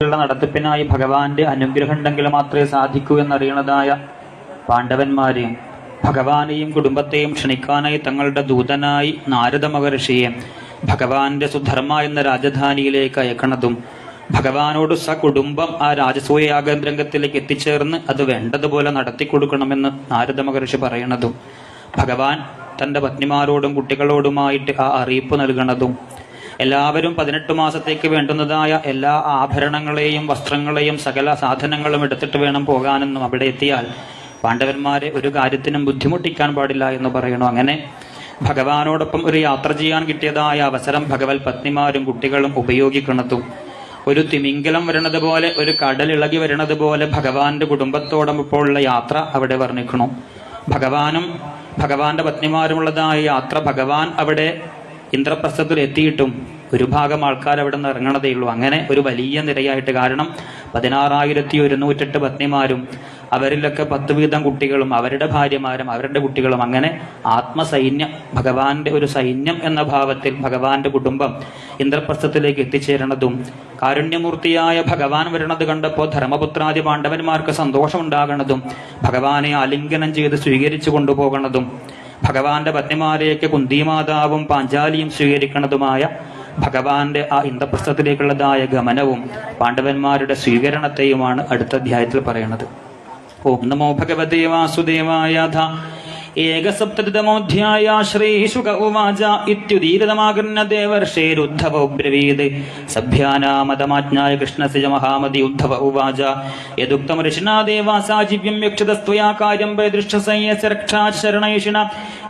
നടത്തിപ്പിനായി ഭഗവാന്റെ അനുഗ്രഹം ഉണ്ടെങ്കിൽ മാത്രമേ സാധിക്കൂ എന്നറിയണതായ പാണ്ഡവന്മാരെ ഭഗവാനെയും കുടുംബത്തെയും ക്ഷണിക്കാനായി തങ്ങളുടെ ദൂതനായി നാരദ മഹർഷിയെ ഭഗവാന്റെ സുധർമ്മ എന്ന രാജധാനിയിലേക്ക് അയക്കണതും ഭഗവാനോട് സകുടുംബം ആ രാജസൂയാഗ രംഗത്തിലേക്ക് എത്തിച്ചേർന്ന് അത് വേണ്ടതുപോലെ നടത്തിക്കൊടുക്കണമെന്ന് നാരദ മഹർഷി പറയണതും ഭഗവാൻ തൻ്റെ പത്നിമാരോടും കുട്ടികളോടുമായിട്ട് ആ അറിയിപ്പ് നൽകണതും എല്ലാവരും 18 മാസത്തേക്ക് വേണ്ടുന്നതായ എല്ലാ ആഭരണങ്ങളെയും വസ്ത്രങ്ങളെയും സകല സാധനങ്ങളും എടുത്തിട്ട് വേണം പോകാനെന്നും അവിടെ എത്തിയാൽ പാണ്ഡവന്മാരെ ഒരു കാര്യത്തിനും ബുദ്ധിമുട്ടിക്കാൻ പാടില്ല എന്ന് പറയണു. അങ്ങനെ ഭഗവാനോടൊപ്പം ഒരു യാത്ര ചെയ്യാൻ കിട്ടിയതായ അവസരം ഭഗവത് പത്നിമാരും കുട്ടികളും ഉപയോഗിക്കുന്നതും ഒരു തിമിംഗലം വരണത് പോലെ ഒരു കടലിളകി വരണത് പോലെ ഭഗവാന്റെ കുടുംബത്തോടൊപ്പമുള്ള യാത്ര അവിടെ വർണ്ണിക്കണു. ഭഗവാനും ഭഗവാന്റെ പത്നിമാരുമുള്ളതായ യാത്ര ഭഗവാൻ അവിടെ ഇന്ദ്രപ്രസ്ഥത്തിൽ എത്തിയിട്ടും ഒരു ഭാഗം ആൾക്കാർ അവിടെ നിന്ന് ഇറങ്ങണതേ ഉള്ളൂ. അങ്ങനെ ഒരു വലിയ നിരയായിട്ട്, കാരണം 16,108 പത്നിമാരും അവരിലൊക്കെ 10 വീതം കുട്ടികളും അവരുടെ ഭാര്യമാരും അവരുടെ കുട്ടികളും, അങ്ങനെ ആത്മസൈന്യം, ഭഗവാന്റെ ഒരു സൈന്യം എന്ന ഭാവത്തിൽ ഭഗവാന്റെ കുടുംബം ഇന്ദ്രപ്രസ്ഥത്തിലേക്ക് എത്തിച്ചേരണതും കാരുണ്യമൂർത്തിയായ ഭഗവാൻ വരുന്നത് കണ്ടപ്പോൾ ധർമ്മപുത്രാദി പാണ്ഡവന്മാർക്ക് സന്തോഷമുണ്ടാകണതും ഭഗവാനെ ആലിംഗനം ചെയ്ത് സ്വീകരിച്ചു കൊണ്ടുപോകണതും ഭഗവാന്റെ പത്നിമാരെയൊക്കെ കുന്തിമാതാവും പാഞ്ചാലിയും സ്വീകരിക്കുന്നതുമായ ഭഗവാന്റെ ആ ഇന്ദ്രപ്രസ്ഥത്തിലേക്കുള്ളതായ ഗമനവും പാണ്ഡവന്മാരുടെ സ്വീകരണത്തെയുമാണ് അടുത്ത അധ്യായത്തിൽ പറയുന്നത്. ഓം നമോ ഭഗവതേ വാസുദേവായ. ഏകസപ്തതിതമോധ്യായ. ശ്രീശുക ഉവാച ഇത്യുദീരതമാകർണ്യ ദേവർഷേരുദ്ധവോ ബ്രവീത് സഭ്യാനാമതമാജ്ഞായ കൃഷ്ണസ്യ മഹാമതി. ഉദ്ധവ ഉവാച യദുക്തം ഋഷിണാ ദേവാസാജീവ്യം യക്ഷതസ്ത്വയാ കാര്യം പരിദൃഷ്ടസയ്യസ്യ രക്ഷാശരണൈഷിണ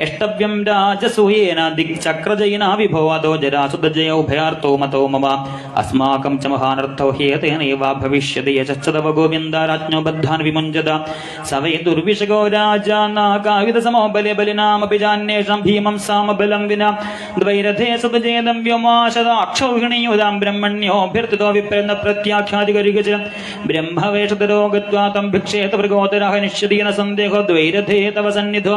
യഷ്ടവ്യം രാജസൂയേന ദിക്ചക്രജയിനാ വിഭോ അതോ ജരാസുതജയ ഉഭയാർത്തോ മതോ മമ അസ്മാകം ച മഹാനർത്ഥോ ഹേതേനൈവ ഭവിഷ്യതി യശ്ചതവ ഗോവിന്ദാരാജ്ഞോ ബദ്ധാൻ വിമുഞ്ജത സവൈ ദുർവിഷഗോ രാജാ നാകാവിത സമോ ബലേ ബലിനാമപി ജാന്യേഷം ഭീമം സാമബലം വിന ദ്വൈരഥേ സുതജേദം വ്യോമാശദാക്ഷൗഹിണീയുതാം ബ്രഹ്മണ്യോഭ്യർത്ഥിതോ വിപ്രന്ന പ്രത്യാഖ്യാതികരികച ബ്രഹ്മവേഷതരോ ഗത്വാ തം ഭിക്ഷേത വൃഗോദരഃ നിശ്യതീന സന്ദേഹോ ദ്വൈരഥേ തവ സന്നിധോ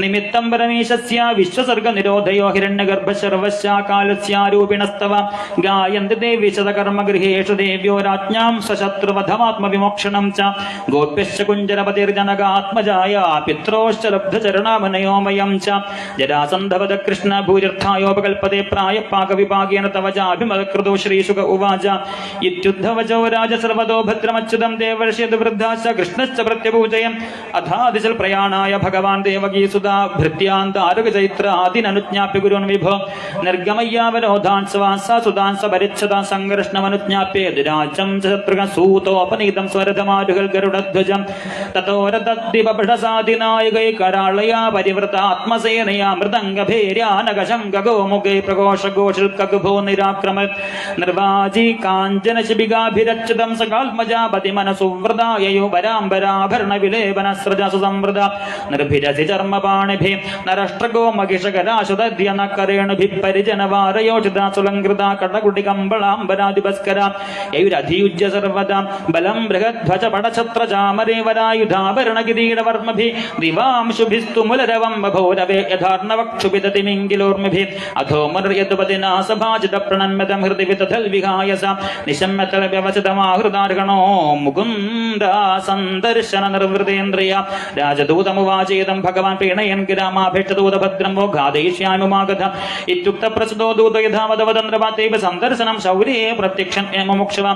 നിമിത്തം പരമേശസ്യ വിശ്വസർഗ നിരോധയോ ഹിരണ്യഗർഭ സർവസ്യാകാലസ്യാരൂപിണസ്തവ ഗായന്തി ദേവി ശതകർമ്മഗൃഹേഷു ദേവ്യോ രാജ്ഞാം സശത്രുവധമാത്മവിമോക്ഷണം ച ഗോപ്യശ്ച കുഞ്ജരപതിർജനകാത്മജായ പിത്രോശ്ച ലബ്ധചരണാമനയോമയം ച ജരാസന്ധവദ കൃഷ്ണ ഭൂര്യർത്ഥായോപകൽപതേ പ്രായപാകവിഭാഗേന തവ ചാഭിമതകൃതോ ശ്രീശുക ഉവാച ഇത്യുദ്ധവചോ രാജ സർവതോ ഭദ്രമച്യുതം ദേവർഷ്യദ് വൃദ്ധാശ്ച കൃഷ്ണശ്ച പ്രത്യപൂജയം അഥാദിശൽ പ്രയാണായ ഭഗവാൻ ദേവകീസുതാ ഭൃത്യാന്താരുഗചൈത്ര ആദിനനുജ്ഞാപ്യ ഗുരുൻ വിഭോ നിർഗമയ്യാവരോധാൻ സ്വാസാ സുതാൻ സപരിച്ഛതാ സംഘർഷ്ണമനുജ്ഞാപ്യ ദുരാജം ശത്രുഘസൂതോപനീതം സ്വരഥമാരുഹൽ ഗരുഡധ്വജം തതോരതദ്ദിവപഠസാദിനായകൈ കരാളയാ പരിവൃത ആത്മസേനയാ മൃദംഗഭേര്യാനകശങ്കഗോമുഖൈ പ്രഘോഷഘോഷിൽക്കഗുഭോ നിരാക്രമ നിർവാജി കാഞ്ചന ശിബികാഭിരച്യുതം സകാത്മജാപതി മനസുവൃതായയോ വരാംബരാഭരണ വിലേപന സൃജസു സംവൃത നിർഭിരസി ചർമ്മപാണിഭി നരഷ്ട്രഗോ മഹിഷകരാശുദ്യനക്കരേണുഭി പരിജനവാരയോചിതാ സുലങ്കൃത കടകുടികമ്പളാംബരാദിപസ്കര യയുരധിയുജ്യ സർവദാ ബലം ബൃഹധ്വജ പടഛത്രചാമരേവരായുധാഭരണകിരീടവർമ്മഭി ദിവാംശുഭിസ്തു മുലരവം ബഭൂരവേ യഥാർണവക്ഷുഭിതതിമിംഗിലോർമ്മിഭി അധോമർയതുപതിനാ സഭാജിത പ്രണന്മതം ഹൃദി വിതഥൽ വിഹായസ നിശമ്യതൽ വ്യവസിതമാഹൃതാർഗണോ മുകുന്ദ സന്ദർശന നിർവൃതേന്ദ്രിയ രാജദൂതമുവാചേതം ഭഗവാൻ പ്രീണയൻ ഗിരാമാഭേക്ഷദൂത ഭദ്രം വോ ഘാതയിഷ്യാമുമാഗത ഇത്യുക്ത പ്രസദോ ദൂത യഥാവതവതന്ത്രവാതൈവ സന്ദർശനം ശൗര്യേ പ്രത്യക്ഷൻ മുമുക്ഷവ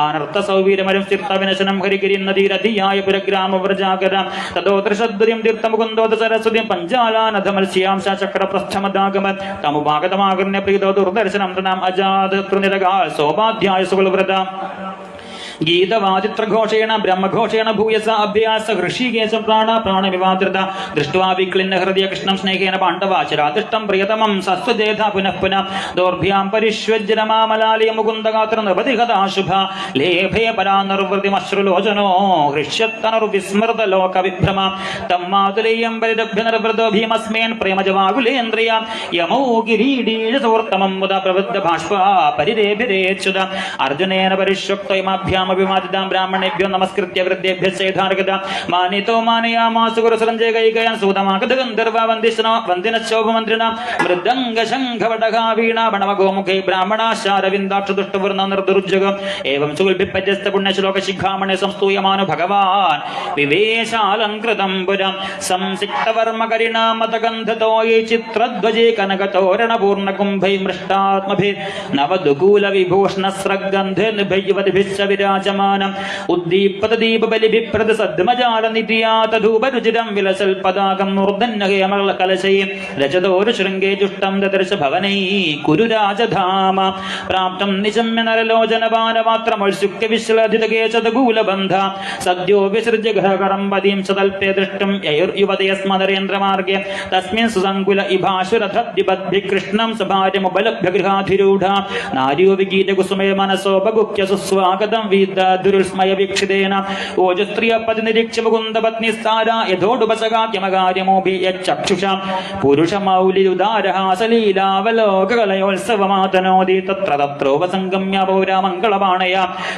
ആനർത്ത സൗവീരമരം സ്ഥിർത്തവിനശനം ഹരിഗിരിന്നതീരധിയായ പുരഗ്രാമവ്രജാകര തതോ ത്രിഷദ്ദുര്യം തീർത്ഥമുകുന്ദോദ സരസ്വതിം പഞ്ചാലാനധമത്സ്യാം ചക്രപ്രസ്ഥമദാഗമ തമുപാഗതമാകർണ്യ പ്രീതോ ദുർദർശനം തൃണാം അജാത് തൃനിരകാൽ സോപാധ്യായ സുകുലവ്രത ഗീതവാദിത്രഘോഷേണ ബ്രഹ്മഘോഷേണ ഭൂയസ അഭ്യാസ ഹൃഷികേശ പ്രാണവിവാദൃത ദൃഷ്ട്വാ വിക്ലിന്ന ഹൃദയ കൃഷ്ണം സ്നേഹേന പാണ്ഡവാചരാതിഷ്ടം പ്രിയതമം സസ്വജേധ പുനഃ പുനഃ ദോർഭ്യാം പരിഷ്വജ്രമാമലാലയ മുകുന്ദഗാത്ര നിർവധിഹതാശുഭ ലേഭേ പരാ നിർവൃതിമശ്രുലോചനോ ഹൃഷ്യത്തനുർവിസ്മൃത ലോക വിഭ്രമ തം മാതുലേയം പരിരഭ്യ നിർവൃതോ ഭീമസ്മേൻ പ്രേമജവാകുലേന്ദ്രിയ യമോ കിരീടീഴസോർത്തമം മുദ പ്രവൃദ്ധ ഭാഷ്പ പരിരേഭിരേച്യുത അർജുനേന പരിഷ്വക്തൈമാഭ്യാം ബ്രാഹ്മണേഭ്യോ ബ്രാഹ്മണേഭ്യോ നമസ്കൃത്യ വൃദ്ധേഭ്യ ചേധാർഗത മാനിതോ മാനയാമാസു ഗുരുസരഞ്ജയകൈകയാൻ സൂതമാഗത ഗന്ധർവ വന്ദിനശോഭമന്ത്രിണ മൃദംഗ ശംഖവടകാ വീണ ബണവഗോമുഖേ ബ്രാഹ്മണാശാരവിന്ദാക്ഷദുഷ്ടവർണ്ണ നിർദുർജകം ഏവം സുഗുൽഭിപ്പര്യസ്ത പുണ്യശ്ലോക ശിഖാമണി സംസ്തൂയമാനു ഭഗവാൻ വിവേശാലംകൃതം പുരം സംസിക്തവർമ്മകരിണാമതഗന്ധതോയേ ചിത്രധ്വജേ കനകതോരണപൂർണകുംഭൈ മൃഷ്ടാത്മഭിർ നവദുകൂല വിഭൂഷണസ്രഗന്ധർനിഭൈവതിഭിശ്ച വിരാജമാനം ഉദ്ദീപതദീപബലിഭിപ്രദ സദ്മജാലനിധിയാ തധൂപരുചിരം വിലസൽപതാകം മൂർധന്യകേമളകലശൈ രജതോരു ശൃംഗേ ജുഷ്ടം ദദർശ ഭവനൈ കുരു രാജധാമ പ്രാപ്തം നിശമ്യ നരലോചനപാനപാത്രമൊത്സുക്യ വിശ്ലധിതകേ ചതകൂലബന്ധ സദ്യോ വിസൃജ്യ ഗൃഹകരം പദീം സതൽപേ ദൃഷ്ടം യുവതയസ്മനരേന്ദ്രമാർഗേ തസ്മിൻ സുസങ്കുല ഇഭാശുരഥദ്വിപദ്ഭി കൃഷ്ണം സഭാര്യമുപലഭ്യ ഗൃഹാധിരൂഢ നാര്യോ വിഗീതകുസുമേ മനസോപഗുഹ്യ സുസ്വാഗതം വീദ്ദുരുസ്മയ വീക്ഷിതേന ഓജസ്ത്രിയ പതി നിരീക്ഷ്യ മുകുന്ദപത്നി സ്ഥാര യഥോടുപസകാക്യമകാര്യമോഭി യച്ചക്ഷുഷാം പുരുഷമൗലിരുദാരഹാസലീലാവലോകകലയോത്സവമാതനോദി തത്ര തത്രോപസംഗമ്യ പൗരാമംഗളപാണയ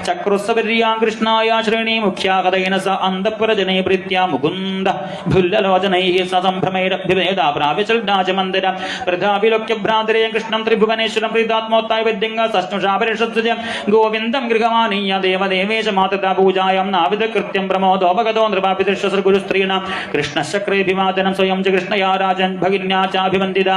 ചക്രുസ്സപര്യാ കൃഷ്ണായ ശ്രേണീ മുഖ്യാഹതേന സ അന്തഃപുരജനേ പ്രീത്യ മുകുന്ദ ഭുല്ലലോചനൈഃ സസംഭ്രമൈരഭ്യുവേദ പ്രാവിശൽഡാചമന്ദിര പ്രധാവിലോക്യ ഭ്രാതരേ കൃഷ്ണം ത്രിഭുവനേശ്വരം പ്രീതാത്മോത്തായ വിദ്യംഗ സസ്നുഷാപരിഷത്സുജ ഗോവിന്ദം ഗൃഹമാനീയ ദേവദേവേശ മാതൃതാ പൂജായം നാവിധകൃത്യം പ്രമോദോപഗതോ നൃപാപിതൃശ്വസർ ഗുരുസ്ത്രീണ കൃഷ്ണശക്രേഭിവാദനം സ്വയം ച കൃഷ്ണയാ രാജൻ ഭഗിന്യാ ചാഭിവന്ദിത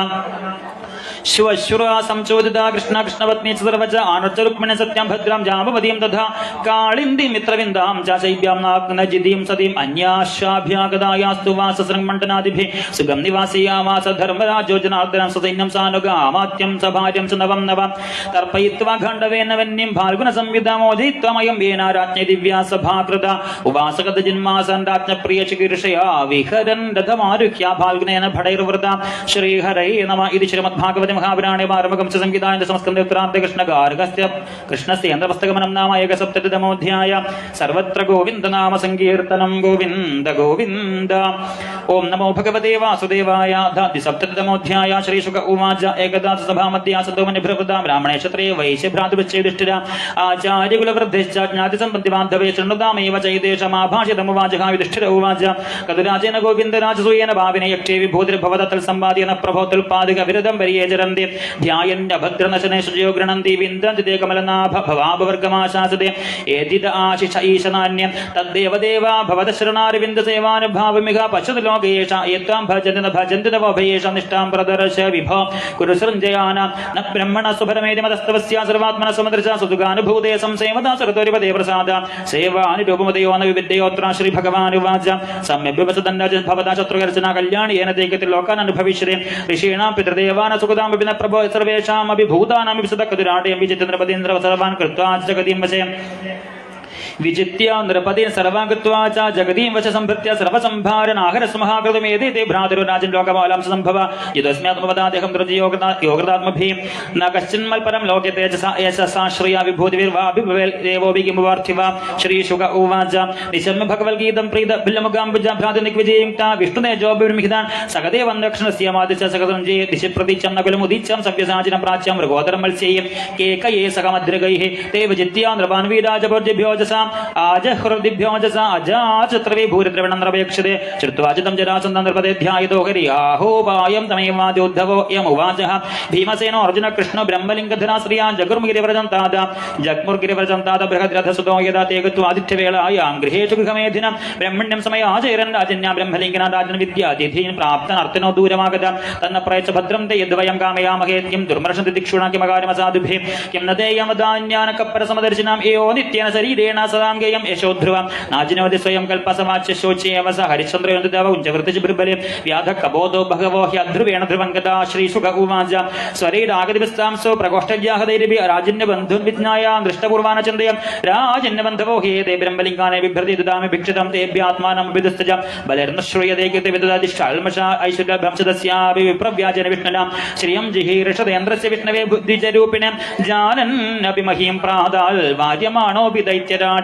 ശിവശ്രുരാ സംചോദിത കൃഷ്ണ കൃഷ്ണപത്നി സർവച ആനർച്ച രുക്മിണി സത്യം ഭദ്രം ജാമ്പവതീം തഥാ കാളിന്ദി മിത്രവിന്ദാം ചൈബ്യാം നാഗ്നജിതീം സതീം അന്യാശാഭ്യാഗതായാസ്തു വാസസൃങ്മണ്ഡനാദിഭിः സുഗം നിവാസിയാവാസ ധർമ്മരാജോ ജനാർദ്ദനം സസൈന്യം സാനുഗാമാത്യം സഭാര്യം സ നവം നവ തർപ്പയിത്വാ ഖണ്ഡവേന വന്യം ഫാൽഗുന സംവിധാമോദിത്വമയം വേന രാജ്ഞി ദിവ്യാ സഭാകൃത ഉവാസകത ജന്മാസൻ രാജ്ഞപ്രിയ ചികീർഷയാ വിഹരൻ രഥമാരുഹ്യ ഫാൽഗുനേന ഭടൈർവൃത ശ്രീഹരൈ നമ ഇതി ശ്രീമദ്ഭാഗവത महापुराणे पारमगं च संहितायां दशमस्कन्धे उत्तरार्धे कृष्णगार्गस्य कृष्णस्य यन्त्रपुस्तकमनं नाम एकसप्ततितमोऽध्याय सर्वत्र गोविन्द नाम संकीर्तनं गोविन्द गोविन्द ओं नमो भगवते वासुदेवाय सप्ततितमोऽध्याय श्रीशुक उवाच एकदा सभामध्ये आसन्दोमनिभृता ब्राह्मणे क्षत्रिये वैश्ये भ्रातृश्चैयुधिष्ठिरा आचार्यकुलवृद्धश्च ज्ञातिसम्पत्तिबान्धवे शृणुतामेव चैदेशमाभाषितमुवाच युधिष्ठिर उवाच कदुराजेन गोविन्दराजसूयेन भाविने यक्षे विभूतिर्भवदतल्संवादेन प्रभोतुल्पादिकविरदं पर्येचरन्ति ध्यायन्नभद्रनशने शुचयो गृह्णन्ति विन्दन्ति ते कमलनाभ भवाभवर्गमाशासते एदिद आशिष ईशनान्यं तद्देवदेवा भवदशरणारविन्दसेवानुभावमिह पश्यतु लोकेश एतां भजन्ति न भजन्ति तव भयेषां निष्ठां प्रदर्श विभो कुरु सृञ्जयाना न ब्रह्मण सुभरमेति मदस्तवस्या सर्वात्मनः समदृशा सुदुगानुभूते संसेवदा सरतोरिपदे प्रसाद सेवानुरूपमदयो न विविद्ययोऽत्र श्रीभगवानुवाच सम्यग्विवसदन्नज भवता शत्रुघर्षणा कल्याणी येन ते गति लोकान् अनुभविष्यते ऋषीणां पितृदेवान् सुखदां विपिन प्रभो सर्वेषामपि भूतानां विशदकदुराटयं विजित्य नृपतीन्द्र सर्वान् कृत्वा जगतीं वशे विजित्य नृपतिं सर्वान् कृत्वा च जगतीं वश संभृत्य सर्वसंभारनाहरस्महाकृतमेति ते भ्रातृराजन् लोकपालं सम्भव यदस्मात्मवदादेहं योगदात्मभिः न कश्चिन्मल्परं लोके तेजसा यशसा श्रिया विभूतिर्वाभिभवेदेवोऽपि किमुवार्थिवा श्रीशुक उवाच निशम्य भगवद्गीतं प्रीतभिल्लमुगाम्बुज भ्रातृनिक्विजयुक्ता विष्णुतेजोभिर्मिहितान् सकदेवं दक्षिणस्य मादिच सकदञ्जये दिशि प्रतीचं नकुलमुदीच्यं सव्यसाचिनं प्राच्यं मृगोदरं मत्स्येयं केकये सकमद्रिगैः ते विजित्य नृपान् वीराजभोज्यभ्योजसा आजहृदिभ्योजसा अजाचत्रवे भूरिद्रविणं नरपेक्षते श्रुत्वा चितं जरासन्दं नृपते ध्यायतो हरियाहोपायं तमेवाद्योद्धवो यमुवाचः भीमसेनो अर्जुन कृष्ण ब्रह्मलिङ्गधरा श्रिया जगुर्मुगिरिव्रजं तात बृहद्रथसुतो यदा ते गत्वा आदित्यवेलायां गृहेषु गृहमेधिनं ब्रह्मण्यं समयाचरन् राजन्या ब्रह्मलिङ्गना राजन् विद्यातिथीन् प्राप्तनर्तिनो दूरमागता तन्न प्रयच्छ भद्रं ते यद्वयं कामयामहे किं दुर्मर्शन्ति दिक्षुणा किमकार्यमसाधुभिः किं न तेयमदान्यानकप्परसमदर्शिनाम् एयो नित्येन शरीरेण सदां गेयं यशोध्रुव नाजिनोदि स्वयं कल्पसवाच्य शोच्येव स हरिश्चन्द्रयोन्दव उञ्चवृत्तिचिबृबले व्याधः कबोधो भगवो ह्यध्रुवेण ध्रुवं गता श्रीशुक उवाच स्वरैरागतिविस्तांसो प्रकोष्ठव्याहदैरिभिः राजन्यबन्धुन् विज्ञाय दृष्टपूर्वानचन्दयं राजन्यबन्धवो हि ते ब्रह्मलिङ्गानि बिभ्रति ददामि भिक्षितं तेभ्यात्मानं विदुस्तज बलिर्न श्रूयते कृते विददादिष्टाल्मषा ऐश्वर्यभंसदस्यापि विप्रव्याजेन विष्णुना श्रियं जिहीर्षदेन्द्रस्य विष्णवे बुद्धिजरूपिणे जानन्नपि महीं प्रादाल् वार्यमाणोऽपि दैत्यराट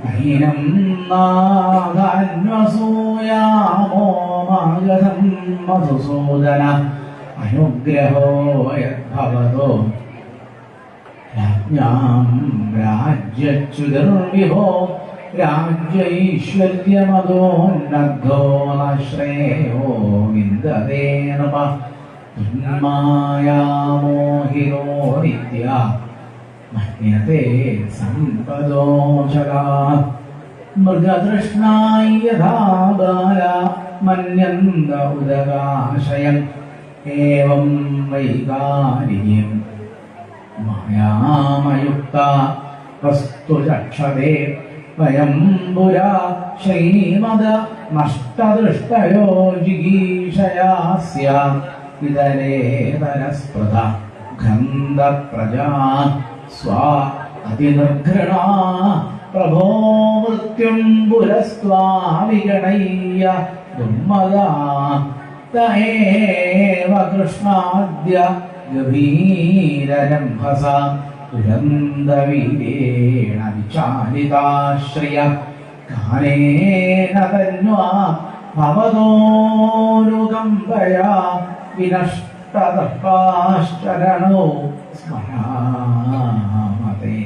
നൈനം നാഥാന്വസൂയാമോ മാഗധം മധുസൂദന അനുഗ്രഹോ യദ്ഭവതോ രാജ്ഞാം രാജ്യച്യുതിർവിഭോ രാജ്യൈശ്വര്യമതോന്നദ്ധോ ശ്രേയോ വിന്ദതേ നമ മായാമോഹിതോ നിത്യ മന്യത്തെ സമ്പദോചകാ മൃഗതൃഷ്ണായി യഥാ ബാല മന്യന്ത ഉദകാശയം ഏവം വൈകാരികം മായാമയുക്ത വസ്തുചക്ഷതേ വയം പുരാ ശ്രീമദ നഷ്ടദൃഷ്ടയോ ജിഗീഷയാസ്യ ഇതരേതരസ്പൃത ഗന്ധപ്രജാ സ്വാ അതിനിർഘൃണാ പ്രഭോ മൃത്യും പുരസ്ത്വാവിഗണയ്യ ദുർമദാ തയേവ കൃഷ്ണാദ്യ ഗഭീരരംഭസ ദുരന്തവീരേണ വിചാരിതാശ്രിയ കാലേന തന്വാ ഭവതോരുകമ്പയാ വിനഷ്ടതർപ്പാശ്ചരണോ സ്മരാമതേ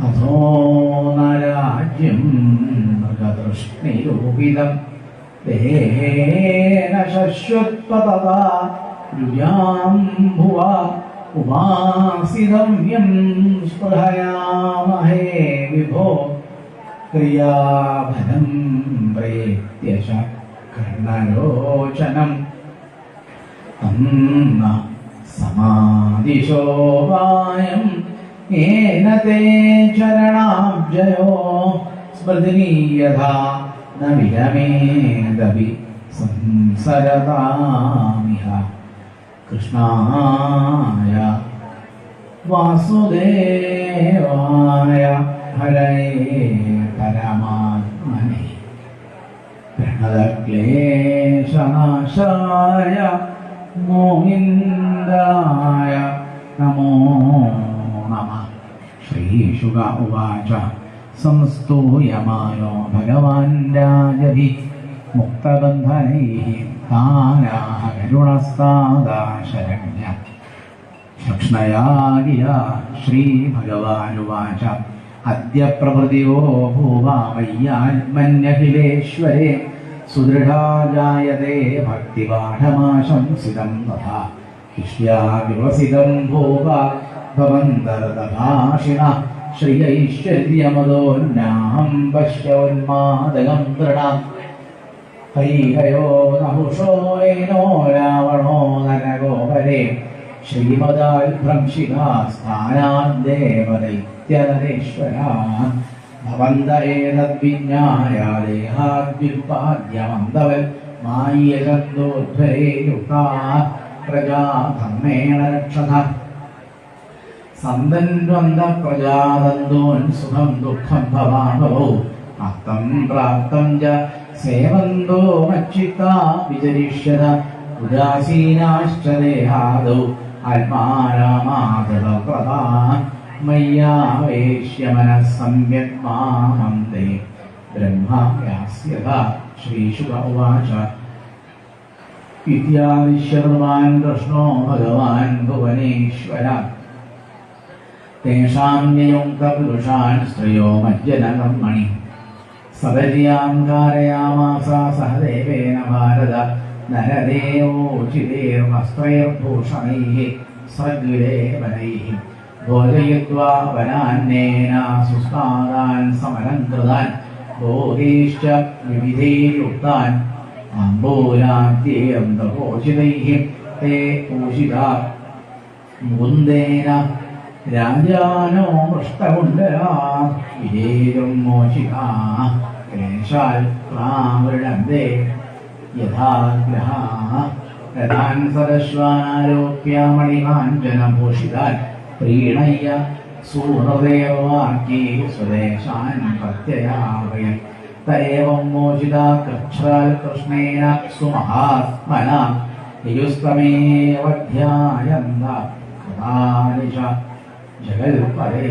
അധോ നരാജ്യം മൃഗതൃഷ്ണിരൂപിതം തേന ശശ്വത്പതതാ രുജാംഭുവ ഉമാസിതമ്യം സ്പൃഹയാമഹേ വിഭോ ക്രിയാഭരം പ്രേത്യശ കർണലോചനം തന്ന സമാദിശോപായം ഏന തേ ചരണാബ്ജയോ സ്മൃതിനീയഥാ ന വിരമേദപി സംസരതാമിഹ കൃഷ്ണായ വാസുദേവായ ഹരയേ പരമാത്മനെ പ്രണതക്ലേശനാശായ ഗോവിന്ദായ നമോ നമഃ. ശ്രീശുക ഉവാച സംസ്തൂയമാനോ ഭഗവാൻ രാജഭി മുക്തബന്ധനൈഃ താനാഹ കരുണസ്താദാശരണ്യ ലക്ഷ്ണയാ ഗിരാ ശ്രീഭഗവാനുവാച അദ്യ പ്രഭൃതിയോ ഭൂവാമയ്യാത്മന്യഖിലേശ്വരേ സുദൃഢാ ജായതേ ഭക്തിപാഠമാശംസിതം തഥാ ഇഷ്യാ വിവസിതം ഭൂവ ഭവന്തരതഭാഷിണ ശ്രിയൈശ്വര്യമതോന്നാഹം പശ്യോന്മാദകം ദൃഢാം ഹൈഹയോ നഹുഷോ ഏനോ രാവണോ നരകോപരേ ശ്രീമദാൽഭ്രംശികാസ്ഥാനാദ്ദേവദൈത്യനരേശ്വരാ ഭവന്ത ഏതദ്വിജ്ഞായ ദേഹാദ്വിൽപാദ്യമന്തവൽ മായ്യചന്തോധ്വരേ യുക്താ പ്രജാ ധർമ്മേണ രക്ഷത സന്തന്വന്ത പ്രജാതന്തോൻ സുഖം ദുഃഖം ഭവാഭവോ അത്തം പ്രാപ്തം ച സേവന്തോ മച്ചിത്താ വിചരിഷ്യത ഉദാസീനാശ്ച ദേഹാദൗ ആത്മാരാമാധവപ്രദാ മയ്യാവേശ്യ മനഃ സമ്യക് മാമം തേ ബ്രഹ്മ യാസ്യത. ശ്രീശുക ഉവാച ഇത്യാദിശ്യർവാൻ കൃഷ്ണോ ഭഗവാൻ ഭുവനേശ്വര തേഷാം നിയുക്തപുരുഷാൻ സ്ത്രിയോ മജ്ജനകർമ്മണി സപര്യാം കാരയാമാസ സഹദേവേന ഭാരത നരദേവോചിതേർവസ്ത്രൈർഭൂഷണൈഃ സദ്വിരേവനൈഃ ഭോജയിത്വാ വനാന്നേന സുസ്നാതാൻ സമലംകൃതാൻ ഭോഗൈശ്ച വിവിധൈരുക്താൻ അംബൂലാദ്യേർഭോജിതൈഃ തേ പൂഷിതാ മുകുന്ദേന രാജാനോ മൃഷ്ടകുണ്ടലാ വിജേതും മോചിതാ ക്ലേശാൽ പ്രാവൃണന്തേ യഥാഗ്രഹാ രഥാൻ സരശ്വാനാരോപ്യ മണികാഞ്ചനഭൂഷിതാൻ പ്രീണയ്യ സുഹൃദേവാക്യേ സ്വദേശാൻ പ്രത്യയാവയൻ തയേവം മോചിതാ കൃച്ഛ്രാൽ കൃഷ്ണേന സുമഹാത്മന യുസ്തമേവ ധ്യായന്ത കഥാനിശ ജഗൽപരേ.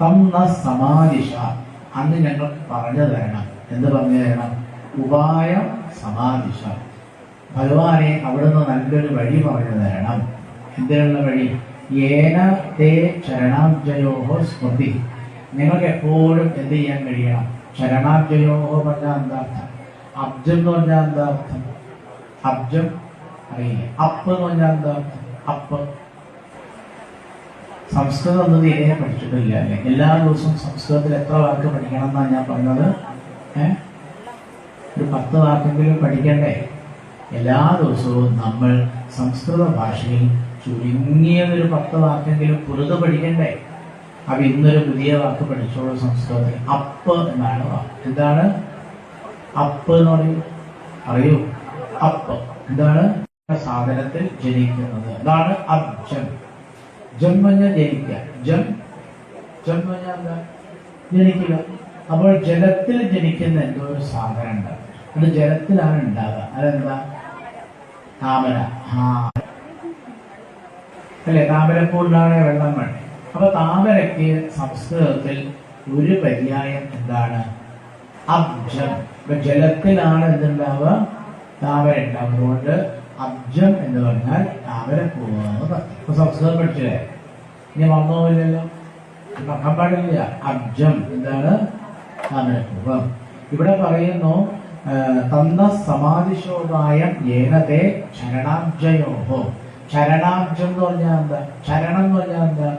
തം ന സമാദിശ, അന്ന് ഞങ്ങൾക്ക് പറഞ്ഞു തരണം. എന്ത് പറഞ്ഞു തരണം? ഉപായം സമാദിശ. ഭഗവാനെ അവിടുന്ന് നല്ലൊരു വഴി പറഞ്ഞു തരണം. എന്തിനുള്ള വഴി? ഏന തേ ചരണാബ്ജയോഹോ സ്മൃതി. നിങ്ങൾക്ക് എപ്പോഴും എന്ത് ചെയ്യാൻ കഴിയണം? ചരണാബ്ജയോഹോ പറഞ്ഞാൽ എന്താർത്ഥം? അബ്ജം എന്ന് പറഞ്ഞാൽ എന്താർത്ഥം? അബ്ജം അറിയില്ല. അപ്പ് എന്ന് പറഞ്ഞാൽ എന്താർത്ഥം? അപ്പ്. സംസ്കൃതം എന്നത് ഇതിനെ പഠിച്ചിട്ടില്ല അല്ലെ? എല്ലാ ദിവസവും സംസ്കൃതത്തിൽ എത്ര വാക്ക് പഠിക്കണം എന്നാണ് ഞാൻ പറഞ്ഞത്? ഒരു 10 വാക്കെങ്കിലും പഠിക്കണ്ടേ? എല്ലാ ദിവസവും നമ്മൾ സംസ്കൃത ഭാഷയിൽ ചുരുങ്ങിയതൊരു 10 വാക്കെങ്കിലും പുറത്ത് പഠിക്കണ്ടേ? അപ്പൊ ഇന്നൊരു പുതിയ വാക്ക് പഠിച്ചോളൂ സംസ്കൃതത്തിൽ. അപ്പ് എന്നാണ് വാക്ക്. എന്താണ് അപ്പ് എന്ന് പറയൂ? അറിയൂ? അപ്പ് എന്താണ്? സാധനത്തിൽ ജനിക്കുന്നത്. അതാണ് അബ്ജം. ജം പറഞ്ഞാൽ ജനിക്കുക. ജം പറഞ്ഞാൽ എന്താ? ജനിക്കുക. അപ്പോൾ ജലത്തിൽ ജനിക്കുന്ന എന്തോ ഒരു സാധനം ഉണ്ട്. അത് ജലത്തിലാണ് ഉണ്ടാവുക. അതെന്താ? താമര. അല്ലെ? താമരപ്പൂണ്ടാണ് വെള്ളം വേണ്ടേ? അപ്പൊ താമരയ്ക്ക് സംസ്കൃതത്തിൽ ഒരു പര്യായം എന്താണ്? അബ്ജം. ഇപ്പൊ ജലത്തിലാണ് എന്തുണ്ടാവുക? താമര ഉണ്ടാവുക. അതുകൊണ്ട് അബ്ജം എന്ന് പറഞ്ഞാൽ താമരപ്പൂവെന്ന് പറഞ്ഞു. ഇപ്പൊ സംസ്കൃതം പഠിച്ചില്ലേ? ഇനി വന്നോല്ലല്ലോ, മറക്കാൻ പാടില്ല. അബ്ജം എന്താണ്? താമരപ്പൂവ്. ഇവിടെ പറയുന്നു തന്ന സമാധിശോപായം ഏനതേ ചരണാബ്ജയോഹോ. ചരണാബ്ജം എന്ന് പറഞ്ഞാൽ എന്താ? ചരണം എന്ന് പറഞ്ഞാൽ എന്താ?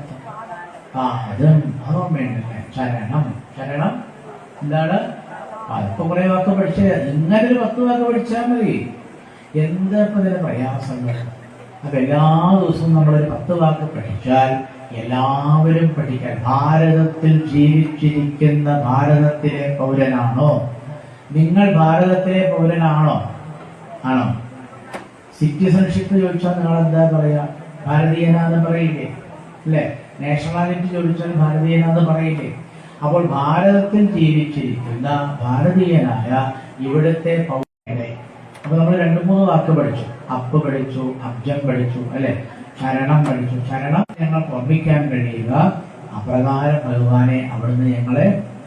പാദം. അതും വേണ്ടല്ലേ? ചരണം. ചരണം എന്താണ്? അതിപ്പോ കുറെ വാക്ക് പഠിച്ചത്. ഇങ്ങനെ ഒരു 10 വാക്ക് പഠിച്ചാൽ മതി. എന്താ ഇപ്പൊ ഇതിന്റെ പ്രയാസങ്ങൾ? അപ്പൊ എല്ലാ ദിവസവും നമ്മളൊരു 10 വാക്ക് പഠിച്ചാൽ എല്ലാവരും പഠിക്കാൻ. ഭാരതത്തിൽ ജീവിച്ചിരിക്കുന്ന ഭാരതത്തിലെ പൗരനാണോ നിങ്ങൾ? ഭാരതത്തിലെ പൗരനാണോ? ആണോ? സിറ്റിസൺഷിപ്പ് ചോദിച്ചാൽ നിങ്ങൾ എന്താ പറയാ? ഭാരതീയനാന്ന് പറയില്ലേ? അല്ലെ? നാഷണാലിറ്റി ചോദിച്ചാൽ ഭാരതീയനാന്ന് പറയില്ലേ? അപ്പോൾ ഭാരതത്തിൽ ജീവിച്ചിരിക്കുന്ന ഭാരതീയനായ ഇവിടുത്തെ പൗരനെ. അപ്പൊ നമ്മൾ 2-3 വാക്ക് പഠിച്ചു. അപ്പ് പഠിച്ചു, അബ്ജം പഠിച്ചു, അല്ലെ? ചരണം പഠിച്ചു. ചരണം ഞങ്ങൾക്ക് ഓർമ്മിക്കാൻ കഴിയുക. അപ്രകാരം ഭഗവാനെ അവിടുന്ന് ഞങ്ങളെ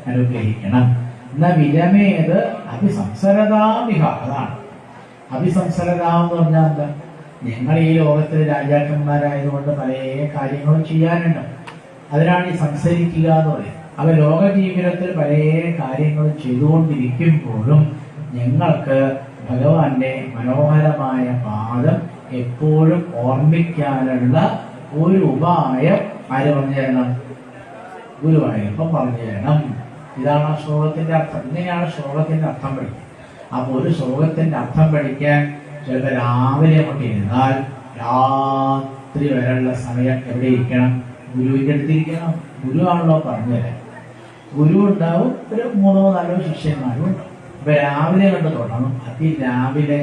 അനുഗ്രഹിക്കണം. എന്നാ വിരമേത് അഭിസംസരതാമിഹ. അതാണ് അഭിസംസരത എന്ന് പറഞ്ഞാൽ എന്താ? ഞങ്ങൾ ഈ ലോകത്തിൽ രാജാക്കന്മാരായതുകൊണ്ട് പല കാര്യങ്ങളും ചെയ്യാനുണ്ട്. അതിനാണ് ഈ സംസരിക്കുക എന്ന് പറയുന്നത്. അവ ലോക ജീവിതത്തിൽ പല കാര്യങ്ങളും ചെയ്തുകൊണ്ടിരിക്കുമ്പോഴും ഞങ്ങൾക്ക് ഭഗവാന്റെ മനോഹരമായ പാദം എപ്പോഴും ഓർമ്മിക്കാനുള്ള ഒരു ഉപായം ആര് പറഞ്ഞു തരണം? ഗുരുവായൂരപ്പൻ പറഞ്ഞു തരണം. ഇതാണ് ആ ശ്ലോകത്തിന്റെ അർത്ഥം. ഇങ്ങനെയാണ് ശ്ലോകത്തിന്റെ അർത്ഥം പഠിക്കുക. അപ്പൊ ഒരു ശ്ലോകത്തിന്റെ അർത്ഥം പഠിക്കാൻ ചിലപ്പോൾ രാവിലെ അങ്ങോട്ട് ഇരുന്നാൽ രാത്രി വരെയുള്ള സമയം എവിടെ ഇരിക്കണം? ഗുരുവിന്റെ അടുത്തിരിക്കണം. ഗുരു ആണല്ലോ പറഞ്ഞുതരാം. ഗുരു ഉണ്ടാവും, ഒരു 3-4 ശിഷ്യന്മാരും ഉണ്ടാവും. അപ്പൊ രാവിലെ കണ്ട് തുടങ്ങും. അതിരാവിലെ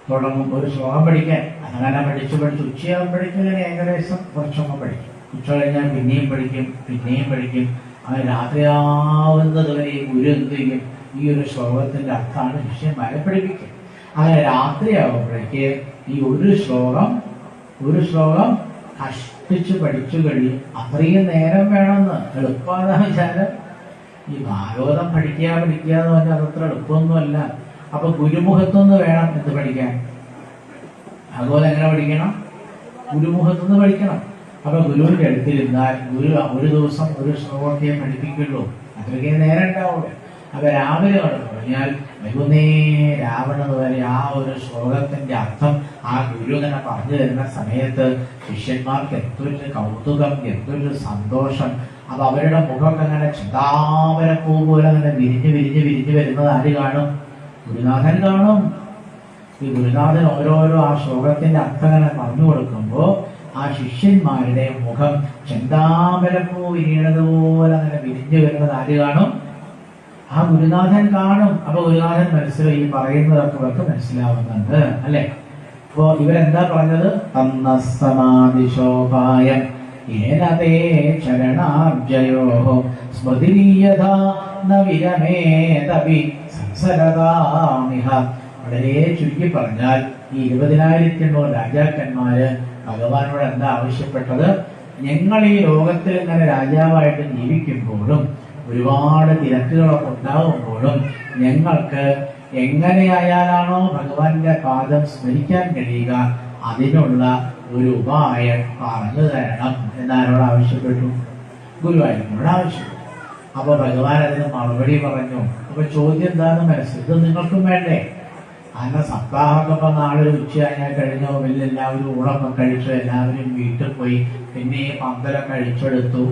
തുടങ്ങും ഒരു ശ്ലോകം പഠിക്കാൻ. അങ്ങനെ പഠിച്ചു ഉച്ചയാകുമ്പോഴേക്കും ഏകദേശം കുറച്ചൊക്കെ പഠിക്കും. ഉച്ച കഴിഞ്ഞാൽ പിന്നെയും പഠിക്കും. അങ്ങനെ രാത്രിയാവുന്നത് വരെ ഈ ഗുരു എന്ത് ചെയ്യും? ഈ ഒരു ശ്ലോകത്തിന്റെ അർത്ഥമാണ് ശിഷ്യന്മാരെ പഠിപ്പിക്കുക. അങ്ങനെ രാത്രിയാവുമ്പോഴേക്ക് ഈ ഒരു ശ്ലോകം കഷ്ടിച്ച് പഠിച്ചു കഴിയും. അത്രയും നേരം വേണമെന്ന്. എളുപ്പമാണ് വിചാരം. ഈ ഭാഗവതം പഠിക്കുക എന്ന് പറഞ്ഞാൽ അതത്ര എളുപ്പമൊന്നുമല്ല. അപ്പൊ ഗുരുമുഖത്തുനിന്ന് വേണം എന്ത് പഠിക്കാൻ? അതുപോലെ എങ്ങനെ പഠിക്കണം? ഗുരുമുഖത്തുനിന്ന് പഠിക്കണം. അപ്പൊ ഗുരുവിന്റെ അടുത്തിരുന്നാൽ ഗുരു ഒരു ദിവസം ഒരു ശ്ലോകത്തെ പഠിപ്പിക്കുള്ളൂ. അത്രയ്ക്കേ നേരം ഉണ്ടാവുള്ളൂ. അപ്പൊ രാവിലെ കടന്നു കഴിഞ്ഞാൽ വൈകുന്നേരാവണത് വരെ ആ ഒരു ശ്ലോകത്തിന്റെ അർത്ഥം ആ ഗുരു ഇങ്ങനെ പറഞ്ഞു തരുന്ന സമയത്ത് ശിഷ്യന്മാർക്ക് എന്തൊരു കൗതുകം, എന്തൊരു സന്തോഷം. അപ്പൊ അവരുടെ മുഖമൊക്കെ അങ്ങനെ ചിന്താമരപ്പൂ പോലെ അങ്ങനെ വിരിഞ്ഞ് വരുന്നത് ആര് കാണും? ഗുരുനാഥൻ കാണും. ഈ ഗുരുനാഥൻ ഓരോരോ ആ ശ്ലോകത്തിന്റെ അർത്ഥം അങ്ങനെ പറഞ്ഞു കൊടുക്കുമ്പോ ആ ശിഷ്യന്മാരുടെ മുഖം ചെന്താമരപ്പൂ വിരിയണതുപോലെ അങ്ങനെ വിരിഞ്ഞു വരുന്നത് ആര് കാണും? ആ ഗുരുനാഥൻ കാണും. അപ്പൊ ഗുരുനാഥൻ മനസ്സിലായി, ഈ പറയുന്നതൊക്കെ അവർക്ക് മനസ്സിലാവുന്നുണ്ട്, അല്ലെ? അപ്പോ ഇവരെന്താ പറഞ്ഞത്? തന്നസമാധിശോഭായം ഏനതേ ചരണാബ്ജയോ സ്മൃതിരീയഥാ ന വിരമേതപി സംസരതാമിഹ. വളരെ ചുരുക്കി പറഞ്ഞാൽ ഈ 20,800 രാജാക്കന്മാര് ഭഗവാനോട് എന്താ ആവശ്യപ്പെട്ടത്? ഞങ്ങൾ ഈ ലോകത്തിൽ ഇങ്ങനെ രാജാവായിട്ട് ജീവിക്കുമ്പോഴും ഒരുപാട് തിരക്കുകളൊക്കെ ഉണ്ടാകുമ്പോഴും ഞങ്ങൾക്ക് എങ്ങനെയായാലാണോ ഭഗവാന്റെ പാദം സ്മരിക്കാൻ കഴിയുക അതിനുള്ള ഒരു ഉപായം പറഞ്ഞു തരണം എന്നാരോട് ആവശ്യപ്പെട്ടു? ഗുരുവായൂരിനോട് ആവശ്യപ്പെട്ടു. അപ്പൊ ഭഗവാൻ അതിന് മറുപടി പറഞ്ഞു. അപ്പൊ ചോദ്യം എന്താണെന്ന് മനസ്സിൽ, ഇത് നിങ്ങൾക്കും വേണ്ടേ? അങ്ങനെ സപ്താഹമൊക്കെ ഇപ്പൊ നാളെ ഉച്ചയായാൽ കഴിഞ്ഞോ, വലിയ എല്ലാവരും ഊണൊക്കെ കഴിച്ചു, എല്ലാവരും വീട്ടിൽ പോയി, പിന്നെ ഈ പന്തലൊക്കെ കഴിച്ചെടുത്തു.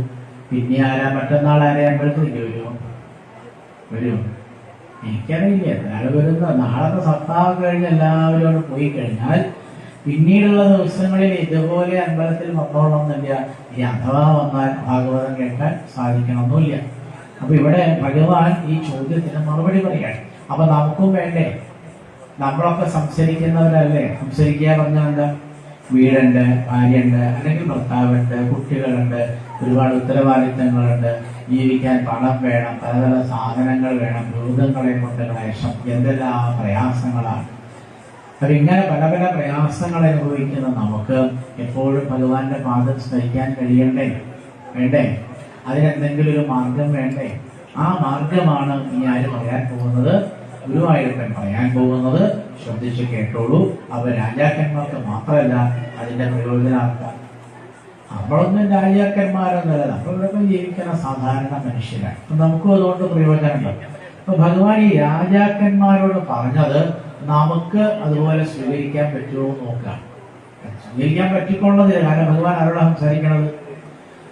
പിന്നെ ആരാ മറ്റന്നാൾ ആരെ അമ്പലത്തിൽ വരുമോ? എനിക്കറിയില്ല നാളെ വരുന്ന. നാളത്തെ സപ്താഹം കഴിഞ്ഞ് എല്ലാവരും അവിടെ പോയി കഴിഞ്ഞാൽ പിന്നീടുള്ള ദിവസങ്ങളിൽ ഇതുപോലെ അമ്പലത്തിൽ വന്നോളണമെന്നില്ല. ഈ അഥവാ വന്നാൽ ഭാഗവതം കേൾക്കാൻ സാധിക്കണമെന്നില്ല. അപ്പൊ ഇവിടെ ഭഗവാൻ ഈ ചോദ്യത്തിന് മറുപടി പറയാണ്. അപ്പൊ നമുക്കും വേണ്ടേ? നമ്മളൊക്കെ സംസാരിക്കുന്നവരല്ലേ? സംസാരിക്കുക പറഞ്ഞാൽ എന്താ? വീടുണ്ട്, ഭാര്യയുണ്ട്, അല്ലെങ്കിൽ ഭർത്താവുണ്ട്, കുട്ടികളുണ്ട്, ഒരുപാട് ഉത്തരവാദിത്തങ്ങളുണ്ട്, ജീവിക്കാൻ പണം വേണം, പലതര സാധനങ്ങൾ വേണം, രോഗങ്ങളെ കൊണ്ട് ക്ലേശം, എന്തെല്ലാം പ്രയാസങ്ങളാണ്. അപ്പൊ ഇങ്ങനെ പല പല പ്രയാസങ്ങൾ അനുഭവിക്കുന്ന നമുക്ക് എപ്പോഴും ഭഗവാന്റെ പാദം സ്മരിക്കാൻ കഴിയണ്ടേ? വേണ്ടേ? അതിനെന്തെങ്കിലും ഒരു മാർഗം വേണ്ടേ? ആ മാർഗമാണ് ഇനി ആര് പറയാൻ പോകുന്നത്? ഗുരുവായൂരപ്പൻ പറയാൻ പോകുന്നത്. ശ്രദ്ധിച്ച് കേട്ടോളൂ. അവ രാജാക്കന്മാർക്ക് മാത്രമല്ല അതിന്റെ പ്രയോജനാർക്കാം. നമ്മളൊന്നും രാജാക്കന്മാരൊന്നുമല്ല, നമ്മളിവിടെ ജീവിക്കുന്ന സാധാരണ മനുഷ്യരാണ്. അപ്പൊ നമുക്കും അതുകൊണ്ട് പ്രയോജനമുണ്ട്. അപ്പൊ ഭഗവാൻ ഈ രാജാക്കന്മാരോട് പറഞ്ഞത് നമുക്ക് അതുപോലെ സ്വീകരിക്കാൻ പറ്റുമോ നോക്കാം. സ്വീകരിക്കാൻ പറ്റിക്കൊള്ളതില്ല. കാരണം ഭഗവാൻ ആരോടാണ് സംസാരിക്കണത്?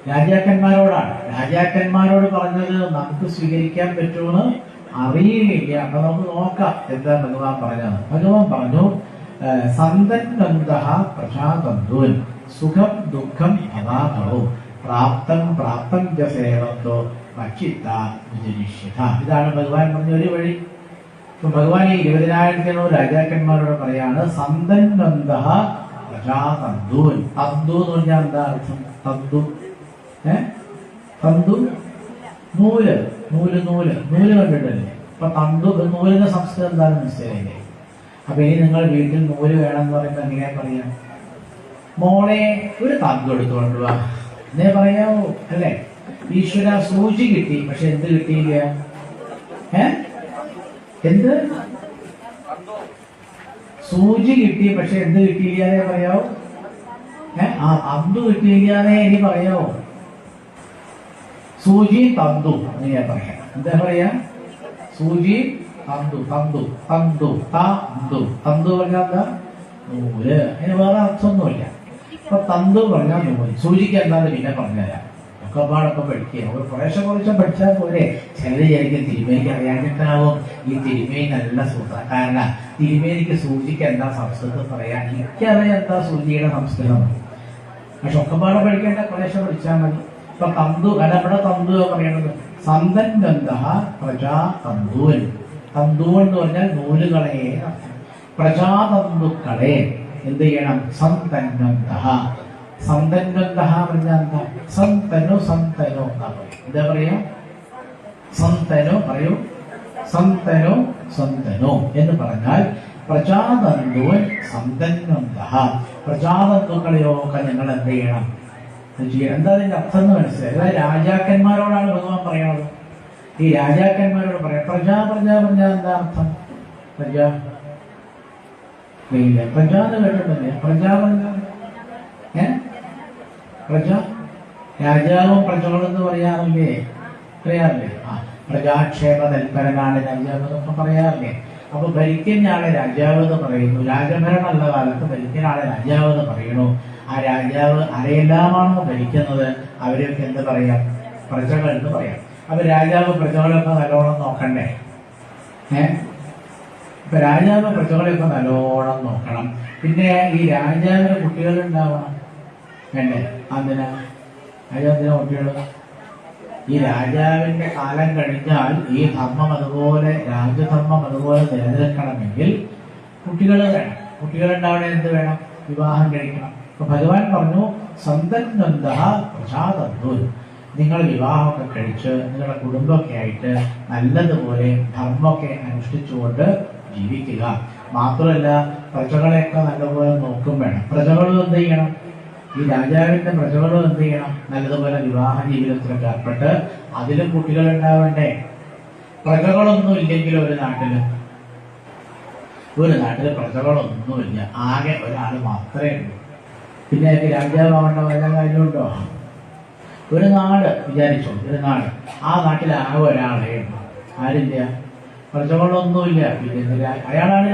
രാജാക്കന്മാരോടാണ്. രാജാക്കന്മാരോട് പറഞ്ഞത് നമുക്ക് സ്വീകരിക്കാൻ പറ്റുമെന്ന് അറിയുകയില്ല. അപ്പൊ നമുക്ക് നോക്കാം എന്താ ഭഗവാൻ പറഞ്ഞത്. ഭഗവാൻ പറഞ്ഞു, സന്തന്വന്തഃ പ്രജാതന്തുൻ സുഖം ദുഃഖം അതാതവും പ്രാപ്തം പ്രാപ്തം ച സേവന്തോ ഭക്ഷിത്ത വിജനിഷ്യത. ഇതാണ് ഭഗവാൻ പറഞ്ഞ ഒരു വഴി. ഇപ്പൊ ഭഗവാൻ ഈ 20,000 രാജാക്കന്മാരോട് പറയാണ്, സന്തന്വന്തഃ പ്രജാതന്തുൻ. തന്തു എന്ന് പറഞ്ഞാൽ എന്താ അർത്ഥം? തന്തു തന്തു നൂല്, നൂല് നൂല് നൂല് കണ്ടിട്ടല്ലേ? അപ്പൊ തന്തു നൂലിന്റെ സംസ്കൃതം എന്താണെന്ന് മനസ്സിലായില്ലേ? അപ്പൊ ഇനി നിങ്ങൾ വീട്ടിൽ നൂല് വേണമെന്ന് പറയുമ്പോ എങ്ങനെയാ പറയാ? മോളെ ഒരു തന്തു എടുത്തുകൊണ്ട് വാ എന്നേ പറയാവോ? അല്ലേ? ഈശ്വര സൂചി കിട്ടി, പക്ഷെ എന്ത് കിട്ടിയില്ല? എന്ത്? സൂചി കിട്ടി, പക്ഷെ എന്ത് കിട്ടിയില്ലാതെ പറയാവോ? ആ തന്തു കിട്ടിയില്ലാതെ ഇനി പറയാവോ? സൂചി തന്തു ഞാൻ പറയാം. എന്താ പറയാ? സൂചി തന്തു, തന്തു തന്തു തന്തു. തന്തു പറഞ്ഞാൽ എന്താ? നൂല്. അതിന് വേറെ അർത്ഥമൊന്നുമില്ല. അപ്പൊ തന്തു പറഞ്ഞാൽ നൂല്. സൂചിക്ക് എന്താന്ന് പിന്നെ പറഞ്ഞുതരാം. ഒക്കെ പാടൊക്കെ പഠിക്കുക. ഒരു കുറേശ്ശെ പഠിച്ചാൽ പോലെ. ചിലര് വിചാരിക്കും തിരുമേനിക്ക് അറിയാഞ്ഞിട്ടാവും. ഈ തിരുമേനി നല്ല സൂത്രക്കാരനാ. തിരുമേനിക്ക് സൂചിക്ക് എന്താ സംസ്കൃതം പറയാൻ? എനിക്കറിയാം എന്താ സൂചിയുടെ സംസ്കൃതം. പക്ഷെ ഒക്കെ പാടെ പഠിക്കേണ്ട കുറേശ്ശെ പഠിച്ചാൽ മതി. ഇപ്പൊ തന്തു അല്ല, ഇവിടെ തന്തു പറയണത് സന്തന്വന്തഃ പ്രജാതന്തുൻ. തന്തു എന്ന് പറഞ്ഞാൽ നൂലുകളെ, പ്രജാതന്തുക്കളെ എന്ത് ചെയ്യണം? സന്തന്വന്തഃ. സന്തന്വന്തഃ പറഞ്ഞാൽ എന്താ? സന്തനു സന്തനു എന്നാ പറയും. എന്താ പറയാ? സന്തനു പറയൂ. സന്തനു സന്തനു എന്ന് പറഞ്ഞാൽ പ്രജാതന്തുൻ സന്തന്വന്തഃ. പ്രജാതന്തുക്കളെയൊക്കെ നിങ്ങൾ എന്ത് ചെയ്യണം? എന്താ അതിന്റെ അർത്ഥം എന്ന് മനസ്സിലായി? അതായത് രാജാക്കന്മാരോടാണ് ഭഗവാൻ പറയണത്. ഈ രാജാക്കന്മാരോട് പറയാം. പ്രജാ പ്രജാ പറഞ്ഞാൽ എന്താ അർത്ഥം? പ്രജാ പ്രജാന്ന് കേട്ടിട്ടില്ലേ? പ്രജാ പറഞ്ഞാൽ പ്രജ, രാജാവും പ്രജകളും എന്ന് പറയാറില്ലേ? ആ പ്രജാക്ഷേമ തൽപരനാണ് രാജാവ് എന്നൊക്കെ പറയാറില്ലേ? അപ്പൊ ഭരിക്കുന്ന ആളെ രാജാവ് എന്ന് പറയുന്നു. രാജഭരണമുള്ള കാലത്ത് ഭരിക്കുന്ന ആളെ രാജാവ് എന്ന് പറയുന്നു. ആ രാജാവ് ആരെല്ലാമാണോ ഭരിക്കുന്നത് അവരെയൊക്കെ എന്ത് പറയാം? പ്രജകൾ എന്ന് പറയാം. അപ്പൊ രാജാവ് പ്രജകളൊക്കെ നല്ലോണം നോക്കണ്ടേ? ഇപ്പൊ രാജാവ് പ്രജകളെയൊക്കെ നല്ലോണം നോക്കണം. പിന്നെ ഈ രാജാവിന് കുട്ടികൾ ഉണ്ടാവണം വേണ്ടേ? അതിനാ രാജാവിന്റെ കുട്ടികൾ. ഈ രാജാവിന്റെ കാലം കഴിഞ്ഞാൽ ഈ ധർമ്മം അതുപോലെ, രാജധർമ്മം അതുപോലെ നിലനിൽക്കണമെങ്കിൽ കുട്ടികൾ വേണം. കുട്ടികളുണ്ടാവണേ എന്ത് വേണം? വിവാഹം കഴിക്കണം. അപ്പൊ ഭഗവാൻ പറഞ്ഞു, സന്തന്വന്തഃ പ്രജാതന്തുൻ. നിങ്ങൾ വിവാഹമൊക്കെ കഴിച്ച് നിങ്ങളുടെ കുടുംബമൊക്കെ ആയിട്ട് നല്ലതുപോലെ ധർമ്മമൊക്കെ അനുഷ്ഠിച്ചുകൊണ്ട് ജീവിക്കുക. മാത്രമല്ല പ്രജകളെയൊക്കെ നല്ലപോലെ നോക്കും വേണം. പ്രജകളും എന്ത് ചെയ്യണം? ഈ രാജാവിന്റെ പ്രജകളും എന്ത് ചെയ്യണം? നല്ലതുപോലെ വിവാഹ ജീവിതത്തിലൊക്കെ ഏർപ്പെട്ട് അതിലും കുട്ടികൾ ഉണ്ടാവണ്ടേ? പ്രജകളൊന്നും ഇല്ലെങ്കിൽ ഒരു നാട്ടില് പ്രജകളൊന്നുമില്ല, ആകെ ഒരാൾ മാത്രമേ ഉള്ളൂ. പിന്നെ രാജാവാവേണ്ട വല്ല കാര്യമുണ്ടോ? ഒരു നാട് വിചാരിച്ചോ, ഒരു നാട്, ആ നാട്ടിൽ ആകെ ഒരാളേ ഉള്ളൂ. ആരില്ല? പ്രജകളൊന്നുമില്ല. പിന്നെ അയാളാണ്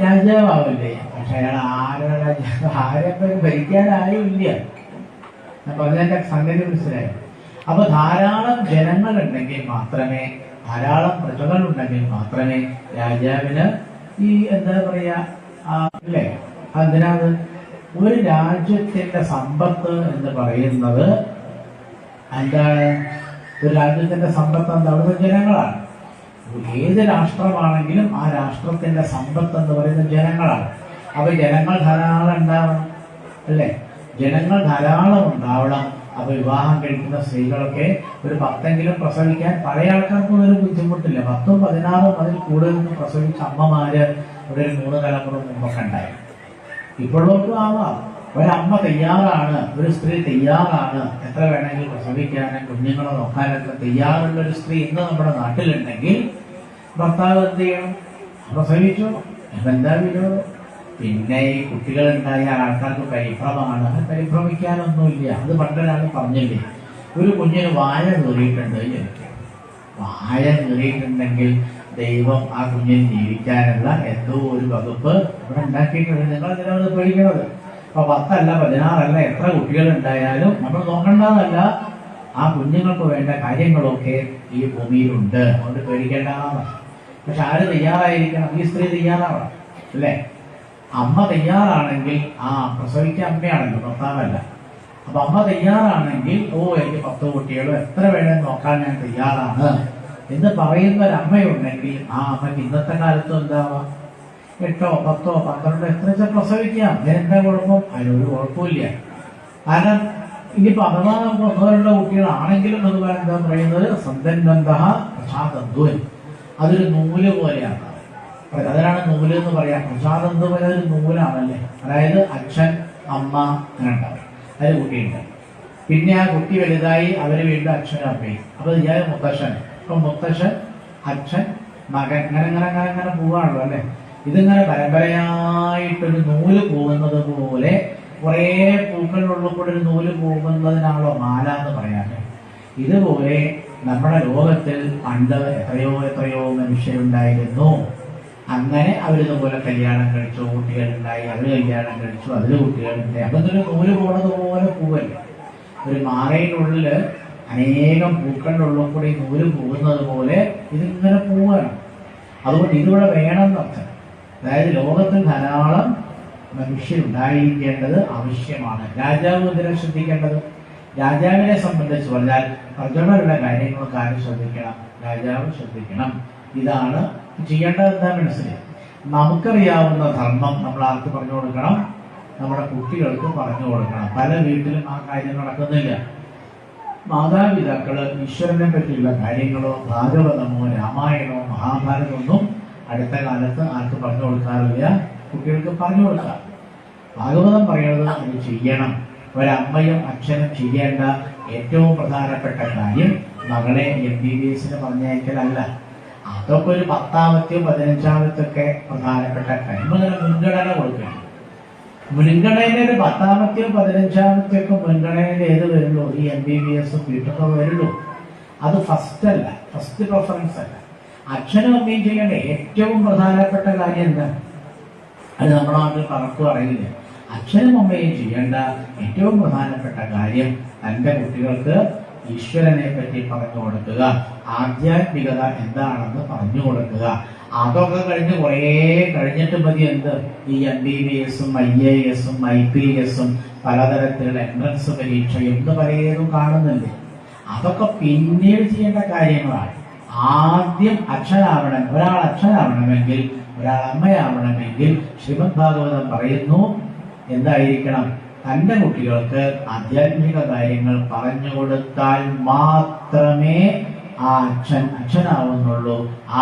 രാജാവാവില്ലേ? പക്ഷെ അയാൾ ആരുടെ രാജാവ്? ആരൊക്കെ ഭരിക്കാനായുമില്ല. ഞാൻ പറഞ്ഞതിന്റെ സംഗതി മനസ്സിലായി. അപ്പൊ ധാരാളം ജനങ്ങളുണ്ടെങ്കിൽ മാത്രമേ, ധാരാളം പ്രജകൾ ഉണ്ടെങ്കിൽ മാത്രമേ രാജാവിന് ഈ എന്താ പറയാ അല്ലേ? അതിനാണ് ഒരു രാജ്യത്തിന്റെ സമ്പത്ത് എന്ന് പറയുന്നത് എന്താണ്? ഒരു രാജ്യത്തിന്റെ സമ്പത്ത് എന്താ? അവിടുത്തെ ജനങ്ങളാണ്. ഏത് രാഷ്ട്രമാണെങ്കിലും ആ രാഷ്ട്രത്തിന്റെ സമ്പത്ത് എന്ന് പറയുന്നത് ജനങ്ങളാണ്. അപ്പൊ ജനങ്ങൾ ധാരാളം ഉണ്ടാവണം അല്ലേ? ജനങ്ങൾ ധാരാളം ഉണ്ടാവണം. അപ്പൊ വിവാഹം കഴിക്കുന്ന സ്ത്രീകളൊക്കെ ഒരു 10എങ്കിലും പ്രസവിക്കാൻ പഴയ ആൾക്കാർക്കൊന്നും ഒരു ബുദ്ധിമുട്ടില്ല. 10ഉം 16ഉം അതിൽ കൂടുതലൊന്നും പ്രസവിച്ച അമ്മമാര് ഇവിടെ ഒരു 3 തലമുറ മുമ്പൊക്കെ ഉണ്ടായി. ഇപ്പോഴോട്ടും ആവാം. ഒരമ്മ തയ്യാറാണ്, ഒരു സ്ത്രീ തയ്യാറാണ് എത്ര വേണമെങ്കിലും പ്രസവിക്കാനും കുഞ്ഞുങ്ങളെ നോക്കാനൊക്കെ തയ്യാറുള്ള ഒരു സ്ത്രീ ഇന്ന് നമ്മുടെ നാട്ടിലുണ്ടെങ്കിൽ ഭർത്താവ് എന്ത് ചെയ്യണം? പ്രസവിച്ചു, എന്താ വിനോദം? പിന്നെ ഈ കുട്ടികളുണ്ടായ ആൾക്കാർക്ക് പരിഭ്രമമാണ്. പരിഭ്രമിക്കാനൊന്നുമില്ല. അത് പണ്ടൊരാൾ പറഞ്ഞില്ലേ, ഒരു കുഞ്ഞിന് വായ കീറിയിട്ടുണ്ട്. വായ കീറിയിട്ടുണ്ടെങ്കിൽ ദൈവം ആ കുഞ്ഞിന് ജീവിക്കാനുള്ള എന്തോ ഒരു വകുപ്പ് ഇവിടെ ഉണ്ടാക്കിയിട്ടുണ്ട്. നിങ്ങൾ അതിനത് പേടിക്കണത്. അപ്പൊ 10 അല്ല 16 അല്ല എത്ര കുട്ടികൾ ഉണ്ടായാലും നമ്മൾ നോക്കേണ്ടതല്ല, ആ കുഞ്ഞുങ്ങൾക്ക് വേണ്ട കാര്യങ്ങളൊക്കെ ഈ ഭൂമിയിലുണ്ട്. അതുകൊണ്ട് പേടിക്കേണ്ടതാണ്. പക്ഷെ ആര് തയ്യാറായിരിക്കണം? ഈ സ്ത്രീ തയ്യാറാവണം അല്ലേ? അമ്മ തയ്യാറാണെങ്കിൽ, പ്രസവിക്കാൻ അമ്മയാണല്ലോ, ഭർത്താവല്ല. അപ്പൊ അമ്മ തയ്യാറാണെങ്കിൽ, എനിക്ക് 10 കുട്ടികളും എത്ര വേണം നോക്കാൻ ഞാൻ തയ്യാറാണ് എന്ന് പറയുന്ന ഒരു അമ്മയുണ്ടെങ്കിൽ ആ അമ്മയ്ക്ക് ഇന്നത്തെ കാലത്തും എന്താവാം? 8, 10, 12 എത്ര വെച്ചാൽ പ്രസവിക്കാം. അതിനെന്താ കുഴപ്പം? അതിനൊരു കുഴപ്പമില്ല. കാരണം ഇനിയിപ്പോ അഥവാ 1-2 കുട്ടികളാണെങ്കിലും അതുപോലെ എന്താ പറയുന്നത്? സന്തന്വന്ത പ്രസാദന്തുവൻ. അതൊരു നൂല് പോലെയാണ്. അതിനാണ് നൂല് എന്ന് പറയാം. പ്രസാദന്തു പോലെ ഒരു നൂലാണല്ലേ. അതായത് അച്ഛൻ, അമ്മ അങ്ങനെ ഉണ്ടാവും. അതിൽ കുട്ടിയുണ്ട്. പിന്നെ ആ കുട്ടി വലുതായി അവര് വീണ്ടും അച്ഛനും അമ്മയും. അപ്പൊ ഞാൻ മുത്തശ്ശൻ. അപ്പൊ മുത്തശ്ശൻ, അച്ഛൻ, മകൻ, അങ്ങനെ പോവാണല്ലോ അല്ലെ. ഇതിങ്ങനെ പരമ്പരയായിട്ടൊരു നൂല് പോകുന്നത് പോലെ, കുറെ പൂക്കളിലുള്ള കൂടെ ഒരു നൂല് പോകുന്നതിനാണല്ലോ മാല എന്ന് പറയാറ്. ഇതുപോലെ നമ്മുടെ ലോകത്തിൽ പണ്ട് എത്രയോ മനുഷ്യരുണ്ടായിരുന്നു. അങ്ങനെ അവരിതുപോലെ കല്യാണം കഴിച്ചു, കുട്ടികളുണ്ടായി, അവര് കല്യാണം കഴിച്ചു, അതില് കുട്ടികളുണ്ടായി. അപ്പൊ ഇതൊരു നൂല് പോണത് പോലെ പോവല്ലേ. ഒരു മാറയിനുള്ളില് അനേകം പൂക്കളുടെ ഉള്ളിൽ കൂടി നൂല് പോകുന്നത് പോലെ ഇതിങ്ങനെ പോവുകയാണ്. അതുകൊണ്ട് ഇതിവിടെ വേണമെന്നർത്ഥം. അതായത് ലോകത്തിൽ ധാരാളം മനുഷ്യരുണ്ടായിരിക്കേണ്ടത് ആവശ്യമാണ്. രാജാവ് ഇതിനെ ശ്രദ്ധിക്കേണ്ടത്. രാജാവിനെ സംബന്ധിച്ച് പറഞ്ഞാൽ പ്രജകളുടെ കാര്യങ്ങളൊക്കെ ആരും ശ്രദ്ധിക്കണം? രാജാവ് ശ്രദ്ധിക്കണം. ഇതാണ് ചെയ്യേണ്ടത്. എന്താ മനസ്സിലായി? നമുക്കറിയാവുന്ന ധർമ്മം നമ്മൾ ആർക്ക് പറഞ്ഞു കൊടുക്കണം? നമ്മുടെ കുട്ടികൾക്ക് പറഞ്ഞു കൊടുക്കണം. പല വീട്ടിലും ആ കാര്യം നടക്കുന്നില്ല. മാതാപിതാക്കള് ഈശ്വരനെ പറ്റിയുള്ള കാര്യങ്ങളോ ഭാഗവതമോ രാമായണമോ മഹാഭാരതമൊന്നും അടുത്ത കാലത്ത് ആർക്ക് പറഞ്ഞു കൊടുക്കാറില്ല. കുട്ടികൾക്ക് പറഞ്ഞു കൊടുക്കാം. ഭാഗവതം പറയുന്നത് അത് ചെയ്യണം. ഒരമ്മയും അച്ഛനും ചെയ്യേണ്ട ഏറ്റവും പ്രധാനപ്പെട്ട കാര്യം മകളെ MBBS പറഞ്ഞയക്കലല്ല. അതൊക്കെ ഒരു 10ാമത്തെയോ 15ാമത്തെയൊക്കെ പ്രധാനപ്പെട്ട കാര്യം. മുൻഗണന കൊടുക്കണം. മുൻഗണനയിൽ ഒരു 10ാമത്തെയോ 15ാമത്തെയൊക്കെ മുൻഗണനയിൽ ഏത് വരുള്ളൂ? ഈ MBBS വീട്ടൊക്കെ വരുള്ളൂ. അത് ഫസ്റ്റ് അല്ല, ഫസ്റ്റ് പ്രിഫറൻസ് അല്ല. അച്ഛനും അമ്മയും ചെയ്യേണ്ട ഏറ്റവും പ്രധാനപ്പെട്ട കാര്യം എന്താ? അത് നമ്മുടെ നാട്ടിൽ പലർക്കും അറിയില്ല. അച്ഛനും അമ്മയും ചെയ്യേണ്ട ഏറ്റവും പ്രധാനപ്പെട്ട കാര്യം തന്റെ കുട്ടികൾക്ക് ഈശ്വരനെ പറ്റി പറഞ്ഞു കൊടുക്കുക, ആധ്യാത്മികത എന്താണെന്ന് പറഞ്ഞു കൊടുക്കുക. അതൊക്കെ കഴിഞ്ഞ് കുറേ കഴിഞ്ഞിട്ട് മതി എന്ത്? ഈ MBBS-ഉം IAS-ഉം IPS-ഉം പലതരത്തിലുള്ള എൻട്രൻസ് പരീക്ഷയും എന്ന് പലതും കാണുന്നില്ലേ. അതൊക്കെ പിന്നീട് ചെയ്യേണ്ട കാര്യങ്ങളാണ്. ആദ്യം അച്ഛനാവണം. ഒരാൾ അച്ഛനാവണമെങ്കിൽ, ഒരാൾ അമ്മയാവണമെങ്കിൽ ശ്രീമദ് ഭാഗവതം പറയുന്നു എന്തായിരിക്കണം? തന്റെ കുട്ടികൾക്ക് ആധ്യാത്മിക കാര്യങ്ങൾ പറഞ്ഞു കൊടുത്താൽ മാത്രമേ ആ അച്ഛനാവുന്നുള്ളൂ, ആ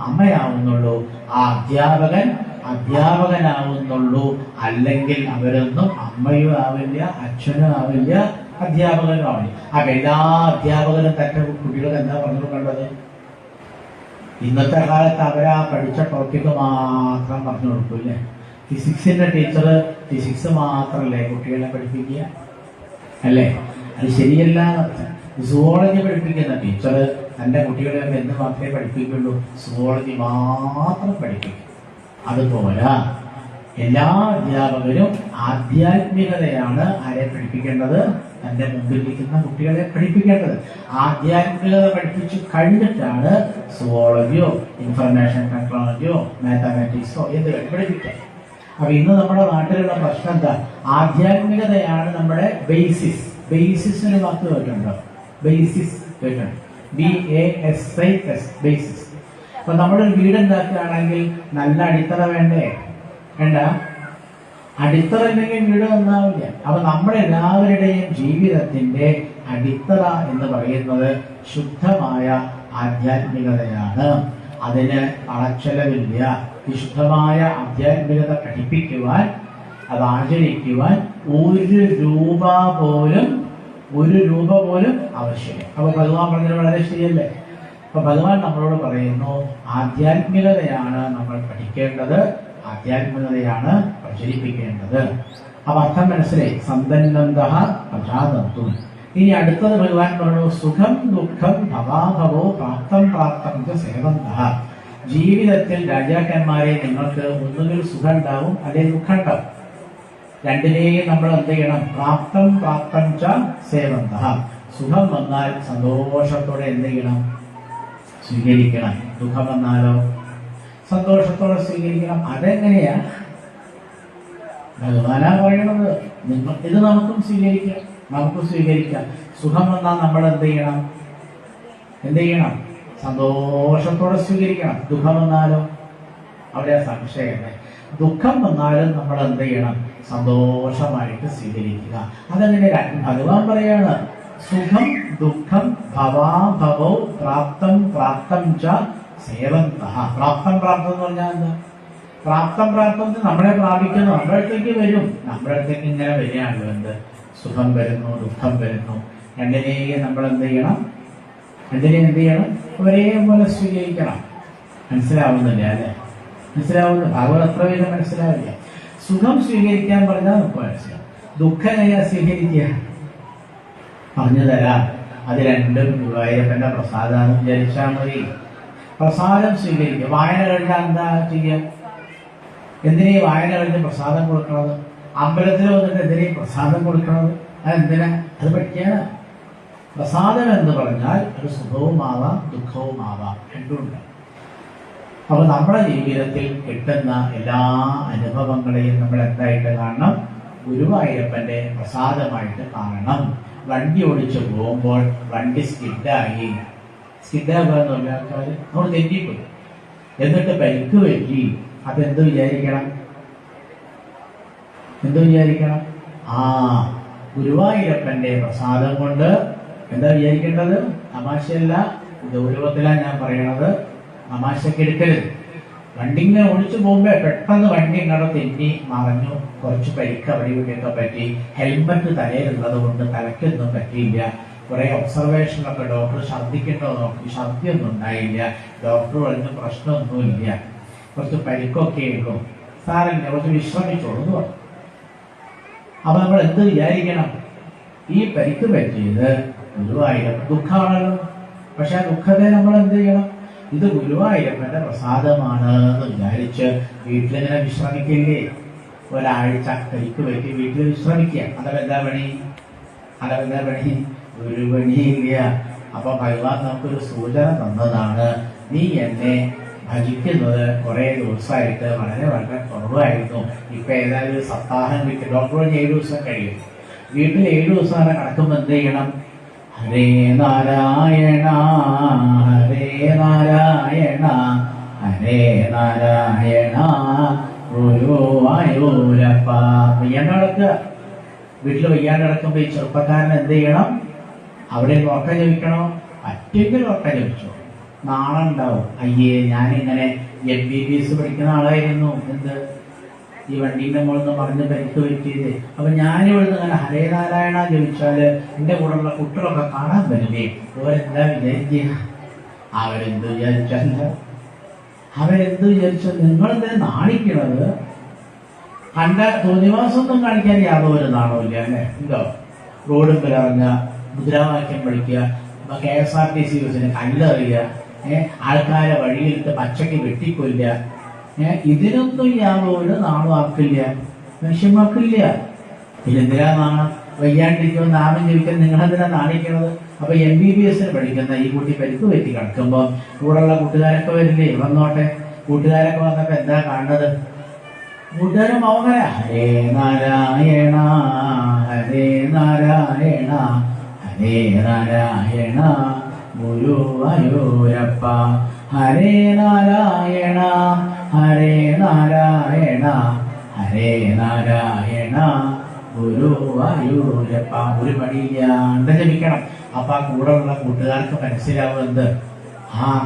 അമ്മയാവുന്നുള്ളൂ, ആ അധ്യാപകൻ അധ്യാപകനാവുന്നുള്ളൂ. അല്ലെങ്കിൽ അവരൊന്നും അമ്മയും ആവില്ല, അച്ഛനും ആവില്ല, അധ്യാപകനും ആവില്ല. അപ്പൊ എല്ലാ അധ്യാപകരും തന്റെ കുട്ടികൾ എന്താ പറഞ്ഞു കൊടുക്കേണ്ടത്? ഇന്നത്തെ കാലത്ത് അവരാ പഠിച്ച ടോപ്പിക്ക് മാത്രം പറഞ്ഞു കൊടുക്കൂല്ലേ? ഫിസിക്സിന്റെ ടീച്ചർ ഫിസിക്സ് മാത്രല്ലേ കുട്ടികളെ പഠിപ്പിക്കുക? അല്ലേ? അത് ശരിയല്ല. സുവോളജി പഠിപ്പിക്കുന്ന ടീച്ചർ തന്റെ കുട്ടികളെ എന്ത് മാത്രമേ പഠിപ്പിക്കുള്ളൂ? സുവോളജി മാത്രം പഠിപ്പിക്കും. അതുപോലെ എല്ലാ അധ്യാപകരും ആധ്യാത്മികതയാണ് ആരെ പഠിപ്പിക്കേണ്ടത്? തന്റെ മുമ്പിലിരിക്കുന്ന കുട്ടികളെ പഠിപ്പിക്കേണ്ടത്. ആധ്യാത്മികത പഠിപ്പിച്ചു കഴിഞ്ഞിട്ടാണ് സുവോളജിയോ ഇൻഫർമേഷൻ ടെക്നോളജിയോ മാത്തമാറ്റിക്സോ എന്ത് പഠിപ്പിക്കാം. അപ്പൊ ഇന്ന് നമ്മുടെ നാട്ടിലുള്ള പ്രശ്നം എന്താ? ആധ്യാത്മികതയാണ് നമ്മുടെ ബേസിസ്. ബേസിസിന് വാക്ക് കേട്ടിട്ടുണ്ടോ? ബേസിസ് കേട്ടിട്ടുണ്ട്. BASIS, basis. അപ്പൊ നമ്മളൊരു വീട് ഉണ്ടാക്കുകയാണെങ്കിൽ നല്ല അടിത്തറ വേണ്ടേ? വേണ്ട. അടിത്തറ ഇല്ലെങ്കിൽ വീട് നന്നാവില്ല. അപ്പൊ നമ്മളെല്ലാവരുടെയും ജീവിതത്തിന്റെ അടിത്തറ എന്ന് പറയുന്നത് ശുദ്ധമായ ആധ്യാത്മികതയാണ്. അതിന് പണച്ചെലവില്ല. ഈ ശുദ്ധമായ ആധ്യാത്മികത പഠിപ്പിക്കുവാൻ, അത് ആചരിക്കുവാൻ ഒരു രൂപ പോലും ആവശ്യമില്ല. അപ്പൊ ഭഗവാൻ പറഞ്ഞത് വളരെ ശരിയല്ലേ? അപ്പൊ ഭഗവാൻ നമ്മളോട് പറയുന്നു, ആധ്യാത്മികതയാണ് നമ്മൾ പഠിക്കേണ്ടത്, ആധ്യാത്മികതയാണ് പ്രചരിപ്പിക്കേണ്ടത്. അപ്പൊ അർത്ഥം മനസ്സിലായി. സന്തന്നന്തഃ പ്രജാതന്തു. ഇനി അടുത്തത് ഭഗവാൻ പറഞ്ഞു, സുഖം ദുഃഖം ഭവാഭവോ പ്രാപ്തം പ്രാപ്തം ച സേവന്തഃ. ജീവിതത്തിൽ രാജാക്കന്മാരെ നിങ്ങൾക്ക് ഒന്നുകിൽ സുഖം ഉണ്ടാവും, അല്ലെങ്കിൽ ദുഃഖം ഉണ്ടാവും. രണ്ടിനെയും നമ്മൾ എന്ത് ചെയ്യണം? പ്രാപ്തം പ്രാപ്തം ച സേവന്തഃ. സുഖം വന്നാൽ സന്തോഷത്തോടെ എന്ത് ചെയ്യണം? സ്വീകരിക്കണം. ദുഃഖം വന്നാലോ സന്തോഷത്തോടെ സ്വീകരിക്കണം. അതെങ്ങനെയാ? ഭഗവാനാ പറയണത്. ഇത് നമുക്കും സ്വീകരിക്കാം. സുഖം വന്നാൽ നമ്മൾ എന്ത് ചെയ്യണം? സന്തോഷത്തോടെ സ്വീകരിക്കണം. ദുഃഖം വന്നാലോ? അവിടെ സംശയമല്ലേ? ദുഃഖം വന്നാലും നമ്മൾ എന്ത് ചെയ്യണം? സന്തോഷമായിട്ട് സ്വീകരിക്കുക. അതങ്ങനെ ഭഗവാൻ പറയാണ്, സുഖം ദുഃഖം ഭവാഭവോ പ്രാപ്തം പ്രാപ്തം ച സേവന്തഃ. പ്രാപ്തം എന്ന് പറഞ്ഞാൽ എന്താ? പ്രാപ്തം നമ്മളെ പ്രാപിക്കുന്നു, നമ്മുടെ അടുത്തേക്ക് വരും. നമ്മുടെ അടുത്തേക്ക് ഇങ്ങനെ വരികയാണല്ലോ. എന്ത്? സുഖം വരുന്നു, ദുഃഖം വരുന്നു. രണ്ടിനെയും നമ്മൾ എന്ത് ചെയ്യണം? ഒരേപോലെ സ്വീകരിക്കണം. മനസ്സിലാവുന്നില്ല അല്ലെ? മനസ്സിലാവുന്നു. ഭാഗവത് അത്ര വേഗം മനസ്സിലാവില്ല. സുഖം സ്വീകരിക്കാൻ പറഞ്ഞാൽ നമുക്ക് മനസ്സിലാവും. ദുഃഖം എങ്ങനെയാ സ്വീകരിക്കുക? പറഞ്ഞു തരാം. അത് രണ്ടും ഗുരുവായൂരപ്പന്റെ പ്രസാദാന്ന് വിചാരിച്ചാൽ മതി. പ്രസാദം സ്വീകരിക്കുക. വായന കഴിഞ്ഞാൽ എന്താ ചെയ്യുക? എന്തിനാ വായന കഴിഞ്ഞ് പ്രസാദം കൊടുക്കണത്? അമ്പലത്തിൽ വന്നിട്ട് എന്തിനാ പ്രസാദം കൊടുക്കണത്? അതെന്തിനാ? അത് പഠിക്കാനാ. പ്രസാദം എന്ന് പറഞ്ഞാൽ ഒരു സുഖവുമാവാം ദുഃഖവുമാവാം, രണ്ടുമുണ്ട്. അപ്പൊ നമ്മുടെ ജീവിതത്തിൽ കിട്ടുന്ന എല്ലാ അനുഭവങ്ങളെയും നമ്മൾ എന്തായിട്ട് കാണണം? ഗുരുവായൂരപ്പന്റെ പ്രസാദമായിട്ട് കാണണം. വണ്ടി ഓടിച്ചു പോകുമ്പോൾ വണ്ടി സ്കിഡാകുക എന്ന് പറഞ്ഞ ആൾക്കാർ നമ്മൾ തെറ്റിപ്പോയി, എന്നിട്ട് പരിക്ക് പറ്റി. അതെന്ത് വിചാരിക്കണം? ഗുരുവായൂരപ്പന്റെ പ്രസാദം കൊണ്ട് എന്താ വിചാരിക്കേണ്ടത്? തമാശയല്ല, ഗൗരവത്തിലാണ് ഞാൻ പറയണത്. തമാശക്ക് എടുക്കരുത്. വണ്ടി ഇങ്ങനെ ഒളിച്ചു പോകുമ്പോ പെട്ടെന്ന് വണ്ടി ഇങ്ങോട്ട് തെന്നി മറഞ്ഞു, കുറച്ച് പരിക്ക് അവിടെ ഇവിടെയൊക്കെ പറ്റി. ഹെൽമറ്റ് തലയിലുള്ളത് കൊണ്ട് തലയ്ക്കൊന്നും പറ്റിയില്ല. കുറെ ഒബ്സർവേഷനൊക്കെ ഡോക്ടർ ഛർദ്ദിക്കേണ്ടോ നോക്കി, ഛർദ്ദിയൊന്നും ഉണ്ടായില്ല. ഡോക്ടർ പറഞ്ഞ പ്രശ്നമൊന്നുമില്ല, കുറച്ച് പരിക്കൊക്കെ ഉള്ളൂ, സാരമില്ല, കുറച്ച് വിശ്രമിച്ചോളൂ എന്ന് പറഞ്ഞു. അപ്പൊ നമ്മൾ എന്ത് വിചാരിക്കണം? ഈ പരിക്ക് പറ്റിയത് ഗുരുവായൂരപ്പൻ. ദുഃഖമാണല്ലോ. പക്ഷെ ആ ദുഃഖത്തെ നമ്മൾ എന്ത് ചെയ്യണം? ഇത് ഗുരുവായൂരപ്പന്റെ പ്രസാദമാണ് എന്ന് വിചാരിച്ച് വീട്ടിലിങ്ങനെ വിശ്രമിക്കില്ലേ? ഒരാഴ്ച പരിക്ക് പറ്റി വീട്ടിൽ വിശ്രമിക്കുക. അതെന്താ പണി? ഒരു പണിയില്ല. അപ്പൊ ഭഗവാൻ നമുക്കൊരു സൂചന തന്നതാണ്. നീ എന്നെ ഭജിക്കുന്നത് കുറെ ദിവസമായിട്ട് വളരെ വളരെ കുറവായിരുന്നു. ഇപ്പൊ ഏതായാലും ഒരു സപ്താഹം കിട്ടും. ഡോക്ടർ 7 ദിവസം കഴിയും. വീട്ടിൽ 7 ദിവസം കിടക്കുമ്പോൾ എന്ത് ചെയ്യണം? ഹരേ നാരായണ ഹരേ നാരായണ ഹരേ നാരായണ ഗുരുവായൂരപ്പ. വയ്യാണ്ട് കിടക്കുക. വീട്ടിൽ വയ്യാണ്ട് കിടക്കുമ്പോ ഈ ചെറുപ്പക്കാരൻ എന്ത് ചെയ്യണം? അവിടെ ഉറക്കം ജപിക്കണോ? പറ്റെങ്കിൽ ഉറക്കം ജപിച്ചോ. നാളെ ഉണ്ടാവും, അയ്യേ ഞാനിങ്ങനെ MBBS പഠിക്കുന്ന ആളായിരുന്നു. എന്ത് ഈ വണ്ടീന്റെ മുകളിൽ നിന്ന് പറഞ്ഞ് പരിക്ക് പറ്റിയത്. അപ്പൊ ഞാനിവിടുന്ന് അങ്ങനെ ഹരേ നാരായണ ജപിച്ചാല് എന്റെ കൂടെയുള്ള കുട്ടികളൊക്കെ കാണാൻ പറ്റില്ലേ? അവരെന്താ വിചാരിക്കുക? അവരെന്ത് വിചാരിച്ചല്ല, അവരെന്ത് വിചാരിച്ചാൽ നിങ്ങളെന്താ നാണിക്കണത്? കണ്ട തോന്നിവാസമൊന്നും കാണിക്കാൻ യാതൊരു നാണമില്ല അല്ലേ? എന്തോ റോഡിൽ ഇറങ്ങുക, മുദ്രാവാക്യം പഠിക്കുക, KSRTC ബസ്സിന് കല്ലെറിയുക, ആൾക്കാരെ വഴിയിലിട്ട് പച്ചക്ക് വെട്ടിക്കൊല്ലുക, ഇതിനൊന്നും യാതൊരു നാളും ആക്കില്ല, മനുഷ്യന്മാർക്കില്ല. പിന്നെന്തിനാ നാണം? വയ്യാണ്ടിരിക്കുമ്പോൾ നാമം ജപിക്കാൻ നിങ്ങളെന്തിനാ നാണിക്കണത്? അപ്പൊ MBBS പഠിക്കുന്ന ഈ കുട്ടി പരിക്ക് പറ്റി കിടക്കുമ്പോ കൂടെയുള്ള കൂട്ടുകാരൊക്കെ വരില്ലേ? വന്നോട്ടെ. കൂട്ടുകാരൊക്കെ വന്നപ്പോ എന്താ കാണുന്നത്? കൂട്ടുകാരും അവങ്ങനെ ഹരേ നാരായണ ഹരേ നാരായണ ഹരേ നാരായണ ഗുരുവായൂരപ്പ ഹരേ നാരായണ ഹരേ നാരായണ ഹരേ നാരായണ ഗുരുവായൂരപ്പ. ഒരു മടിയില്ലാണ്ട് ജപിക്കണം. അപ്പൊ ആ കൂടെ ഉള്ള കൂട്ടുകാർക്ക് മനസ്സിലാവുന്നത്,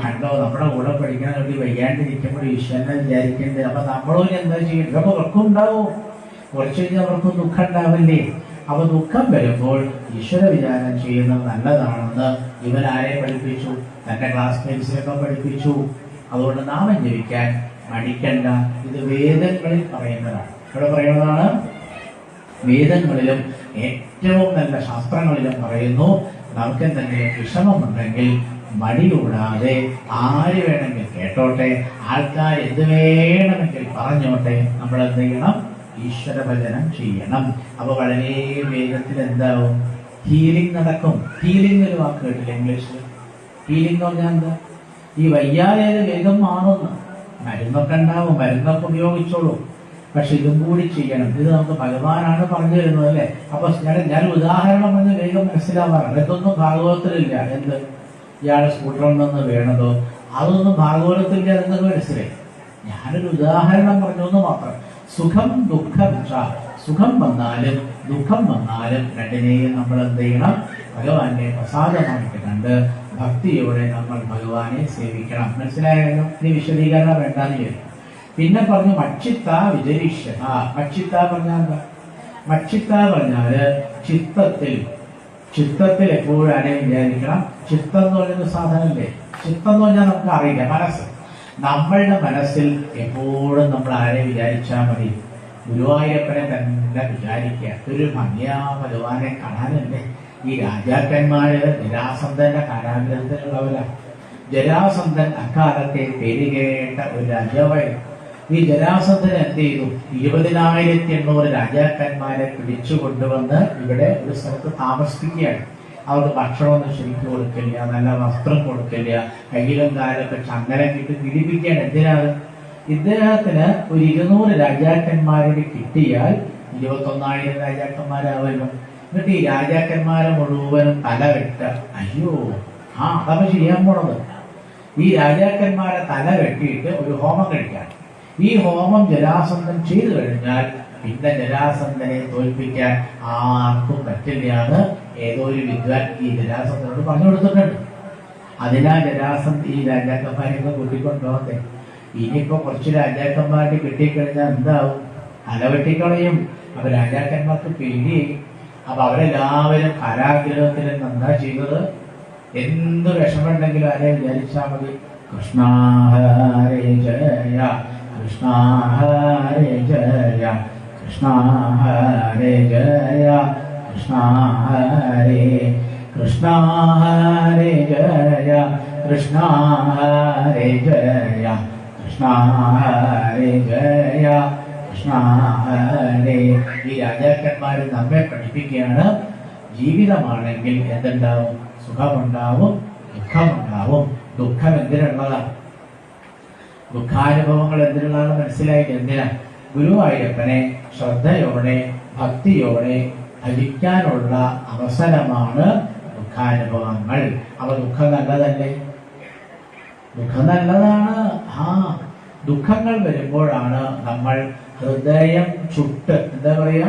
കണ്ടോ നമ്മുടെ കൂടെ പഠിക്കാൻ വേണ്ടി വയ്യാണ്ടിരിക്കുമ്പോൾ ഈശ്വരനെ വിചാരിക്കേണ്ടത്. അപ്പൊ നമ്മളോട് എന്താ ചെയ്യുന്നത്? അപ്പൊ അവർക്കും ഉണ്ടാവും, കുറച്ച് കഴിഞ്ഞാൽ അവർക്കും ദുഃഖം ഉണ്ടാവില്ലേ? അപ്പൊ ദുഃഖം വരുമ്പോൾ ഈശ്വര വിചാരം ചെയ്യുന്നത് നല്ലതാണെന്ന് ഇവൻ ആരെ പഠിപ്പിച്ചു? തന്റെ ക്ലാസ്മേറ്റ്സിനൊക്കെ പഠിപ്പിച്ചു. അതുകൊണ്ട് നാമം ജപിക്കാൻ മടിക്കണ്ട. ഇത് വേദങ്ങളിൽ പറയുന്നതാണ്. ഇവിടെ പറയുന്നതാണ്. വേദങ്ങളിലും ഏറ്റവും നല്ല ശാസ്ത്രങ്ങളിലും പറയുന്നു, നമുക്ക് എന്തെങ്കിലും വിഷമമുണ്ടെങ്കിൽ മടികൂടാതെ ആര് വേണമെങ്കിൽ കേട്ടോട്ടെ, ആൾക്കാർ എന്ത് വേണമെങ്കിൽ പറഞ്ഞോട്ടെ, നമ്മൾ എന്ത് ചെയ്യണം? ഈശ്വര ഭജനം ചെയ്യണം. അപ്പൊ വളരെ വേഗത്തിൽ എന്താവും? ഹീലിംഗ് നടക്കും. ഹീലിംഗ് ഒരു വാക്ക് കേട്ടില്ല ഇംഗ്ലീഷിൽ? ഹീലിംഗ് എന്ന് പറഞ്ഞാൽ എന്താ? ഈ വയ്യാതെ വേഗം മാറുന്നു. മരുന്നൊക്കെ ഉണ്ടാവും, മരുന്നൊക്കെ ഉപയോഗിച്ചോളൂ, പക്ഷെ ഇതും കൂടി ചെയ്യണം. ഇത് നമുക്ക് ഭഗവാനാണ് പറഞ്ഞു തരുന്നത് അല്ലേ? അപ്പൊ ഞാൻ ഉദാഹരണം പറഞ്ഞ് വേഗം മനസ്സിലാവാറുണ്ട്. ഇതൊന്നും ഭാഗവതത്തിലില്ല. എന്ത് ഇയാളെ സ്കൂട്ടറിൽ നിന്ന് വീണതോ അതൊന്നും ഭാഗവതത്തിലില്ല, എന്നൊക്കെ മനസ്സിലായി. ഞാനൊരു ഉദാഹരണം പറഞ്ഞു എന്ന് മാത്രം. സുഖം ദുഃഖം, സുഖം വന്നാലും ദുഃഖം വന്നാലും രണ്ടിനെയും നമ്മൾ എന്ത് ചെയ്യണം? ഭഗവാന്റെ പ്രസാദമായിട്ട് കണ്ട് ഭക്തിയോടെ നമ്മൾ ഭഗവാനെ സേവിക്കണം. മനസ്സിലായാലും ഇനി വിശദീകരണം വേണ്ടാന്ന് വരും. പിന്നെ പറഞ്ഞു മക്ഷിത്ത വിചരിഷ്യ. മക്ഷിത്ത പറഞ്ഞാൽ എന്താ? മക്ഷിത്ത പറഞ്ഞാല് ചിത്തത്തിൽ എപ്പോഴും ആരെ വിചാരിക്കണം? ചിത്തം എന്ന് പറയുന്ന സാധനമല്ലേ? ചിത്തം എന്ന് പറഞ്ഞാൽ നമുക്ക് അറിയില്ല, മനസ്സ്. നമ്മളുടെ മനസ്സിൽ എപ്പോഴും നമ്മൾ ആരെ വിചാരിച്ചാൽ മതി? ഗുരുവായൂരപ്പനെ തന്നെ വിചാരിക്കുക. ഒരു ഭംഗിയാ ഭഗവാനെ കാണാനല്ലേ? ഈ രാജാക്കന്മാര് ജരാസന്ധന്റെ കാരാഗ്രഹത്തിലുള്ളവരാ. ജരാസന്ധൻ അക്കാലത്തെ പേരുകേട്ട ഒരു രാജാവായിരുന്നു. ഈ ജരാസന്ധൻ എന്ത് ചെയ്തു? 20,800 രാജാക്കന്മാരെ പിടിച്ചു കൊണ്ടുവന്ന് ഇവിടെ ഒരു സ്ഥലത്ത് താമസിപ്പിക്കുകയാണ്. അവർക്ക് ഭക്ഷണമൊന്നും ശരിക്കും കൊടുക്കില്ല, നല്ല വസ്ത്രം കൊടുക്കില്ല, കയ്യിലും കാലൊക്കെ ചങ്ങലം കിട്ടി പീഡിപ്പിക്കുകയാണ്. എന്തിനാണ്? ഇദ്ദേഹത്തിന് ഒരു 200 രാജാക്കന്മാരോട് കിട്ടിയാൽ 21,000 രാജാക്കന്മാരാവല്ലോ. എന്നിട്ട് ഈ രാജാക്കന്മാരെ മുഴുവനും തല വെട്ട. അയ്യോ, അതാണ് ചെയ്യാൻ പോണത്. ഈ രാജാക്കന്മാരെ തല വെട്ടിയിട്ട് ഒരു ഹോമം കഴിക്കാൻ. ഈ ഹോമം ജരാസന്ധൻ ചെയ്തു കഴിഞ്ഞാൽ പിന്നെ ജരാസന്ധനെ തോൽപ്പിക്കാൻ ആർക്കും പറ്റില്ലാന്ന് ഏതോ ഒരു വിദ്വാൻ ഈ ജരാസന്ധനോട് പറഞ്ഞു കൊടുത്തിട്ടുണ്ട്. അതിനാൽ ജരാസന്ധൻ ഈ രാജാക്കന്മാരെയൊക്കെ കൂട്ടിക്കൊണ്ടുപോകട്ടെ. ഇനിയിപ്പോ കുറച്ച് രാജാക്കന്മാർക്ക് കിട്ടിക്കഴിഞ്ഞാൽ എന്താവും? അലവെട്ടിക്കളയും. അപ്പൊ രാജാക്കന്മാർക്ക് പേടിയായി. അപ്പൊ അവരെല്ലാവരും കാരാഗ്രഹത്തിൽ എന്താ ചെയ്തത്? എന്ത് വിഷമുണ്ടെങ്കിലും ആരെ വിചാരിച്ചാൽ മതി? കൃഷ്ണ ഹരേ ജയ, കൃഷ്ണ ഹരേ ജയ, കൃഷ്ണ ഹരേ ജയ, കൃഷ്ണ ഹരേ, കൃഷ്ണ ഹരേ ജയ, കൃഷ്ണ ഹരേ ജയ, കൃഷ്ണ ഹരേ ജയ, കൃഷ്ണ ഹരേ. ഈ രാജാക്കന്മാർ നമ്മെ പഠിപ്പിക്കുകയാണ്, ജീവിതമാണെങ്കിൽ എന്തുണ്ടാവും? സുഖമുണ്ടാവും, ദുഃഖമുണ്ടാവും. ദുഃഖം എന്തിനുള്ളതാണ്? ദുഃഖാനുഭവങ്ങൾ എന്തിനുള്ളതാണ്? മനസ്സിലായിട്ട് എന്തിനാ? ഗുരുവായൂരപ്പനെ ശ്രദ്ധയോടെ ഭക്തിയോടെ ഭജിക്കാനുള്ള അവസരമാണ് ദുഃഖാനുഭവങ്ങൾ. അവ ദുഃഖം നല്ലതല്ലേ? ദുഃഖം നല്ലതാണ്. ദുഃഖങ്ങൾ വരുമ്പോഴാണ് നമ്മൾ ഹൃദയം ചുട്ട്, എന്താ പറയാ?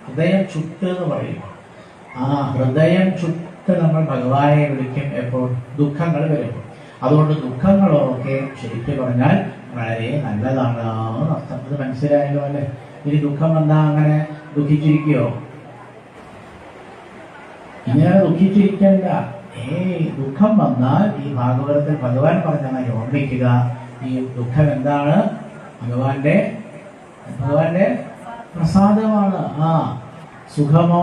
ഹൃദയം ചുട്ട് എന്ന് പറയും. ഹൃദയം ചുട്ട് നമ്മൾ ഭഗവാനെ വിളിക്കും എപ്പോൾ? ദുഃഖങ്ങൾ വരുമ്പോൾ. അതുകൊണ്ട് ദുഃഖങ്ങളൊക്കെ ശരിക്കും പറഞ്ഞാൽ വളരെ നല്ലതാണ് അർത്ഥം. അത് മനസ്സിലായല്ലോ അല്ലേ? ഇനി ദുഃഖം വന്നാ അങ്ങനെ ദുഃഖിച്ചിരിക്കുകയോ? ഇങ്ങനെ ദുഃഖിച്ചിരിക്കണ്ട. ദുഃഖം വന്നാൽ ഈ ഭാഗവതത്തിൽ ഭഗവാൻ പറഞ്ഞാൽ ഓർമ്മിക്കുക, ഈ ദുഃഖം എന്താണ്? ഭഗവാന്റെ പ്രസാദമാണ്. സുഖമോ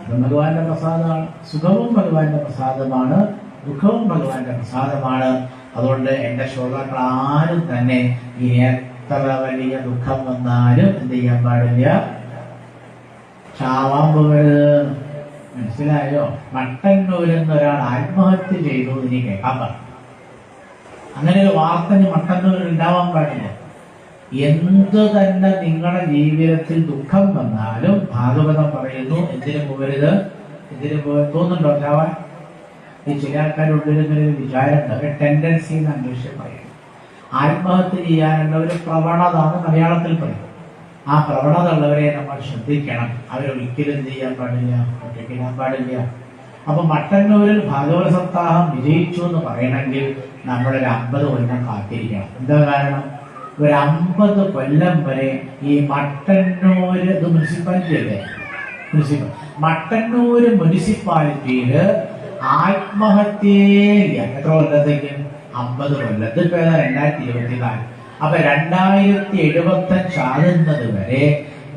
ഭഗവാന്റെ പ്രസാദമാണ്. സുഖവും ഭഗവാന്റെ പ്രസാദമാണ്, ദുഃഖവും ഭഗവാന്റെ പ്രസാദമാണ്. അതുകൊണ്ട് എന്റെ ശ്രോതാക്കൾ ആരും തന്നെ ഈ എത്ര വലിയ ദുഃഖം വന്നാലും എന്ത് ചെയ്യാൻ പാടില്ല, ചാവാൻ പോകരുത്. മനസ്സിലായോ? മട്ടന്നൂരിൽ നിന്ന് ഒരാൾ ആത്മഹത്യ ചെയ്തു ഇനി കേൾക്കാൻ പാടില്ല. അങ്ങനെ ഒരു വാർത്ത മട്ടന്നൂരിൽ ഉണ്ടാവാൻ പാടില്ല. എന്തു തന്നെ നിങ്ങളുടെ ജീവിതത്തിൽ ദുഃഖം വന്നാലും ഭാഗവതം പറയുന്നു എന്തിനു പോകരുത്. തോന്നുന്നുണ്ടോ ചാവാൻ? ഈ ചില ആൾക്കാരുള്ളിരുന്നൊരു വിചാരമുണ്ട്, ഒരു ടെൻഡൻസി എന്ന് അന്വേഷിച്ച് പറയും. ആത്മഹത്യ ചെയ്യാനുള്ള ഒരു പ്രവണത എന്ന് മലയാളത്തിൽ പറയും. ആ പ്രവണത ഉള്ളവരെ നമ്മൾ ശ്രദ്ധിക്കണം. അവരൊരിക്കലും എന്ത് ചെയ്യാൻ പാടില്ല, ഒറ്റയ്ക്കിടാൻ പാടില്ല. അപ്പൊ മട്ടന്നൂരിൽ ഭാഗവത സപ്താഹം വിജയിച്ചു എന്ന് പറയണമെങ്കിൽ നമ്മളൊരു 50 കൊല്ലം കാത്തിരിക്കണം. എന്താ കാരണം? ഒരു 50 കൊല്ലം വരെ ഈ മട്ടന്നൂര്, ഇത് മുനിസിപ്പാലിറ്റി അല്ലേ, മട്ടന്നൂര് മുനിസിപ്പാലിറ്റിയില് ആത്മഹത്യയില്ല. എത്ര കൊല്ലത്തേക്ക്? 50 കൊല്ലം. ഇതിപ്പോ 2024. അപ്പൊ 2075 ആകുന്നത് വരെ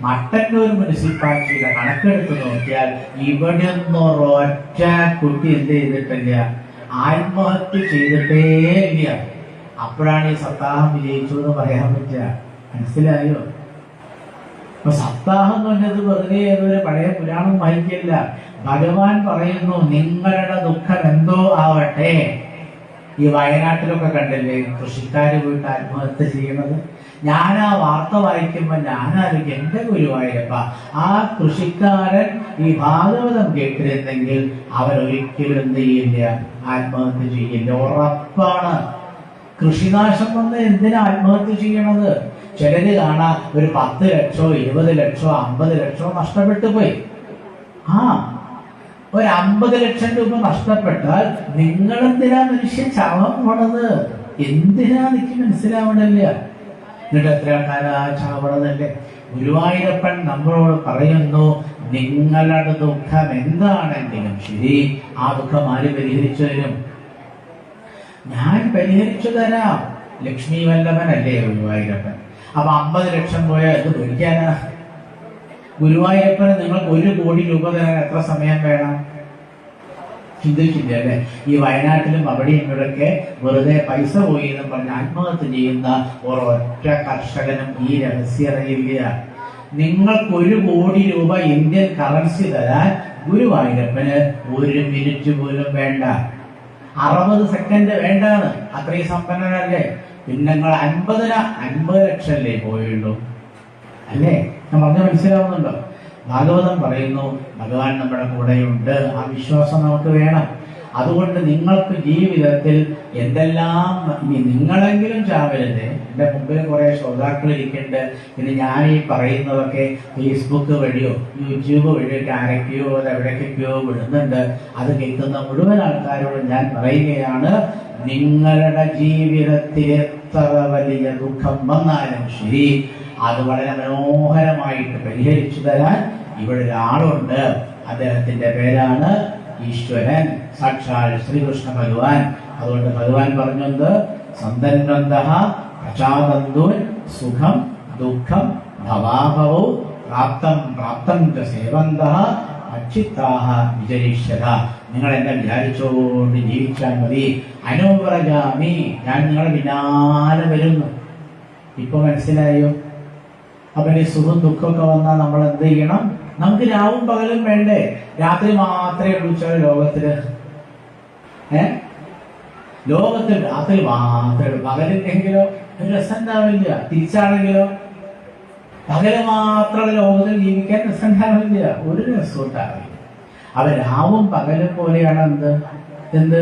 മട്ടന്നൂർ മുനിസിപ്പാലിറ്റിയുടെ കണക്കെടുത്ത് നോക്കിയാൽ ഇവിടെ ഒന്നും ഒരൊറ്റ കുട്ടി എന്ത് ചെയ്തിട്ടില്ല, ആത്മഹത്യ ചെയ്തിട്ടേ ഇല്ല. അപ്പോഴാണ് ഈ സപ്താഹം വിജയിച്ചു എന്ന് പറയാൻ പറ്റുക. മനസ്സിലായോ? അപ്പൊ സപ്താഹം എന്ന് പറഞ്ഞത് വെറുതെ ഏതൊരു പഴയ പുരാണം വായിക്കില്ല. ഭഗവാൻ പറയുന്നു നിങ്ങളുടെ ദുഃഖം എന്തോ ആവട്ടെ. ഈ വയനാട്ടിലൊക്കെ കണ്ടില്ലേ കൃഷിക്കാര് പോയിട്ട് ആത്മഹത്യ ചെയ്യുന്നത്? ഞാൻ ആ വാർത്ത വായിക്കുമ്പോ ഞാനായിരിക്കും എന്റെ ഗുരുവായൂരപ്പ, ആ കൃഷിക്കാരൻ ഈ ഭാഗവതം കേട്ടിരുന്നെങ്കിൽ അവരൊരിക്കലും എന്ത് ചെയ്യില്ല, ആത്മഹത്യ ചെയ്യില്ല. ഉറപ്പാണ്. കൃഷിനാശം വന്ന് എന്തിനാ ആത്മഹത്യ ചെയ്യണത്? ചിലര് കാണാം ഒരു 10 ലക്ഷോ 20 ലക്ഷോ 50 ലക്ഷോ നഷ്ടപ്പെട്ടു പോയി. ഒരു 50 ലക്ഷം രൂപ നഷ്ടപ്പെട്ടാൽ നിങ്ങളെന്തിനാ മനുഷ്യൻ ചാവാൻ പോണത്? എന്തിനാ എനിക്ക് മനസ്സിലാവണില്ല. എന്നിട്ട് എത്ര ആൾക്കാരാ ചാവണതല്ലേ? ഗുരുവായൂരപ്പൻ നമ്മളോട് പറയുന്നു നിങ്ങളുടെ ദുഃഖം എന്താണെങ്കിലും ശരി, ആ ദുഃഖം ആര് പരിഹരിച്ചു തരും? ഞാൻ പരിഹരിച്ചു തരാം. ലക്ഷ്മി വല്ലഭനല്ലേ ഗുരുവായൂരപ്പൻ? അപ്പൊ 50 ലക്ഷം പോയാൽ ഇത് ഭരിക്കാനാ? ഗുരുവായൂരപ്പന് നിങ്ങൾക്ക് 1 കോടി രൂപ തരാൻ എത്ര സമയം വേണം? ചിന്തിച്ചില്ല അല്ലെ? ഈ വയനാട്ടിലും അവിടെയും ഇവിടെയൊക്കെ വെറുതെ പൈസ പോയി എന്ന് പറഞ്ഞ് ആത്മഹത്യ ചെയ്യുന്ന ഒരൊറ്റ കർഷകനും ഈ രഹസ്യം അറിയില്ല. നിങ്ങൾക്ക് 1 കോടി രൂപ ഇന്ത്യൻ കറൻസി തരാൻ ഗുരുവായൂരപ്പന് 1 മിനിറ്റ് പോലും വേണ്ട, 60 സെക്കൻഡ് വേണ്ടാണ്. അത്രയും സമ്പന്നനല്ലേ? പിന്നെ നിങ്ങൾ 50 ലക്ഷമല്ലേ പോയുള്ളൂ അല്ലേ? ഞാൻ പറഞ്ഞ മനസ്സിലാവുന്നുണ്ടോ? ഭാഗവതം പറയുന്നു ഭഗവാൻ നമ്മുടെ കൂടെയുണ്ട്. ആ വിശ്വാസം നമുക്ക് വേണം. അതുകൊണ്ട് നിങ്ങൾക്ക് ജീവിതത്തിൽ എന്തെല്ലാം, ഇനി നിങ്ങളെങ്കിലും ചാവരുത്. എൻ്റെ മുമ്പിൽ കുറെ ശ്രോതാക്കൾ ഇരിക്കുന്നുണ്ട്. പിന്നെ ഞാൻ ഈ പറയുന്നതൊക്കെ ഫേസ്ബുക്ക് വഴിയോ യൂട്യൂബ് വഴിയൊക്കെ ആരൊക്കെയോ എവിടേക്കൊക്കെയോ വിടുന്നുണ്ട്. അത് കേൾക്കുന്ന മുഴുവൻ ആൾക്കാരോട് ഞാൻ പറയുകയാണ്, നിങ്ങളുടെ ജീവിതത്തിൽ എത്ര വലിയ ദുഃഖം വന്നാലും ശരി, അത് വളരെ മനോഹരമായിട്ട് പരിഹരിച്ചു തരാൻ ഇവിടെ ഒരാളുണ്ട്. അദ്ദേഹത്തിന്റെ പേരാണ് ഈശ്വരൻ, സാക്ഷാൽ ശ്രീകൃഷ്ണ ഭഗവാൻ. അതുകൊണ്ട് ഭഗവാൻ പറഞ്ഞത് സന്തന്വന്തഃ പ്രചാദന്തൂൻ സുഖം ദുഃഖം ഭവാഭവൗ പ്രാപ്തം പ്രാപ്തം ച സേവന്തഃ അച്ഛിത്താഹ വിജയിഷ്യത. നിങ്ങൾ എന്നെ വിചാരിച്ചോണ്ട് ജീവിച്ചാൽ മതി. അനുവ്രജാമി, ഞാൻ നിങ്ങളുടെ പിന്നാലെ വരുന്നു. ഇപ്പൊ മനസ്സിലായോ? അപ്പൊ ഈ സുഖം ദുഃഖമൊക്കെ വന്നാൽ നമ്മൾ എന്ത് ചെയ്യണം? നമുക്ക് രാവും പകലും വേണ്ടേ? രാത്രി മാത്രമേ വിളിച്ചാൽ ലോകത്തില് ലോകത്തിൽ രാത്രി മാത്രമേ, പകലില്ലെങ്കിലോ ഒരു രസം ഉണ്ടാവില്ല. തിരിച്ചാണെങ്കിലോ പകല് മാത്രമുള്ള ലോകത്തിൽ ജീവിക്കാൻ രസം ഉണ്ടാവില്ല, ഒരു രസം ഉണ്ടാവില്ല. അവ രാവും പകലും പോലെയാണ് എന്ത്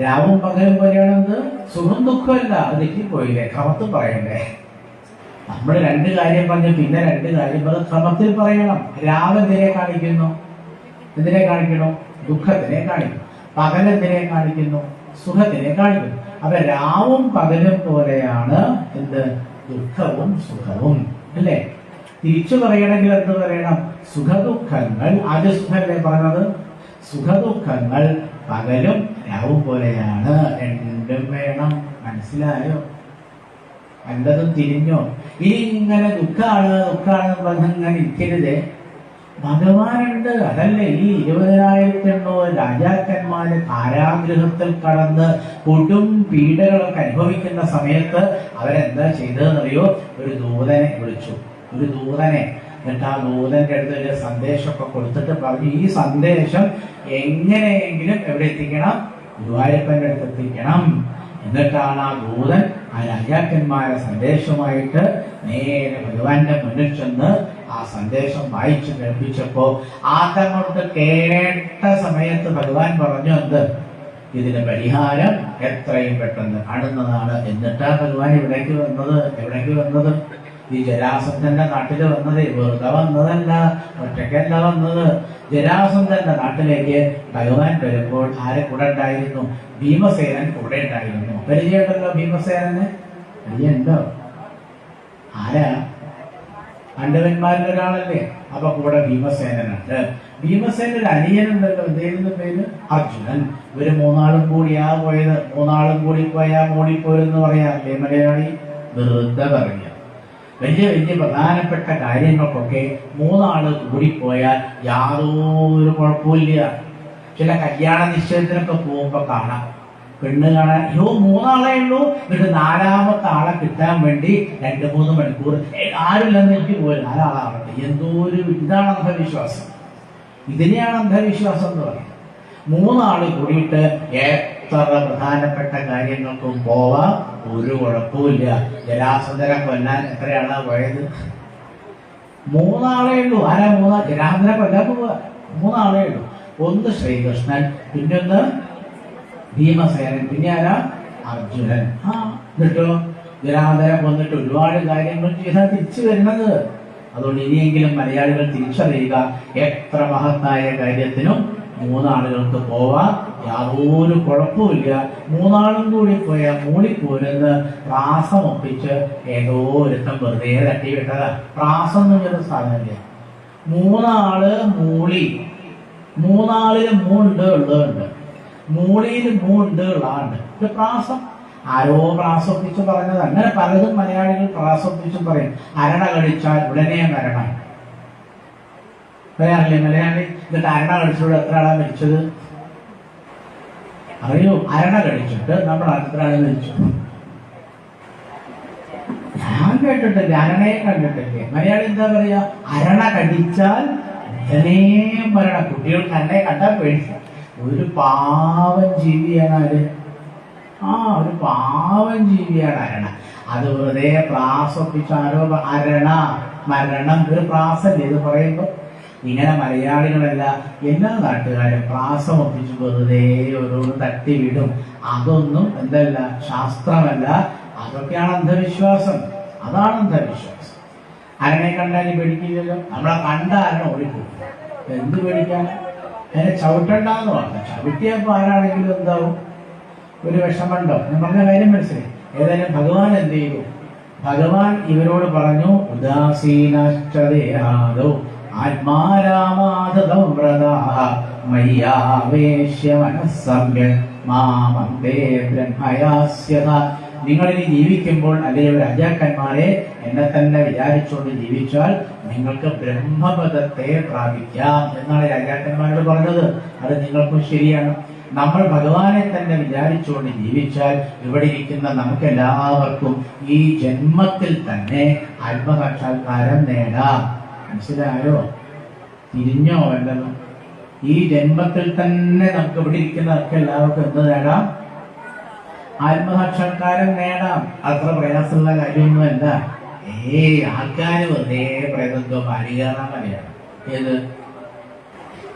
രാവും പകലും പോലെയാണ് സുഖം ദുഃഖമല്ല. അത് തെറ്റിപ്പോയില്ലേ? ക്രമത്തിൽ പറയണ്ടേ? നമ്മൾ 2 കാര്യം പറഞ്ഞു, പിന്നെ 2 കാര്യം അത് ക്രമത്തിൽ പറയണം. രാവെന്തിനെ കാണിക്കുന്നു? എന്തിനെ കാണിക്കണോ? ദുഃഖത്തിനെ കാണിക്കുന്നു. പകലെന്തിനെ കാണിക്കുന്നു? സുഖത്തിനെ കാണിക്കുന്നു. അപ്പൊ രാവും പകലും പോലെയാണ് എന്ത്? ദുഃഖവും സുഖവും, അല്ലേ? തിരിച്ചു പറയണമെങ്കിൽ എന്ത് പറയണം? സുഖദുഃഖങ്ങൾ, ആദ്യ സുഖല്ലേ പറഞ്ഞത്? സുഖദുഃഖങ്ങൾ പകലും രാവും പോലെയാണ്, രണ്ടും വേണം. മനസ്സിലായോ? വല്ലതും തിരിഞ്ഞോ? ഇനി ഇങ്ങനെ ദുഃഖാണ് പറഞ്ഞിങ്ങനെ ഇരിക്കരുതേ. ഭഗവാനുണ്ട്. അതല്ലേ ഈ 20,800 രാജാക്കന്മാര് കാരാഗൃഹത്തിൽ കടന്ന് കൊടും പീഡകളൊക്കെ അനുഭവിക്കുന്ന സമയത്ത് അവരെന്താ ചെയ്തതെന്നറിയോ? ഒരു ദൂതനെ വിളിച്ചു, ഒരു ദൂതനെ. എന്നിട്ട് ആ ദൂതന്റെ അടുത്ത് ഒരു സന്ദേശമൊക്കെ കൊടുത്തിട്ട് പറഞ്ഞു, ഈ സന്ദേശം എങ്ങനെയെങ്കിലും എവിടെ എത്തിക്കണം? ഗുരുവായൂരപ്പന്റെ അടുത്ത് എത്തിക്കണം. എന്നിട്ടാണ് ആ ദൂതൻ ആ രാജാക്കന്മാരെ സന്ദേശമായിട്ട് നേരെ ഭഗവാന്റെ മുന്നിൽ ചെന്ന് ആ സന്ദേശം വായിച്ചു കേൾപ്പിച്ചപ്പോ ആദ്യങ്ങോട്ട് കേട്ട സമയത്ത് ഭഗവാൻ പറഞ്ഞു, എന്ത്? ഇതിന് പരിഹാരം എത്രയും പെട്ടെന്ന് കാണുന്നതാണ്. എന്നിട്ടാ ഭഗവാൻ ഇവിടേക്ക് വന്നത്? ഈ ജരാസന്ധന്റെ നാട്ടിൽ വന്നത് വെറുതെ വന്നതല്ല, ഒറ്റയ്ക്കല്ല വന്നത്. ജരാസന്ധന്റെ നാട്ടിലേക്ക് ഭഗവാൻ വരുമ്പോൾ ആരെ കൂടെ ഉണ്ടായിരുന്നു? ഭീമസേനൻ കൂടെ ഉണ്ടായിരുന്നു. പരിചയമുണ്ടല്ലോ ഭീമസേനന്? പരിചയമുണ്ടോ? ആരാ? പാണ്ഡവന്മാരിൽ ഒരാളല്ലേ? അപ്പൊ കൂടെ ഭീമസേനനുണ്ട്. ഭീമസേനൊരു അനിയനുണ്ടല്ലോ, എന്തായിരുന്നു പേര്? അർജുനൻ. ഇവര് മൂന്നാളും കൂടിയാ പോയത്. മൂന്നാളും കൂടി പോയാ മൂടിപ്പോരെന്ന് പറയാറില്ലേ മലയാളി? വെറുതെ പറയാ. വലിയ വലിയ പ്രധാനപ്പെട്ട കാര്യങ്ങൾക്കൊക്കെ മൂന്നാള് കൂടിപ്പോയാൽ യാതൊരു കുഴപ്പമില്ല. ചില കല്യാണ നിശ്ചയത്തിനൊക്കെ പോകുമ്പോ കാണാം, പെണ്ണ് കാണാൻ മൂന്നാളേ ഉള്ളൂ, എന്നിട്ട് നാലാമത്തെ ആളെ കിട്ടാൻ വേണ്ടി 2-3 മണിക്കൂർ ആരുമില്ലെന്ന് എനിക്ക് പോലും 4 ആളാവട്ടെ. എന്തോ ഒരു ഇതാണ് അന്ധവിശ്വാസം. ഇതിനെയാണ് അന്ധവിശ്വാസം എന്ന് പറയുന്നത്. 3 ആള് കൂടിയിട്ട് എത്ര പ്രധാനപ്പെട്ട കാര്യങ്ങൾക്കും പോവാം, ഒരു കുഴപ്പമില്ല. ജരാസന്ധനെ കൊല്ലാൻ എത്രയാളാ പോയത്? 3 ആളേ ഉള്ളൂ. ആരാ 3? ജരാസന്ധനെ കൊല്ലാൻ പോവാ 3 ആളേ ഉള്ളൂ. ഒന്ന് ശ്രീകൃഷ്ണൻ, പിന്നൊന്ന് ഭീമസേനൻ, പിന്നെ ആരാ? അർജുനൻ. എന്നിട്ടോ ജരാസന്ധനെ കൊന്നിട്ട് ഒരുപാട് കാര്യങ്ങൾ ചെയ്താൽ തിരിച്ചു വരുന്നത്. അതുകൊണ്ട് ഇനിയെങ്കിലും മലയാളികൾ തിരിച്ചറിയുക, എത്ര മഹത്തായ കാര്യത്തിനും 3 ആളുകൾക്ക് പോവാം, യാതൊരു കുഴപ്പമില്ല. 3 ആളും കൂടി പോയാൽ മൂടിപ്പോരെന്ന് പ്രാസം ഒപ്പിച്ച് ഏതോ ഒരുത്തം വെറുതെ തട്ടിവിട്ടതാ. പ്രാസം എന്ന് പറഞ്ഞൊരു സാധനമില്ല. 3 ആള് മൂളി. 3 ആളില് മൂണ്ട് ഉള്ളതുണ്ട്, മൂളിയില് മൂണ്ട് ഉള്ളതുണ്ട്. ഇത് പ്രാസം. ആരോ പ്രാസൊപ്പിച്ച് പറഞ്ഞത്. അങ്ങനെ പലതും മലയാളികൾ പ്രാസൊപ്പിച്ചും പറയും. അരണ കടിച്ചാൽ ഉടനെ മരണം. പറയാറില്ലേ മലയാളി? എന്നിട്ട് അരണ കടിച്ചോട് എത്ര ആളാ മരിച്ചത് അറിയോ? അരണ കടിച്ചിട്ട് നമ്മുടെ എത്ര ആള് മരിച്ചു? ഞാൻ കേട്ടിട്ടില്ല, അരണയെ കണ്ടിട്ടില്ലേ. മലയാളി എന്താ പറയാ? അരണ കടിച്ചാൽ ഉടനെ മരണം. കുട്ടികൾക്ക് അരണയെ കണ്ടാൽ പേടിച്ച ഒരു പാവം ജീവിയാണ് ആര്? ഒരു പാവം ജീവിയാണ് അരണ. അത് വെറുതെ പ്രാസൊപ്പിച്ചാരോ അരണ മരണം ഒരു പ്രാസല്ലേ ഇത് പറയുമ്പോ? ഇങ്ങനെ മലയാളികളല്ല എല്ലാ നാട്ടുകാരും പ്രാസം ഒപ്പിച്ച് വെറുതെ ഓരോന്ന് തട്ടിവിടും. അതൊന്നും എന്തല്ല, ശാസ്ത്രമല്ല. അതൊക്കെയാണ് അന്ധവിശ്വാസം. അതാണ് അന്ധവിശ്വാസം. അരണെ കണ്ടാൽ പേടിക്കില്ലല്ലോ. നമ്മളെ കണ്ടാലും ഓടിപ്പോകും. എന്ത് പേടിക്കാൻ? അതിനെ ചവിട്ടണ്ടെന്ന് പറഞ്ഞു. ചവിട്ടിയപ്പോ ആരാണെങ്കിലും എന്താവും? ഒരു വിഷമുണ്ടോ? ഞാൻ പറഞ്ഞ കാര്യം മനസ്സിലായി. ഏതായാലും ഭഗവാൻ എന്ത് ചെയ്തു? ഭഗവാൻ ഇവരോട് പറഞ്ഞു, ഉദാസീനശ്ചദേഹാദോ ആത്മാരാമാധതം വ്രതാഃ മയ്യാവേശ്യ മനസ്സമ്യക് മാമന്ദേ ബ്രഹ്മയാസ്യത. നിങ്ങളിനി ജീവിക്കുമ്പോൾ അല്ലെങ്കിൽ രാജാക്കന്മാരെ എന്നെ തന്നെ വിചാരിച്ചുകൊണ്ട് ജീവിച്ചാൽ നിങ്ങൾക്ക് ബ്രഹ്മപദത്തെ പ്രാപിക്കാം എന്നാണ് രാജാക്കന്മാരോട് പറഞ്ഞത്. അത് നിങ്ങൾക്കും ശരിയാണ്. നമ്മൾ ഭഗവാനെ തന്നെ വിചാരിച്ചുകൊണ്ട് ജീവിച്ചാൽ ഇവിടെ ഇരിക്കുന്ന നമുക്ക് എല്ലാവർക്കും ഈ ജന്മത്തിൽ തന്നെ ആത്മസാക്ഷാത്കാരം നേടാം. മനസ്സിലായോ? തിരിഞ്ഞോ വേണ്ടത്? ഈ ജന്മത്തിൽ തന്നെ നമുക്ക് ഇവിടെ ഇരിക്കുന്നവർക്ക് എല്ലാവർക്കും എന്ത് നേടാം? ആത്മസാക്ഷാത്കാരം നേടാം. അത്ര പ്രയാസമുള്ള കാര്യമൊന്നുമല്ല. ആൾക്കാര് വെറുതെ പ്രേതത്വ പാലികേറാൻ മതിയാണ്. ഏത്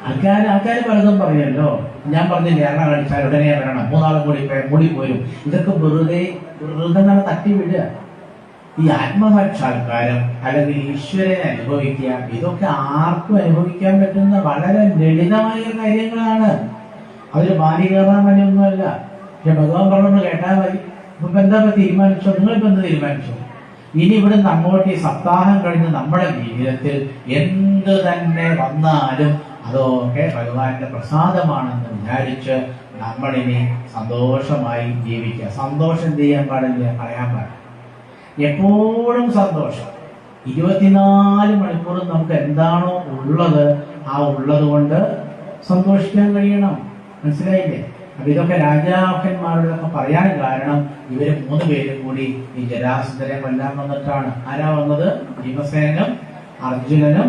ആൾക്കാര് പലതും പറയല്ലോ. ഞാൻ പറഞ്ഞില്ലേ, എണ്ണ കഴിച്ചാൽ ഉടനെ വരണം, 3 ആളും കൂടി പോരും. ഇതൊക്കെ വെറുതെ തട്ടിവിടുക. ഈ ആത്മസാക്ഷാത്കാരം അല്ലെങ്കിൽ ഈശ്വരനെ അനുഭവിക്കുക, ഇതൊക്കെ ആർക്കും അനുഭവിക്കാൻ പറ്റുന്ന വളരെ ലളിതമായ കാര്യങ്ങളാണ്. അതിൽ ബാലി കയറാൻ വേണ്ടിയൊന്നുമല്ല. പക്ഷെ ഭഗവാൻ പറഞ്ഞു കേട്ടാൽ മതി. ഇപ്പൊ എന്താ തീരുമാനിച്ചോ? നിങ്ങളിപ്പോ എന്ത് തീരുമാനിച്ചോ? ഇനി ഇവിടുന്ന് അങ്ങോട്ട് ഈ സപ്താഹം കഴിഞ്ഞ് നമ്മുടെ ജീവിതത്തിൽ എന്ത് തന്നെ വന്നാലും അതൊക്കെ ഭഗവാന്റെ പ്രസാദമാണെന്ന് വിചാരിച്ച് നമ്മളിനി സന്തോഷമായി ജീവിക്കുക. സന്തോഷം എന്ത് ചെയ്യാൻ പാടില്ല, പറയാൻ പാടില്ല. എപ്പോഴും സന്തോഷം. 24 മണിക്കൂറും നമുക്ക് എന്താണോ ഉള്ളത് ആ ഉള്ളത് കൊണ്ട് സന്തോഷിക്കാൻ കഴിയണം. മനസ്സിലായില്ലേ? അപ്പൊ ഇതൊക്കെ രാജാക്കന്മാരോടൊക്കെ പറയാൻ കാരണം ഇവര് 3 പേരും കൂടി ഈ ജരാസന്ധനെ കൊല്ലാൻ വന്നിട്ടാണ്. ആരാ വന്നത്? ഭീമസേനും അർജുനനും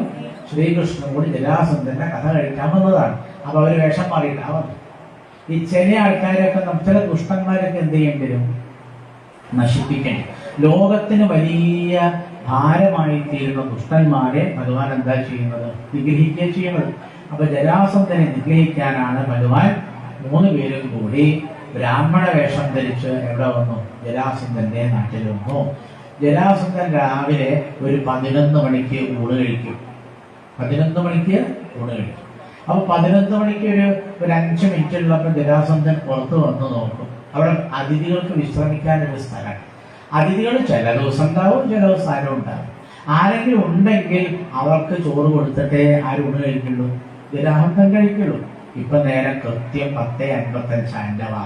ശ്രീകൃഷ്ണനും കൂടി ജരാസന്ധന്റെ കഥ കഴിക്കാൻ വന്നതാണ്. അപ്പൊ അവര് വേഷം മാറിയിട്ടാ വന്നത്. ഈ ചില ആൾക്കാരൊക്കെ ചില ദുഷ്ടന്മാരൊക്കെ എന്ത് ചെയ്യേണ്ടി വരും? നശിപ്പിക്കേണ്ടി. ലോകത്തിന് വലിയ ഭാരമായി തീരുന്ന ദുഷ്ടന്മാരെ ഭഗവാൻ എന്താ ചെയ്യുന്നത്? നിഗ്രഹിക്കുക ചെയ്യുന്നത്. അപ്പൊ ജരാസന്ധനെ നിഗ്രഹിക്കാനാണ് ഭഗവാൻ 3 പേരും കൂടി ബ്രാഹ്മണ വേഷം ധരിച്ച് എവിടെ വന്നു? ജരാസന്ധന്റെ നാട്ടിൽ വന്നു. ജരാസന്ധൻ രാവിലെ ഒരു 11 മണിക്ക് ഊണ് കഴിക്കും. 11 മണിക്ക് ഊണ് കഴിക്കും. അപ്പൊ 11 മണിക്ക് ഒരു 5 മിനിറ്റ് ഉള്ളപ്പോൾ ജരാസന്ധൻ പുറത്ത് വന്ന് നോക്കും. അവിടെ അതിഥികൾക്ക് വിശ്രമിക്കാനൊരു സ്ഥലം. അതിഥികൾ ചില ദിവസം ഉണ്ടാവും, ചില ദിവസം ആരും ഉണ്ടാവും. ആരെങ്കിലും ഉണ്ടെങ്കിൽ അവർക്ക് ചോറ് കൊടുത്തിട്ടേ ആരും ഊണ് കഴിക്കുള്ളൂ, ജരാസന്ധൻ കഴിക്കുള്ളൂ. ഇപ്പൊ നേരെ കൃത്യം 10:55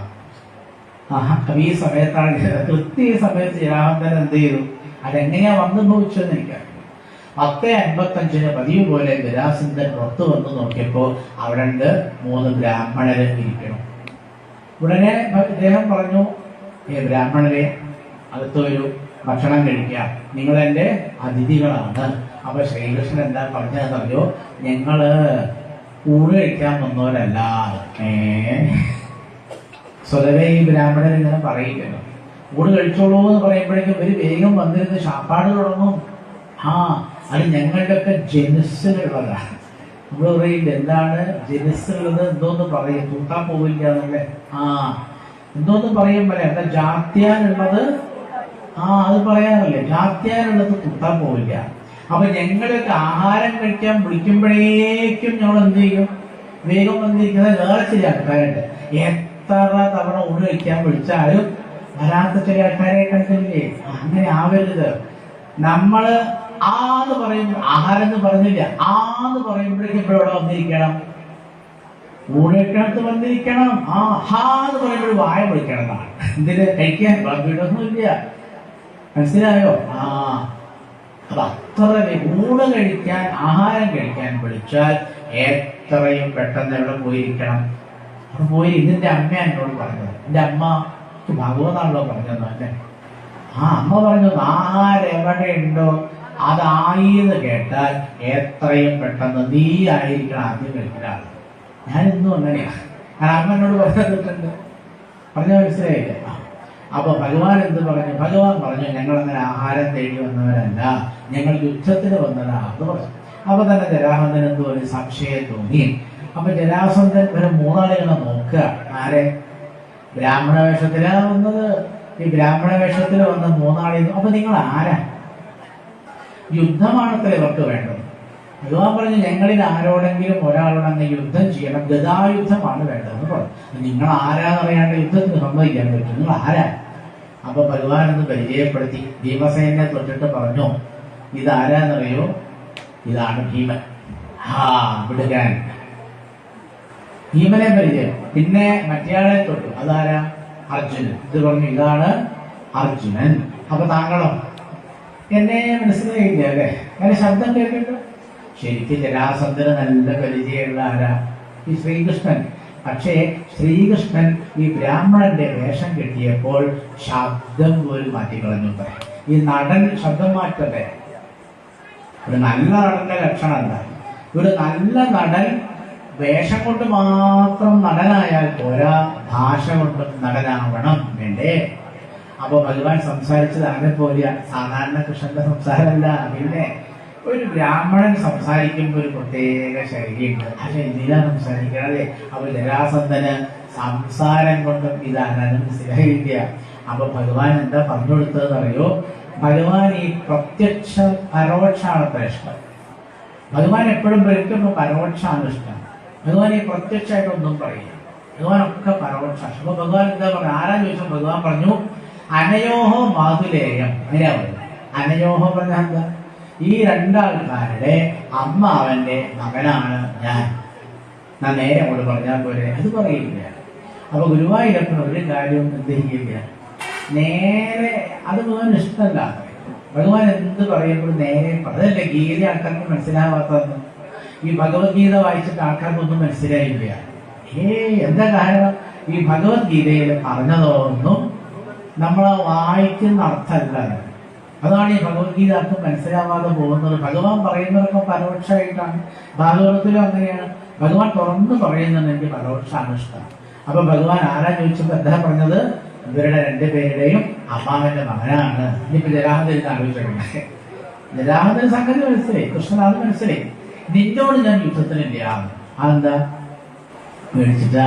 അപ്പൊ ഈ സമയത്താണ് കൃത്യം ഈ സമയത്ത് ജരാസന്ധൻ എന്ത് ചെയ്തു? അതെങ്ങനെയാ വന്നു ഭവിച്ചതെന്ന് എനിക്കറിയാം. 10:55 പതിവ് പോലെ ജരാസന്ധൻ പുറത്തു വന്ന് നോക്കിയപ്പോ അവിടെ 3 ബ്രാഹ്മണര് ഇരിക്കണം. ഉടനെ ഇദ്ദേഹം പറഞ്ഞു, ബ്രാഹ്മണരെ അകത്തൊരു ഭക്ഷണം കഴിക്കാം, നിങ്ങൾ എന്റെ അതിഥികളാണ്. അപ്പൊ ശ്രീകൃഷ്ണൻ എന്താ പറഞ്ഞതെന്നറിയോ? ഞങ്ങള് ഊണ് കഴിക്കാൻ വന്നവരല്ല. സ്വതവേ ഈ ബ്രാഹ്മണൻ ഇങ്ങനെ പറയില്ലല്ലോ. ഊണ് കഴിച്ചോളൂ എന്ന് പറയുമ്പോഴേക്കും ഒരു വേഗം വന്നിരുന്ന് ശാപ്പാട് തുടങ്ങും. അത് ഞങ്ങളുടെയൊക്കെ ജനുസിലുള്ളതാണ്. നമ്മൾ പറയില്ല എന്താണ് ജനുസിലുള്ളത്, എന്തോന്ന് പറയും, തൂട്ടാൻ പോവില്ല എന്നല്ലേ? എന്തോന്ന് പറയും പോലെ എന്താ ജാത്യാനുള്ളത്? അത് പറയാനല്ലേ, ജാത്യാനുള്ളത് തൂട്ടാൻ പോവില്ല. അപ്പൊ ഞങ്ങളൊക്കെ ആഹാരം കഴിക്കാൻ വിളിക്കുമ്പോഴേക്കും ഞങ്ങൾ എന്ത് ചെയ്യും? വേഗം വന്നിരിക്കുന്നത് വേറെ ചില ആൾക്കാരുണ്ട്. എത്ര തവണ ഊണ് കഴിക്കാൻ വിളിച്ചാലും വരാത്ത ചില ആൾക്കാരെ കണ്ടില്ലേ? അങ്ങനെ ആവരുത്. നമ്മള് ആന്ന് പറയുമ്പോൾ ആഹാരം എന്ന് പറഞ്ഞില്ല, ആന്ന് പറയുമ്പോഴേക്കും ഇപ്പോൾ ഇവിടെ വന്നിരിക്കണം, ഊണിനടുത്ത് വന്നിരിക്കണം. ഹാന്ന് പറയുമ്പോൾ വായ വിളിക്കണം എന്നാണ്. ഇതിന് കഴിക്കാൻ വീടൊന്നുമില്ല. മനസ്സിലായോ? അപ്പൊ അത്ര ഊണ് കഴിക്കാൻ, ആഹാരം കഴിക്കാൻ വിളിച്ചാൽ എത്രയും പെട്ടെന്ന് എവിടെ പോയിരിക്കണം? അവിടെ പോയി. ഇതിന്റെ അമ്മ എന്നോട് പറഞ്ഞത്, എന്റെ അമ്മ ഭാഗവതാണല്ലോ പറഞ്ഞത് അല്ലേ? അമ്മ പറഞ്ഞു ആഹാരം എവിടെ ഉണ്ടോ അതായിന്ന് കേട്ടാൽ എത്രയും പെട്ടെന്ന് നീ ആയിരിക്കണം ആദ്യം കഴിക്കുന്ന ആള്. ഞാനിന്നും അങ്ങനെയാ. ഞാൻ അമ്മ എന്നോട് പറഞ്ഞിട്ടുണ്ട്. പറഞ്ഞ മനസ്സിലായില്ലേ? അപ്പൊ ഭഗവാൻ എന്ത് പറഞ്ഞു? ഭഗവാൻ പറഞ്ഞു ഞങ്ങളങ്ങനെ ആഹാരം തേടി വന്നവരല്ല, ഞങ്ങൾ യുദ്ധത്തിന് വന്നവരാന്ന് പറഞ്ഞു. അപ്പൊ തന്നെ ജരാസന്ധൻ എന്തോ ഒരു സംശയം തോന്നി. അപ്പൊ ജരാസന്ധൻ ഒരു 3 ആളുകളെ നോക്കുക. ആരെ? ബ്രാഹ്മണ വേഷത്തിലാ വന്നത്. ഈ ബ്രാഹ്മണ വേഷത്തിൽ വന്ന 3 ആളുകൾ. അപ്പൊ നിങ്ങൾ ആരാ? യുദ്ധമാണത്രേ ഇവർക്ക് വേണ്ടത്. ഭഗവാൻ പറഞ്ഞു ഞങ്ങളിൽ ആരോടെങ്കിലും ഒരാളോടങ്ങ് യുദ്ധം ചെയ്യണം, ഗദായുദ്ധമാണ് വേണ്ടതെന്ന് പറഞ്ഞു. നിങ്ങൾ ആരാന്ന് അറിയാണ്ട് യുദ്ധത്തിന് സമ്മതിക്കാൻ പറ്റും? നിങ്ങൾ ആരാ? അപ്പൊ ഭഗവാൻ ഒന്ന് പരിചയപ്പെടുത്തി. ഭീമസേനെ തൊട്ടിട്ട് പറഞ്ഞു, ഇതാരാന്നറിയോ? ഇതാണ് ഭീമൻ. വിടുകാൻ. ഭീമനെ പരിചയം. പിന്നെ മറ്റേയാളെ തൊട്ടു. അതാരാ? അർജുനൻ. ഇത് പറഞ്ഞു ഇതാണ് അർജുനൻ. അപ്പൊ താങ്കളോ? എന്നെ മനസ്സിലായില്ല അല്ലെ? അങ്ങനെ ശബ്ദം കേൾക്കണ്ടോ? ശരിക്കും ജരാസന്ധന് നല്ല പരിചയമുള്ള ആരാ? ഈ ശ്രീകൃഷ്ണൻ. പക്ഷേ ശ്രീകൃഷ്ണൻ ഈ ബ്രാഹ്മണന്റെ വേഷം കെട്ടിയപ്പോൾ ശബ്ദം പോലും മാറ്റിക്കളഞ്ഞു. ഈ നടൻ ശബ്ദം മാറ്റല്ലേ? ഒരു നല്ല നടന്റെ ലക്ഷണം എന്താ? ഒരു നല്ല നടൻ വേഷം കൊണ്ട് മാത്രം നടനായാൽ പോരാ, ഭാഷ കൊണ്ട് നടനാവണം വേണ്ടേ? അപ്പൊ ഭഗവാൻ സംസാരിച്ചത് അങ്ങനെ പോലെ സാധാരണ കൃഷ്ണന്റെ സംസാരമല്ല. പിന്നെ ഒരു ബ്രാഹ്മണൻ സംസാരിക്കുമ്പോൾ ഒരു പ്രത്യേക ശൈലിയുണ്ട്. ആ ശൈലിയിലാണ് സംസാരിക്കണത്. അപ്പൊ ജരാസന്ധന് സംസാരം കൊണ്ടും ഇതാണ് മനസ്സിലായില്ല. അപ്പൊ ഭഗവാൻ എന്താ പറഞ്ഞു കൊടുത്തതെന്ന് അറിയോ? ഭഗവാൻ ഈ പ്രത്യക്ഷ പരോക്ഷമാണ് ഇഷ്ടം. ഭഗവാൻ എപ്പോഴും ഒരിക്കലും പരോക്ഷമാണ് ഇഷ്ടം. ഭഗവാൻ ഈ പ്രത്യക്ഷമായിട്ടൊന്നും പറയില്ല. ഭഗവാനൊക്കെ പരോക്ഷ. അപ്പൊ ഭഗവാൻ എന്താ പറഞ്ഞു? ആരാ ചോദിച്ചു? ഭഗവാൻ പറഞ്ഞു അനയോഹോ മാതുലേയം. അങ്ങനെയാ പറയുന്നത്. അനയോഹോ പറഞ്ഞ എന്താ? ഈ രണ്ടാൾക്കാരുടെ അമ്മാവന്റെ മകനാണ് ഞാൻ നേരെ അങ്ങോട്ട് പറഞ്ഞാൽ പോലെ അത് പറയില്ല. അപ്പൊ ഗുരുവായൂരപ്പൻ ഒരു കാര്യം എന്ത് ചെയ്യില്ല, നേരെ അത് ഭഗവാൻ ഇഷ്ടമല്ല. ഭഗവാൻ എന്ത് പറയുമ്പോഴും നേരെ അതല്ലേ ഗീത ആൾക്കാർക്ക് മനസ്സിലാവാത്തതെന്ന്. ഈ ഭഗവത്ഗീത വായിച്ചിട്ട് ആൾക്കാർക്കൊന്നും മനസ്സിലായില്ല. എന്താ കാരണം? ഈ ഭഗവത്ഗീതയിൽ പറഞ്ഞതൊന്നും നമ്മളെ വായിക്കുന്ന അർത്ഥമല്ല. അതാണ് ഈ ഭഗവത്ഗീത ആർക്കും മനസ്സിലാവാതെ പോകുന്നത്. ഭഗവാൻ പറയുന്നതൊക്കെ പരോക്ഷമായിട്ടാണ്. ഭാഗവതത്തിലും അങ്ങനെയാണ്. ഭഗവാൻ തുറന്ന് പറയുന്നുണ്ടെങ്കിൽ പരോക്ഷമാണ് ഇഷ്ടം. അപ്പൊ ഭഗവാൻ ആരാ ചോദിച്ചപ്പോ എന്താ പറഞ്ഞത്? ഇവരുടെ രണ്ടുപേരുടെയും അമ്മാവന്റെ മകനാണ്. ഇനിയിപ്പോ ജരാഹന്തൻ ആലോചിച്ചേ. ജരാഹന്തൻ സംഗതി മനസ്സിലായി, കൃഷ്ണനാഥ് മനസ്സിലായി. നിന്നോട് ഞാൻ യുദ്ധത്തിനില്ല. അതെന്താ? മേടിച്ചിട്ടാ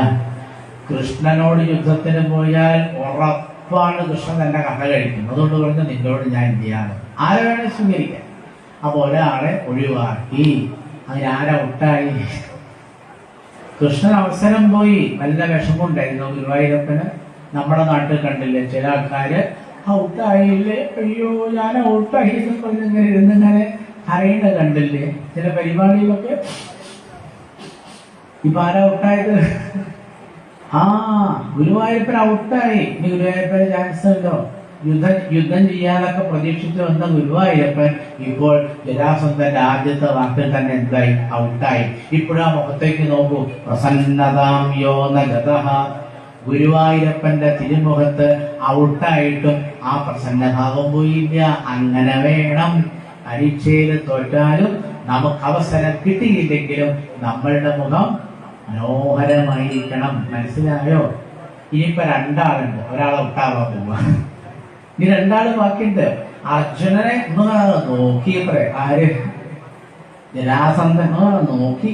കൃഷ്ണനോട് യുദ്ധത്തിന് പോയാൽ ഉറപ്പാണ് കൃഷ്ണൻ തന്നെ കഥ കഴിക്കും. അതുകൊണ്ട് പറഞ്ഞ് നിന്നോട് ഞാൻ ഇന്ത്യയാണ്. ആരെ വേണേ സ്വീകരിക്കാം. അപ്പൊ ഒരാളെ ഒഴിവാക്കി. അങ്ങനെ ആരാ ഒട്ടായി? കൃഷ്ണൻ അവസരം പോയി. നല്ല വിഷമമുണ്ടായിരുന്നു ഗുരുവായൂരപ്പന്. നമ്മുടെ നാട്ടിൽ കണ്ടില്ലേ ചില ആൾക്കാര് ഔട്ടായില്ലേ, അയ്യോ ഞാൻ ഔട്ടായി എന്ന് പറഞ്ഞിങ്ങനെ ഇരുന്നിങ്ങനെ അറിയേണ്ട കണ്ടില്ലേ ചില പരിപാടിയിലൊക്കെ. ഇപ്പൊ ആരാ ഔട്ടായത്? ഗുരുവായൂരപ്പൻ ഔട്ടായി. ഇനി ഗുരുവായൂരപ്പന് ചാൻസ് ഉണ്ടോ? യുദ്ധം ചെയ്യാനൊക്കെ പ്രതീക്ഷിച്ചു വന്ന ഗുരുവായൂരപ്പൻ ഇപ്പോൾ ജരാസന്ധന്റെ ആദ്യത്തെ വാക്കിൽ തന്നെ എന്തായി? ഔട്ടായി. ഇപ്പോഴാ മുഖത്തേക്ക് നോക്കൂ. പ്രസന്നതാം യോ നഗതഃ. ഗുരുവായൂരപ്പന്റെ തിരുമുഖത്ത് ഔട്ടായിട്ടും ആ പ്രസന്നഭാവം പോയില്ല. അങ്ങനെ വേണം. പരീക്ഷയിൽ തോറ്റാലും നമുക്ക് അവസരം കിട്ടിയില്ലെങ്കിലും നമ്മളുടെ മുഖം മനോഹരമായിരിക്കണം. മനസ്സിലായോ? ഇനിയിപ്പോ രണ്ടാളുണ്ട്. ഒരാളെ ഔട്ടാവാൻ പോവുക. ഇനി രണ്ടാള് ബാക്കിയുണ്ട്. അർജുനനെ നോക്കിയത്രേ. ആര്? ജരാസന്ധൻ നോക്കി.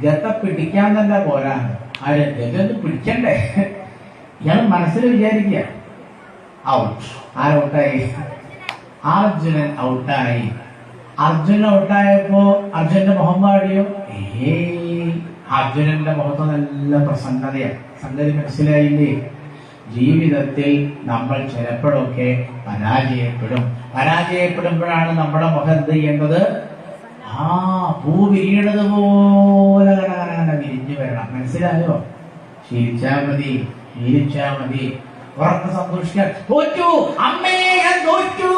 ഗത പിടിക്കാൻ തന്നെ പോരാണ്. ആര്? ഗത പിടിക്കണ്ടേ? ഇയാൾ മനസ്സിൽ വിചാരിക്കുക ഔട്ട്. ആരൗട്ടായി? അർജുനൻ ഔട്ടായി. അർജുനൻ ഔട്ടായപ്പോ അർജുനന്റെ മുഖം പാടിയോ? അർജുനന്റെ മുഖത്ത് നല്ല പ്രസന്നതയാണ്. സംഗതി മനസ്സിലായില്ലേ? ജീവിതത്തിൽ നമ്മൾ ചിലപ്പോഴൊക്കെ പരാജയപ്പെടും. പരാജയപ്പെടുമ്പോഴാണ് നമ്മുടെ മുഖം എന്ത് ചെയ്യേണ്ടത്? പൂ വിരിയണത് പോലെ വിരിഞ്ഞു വരണം. മനസ്സിലായോ? ശീലിച്ചാ മതി, ശീലിച്ചാ മതി. ഉറക്കെ സന്തോഷിക്കാൻ. തോറ്റു അമ്മേ, ഞാൻ തോറ്റു.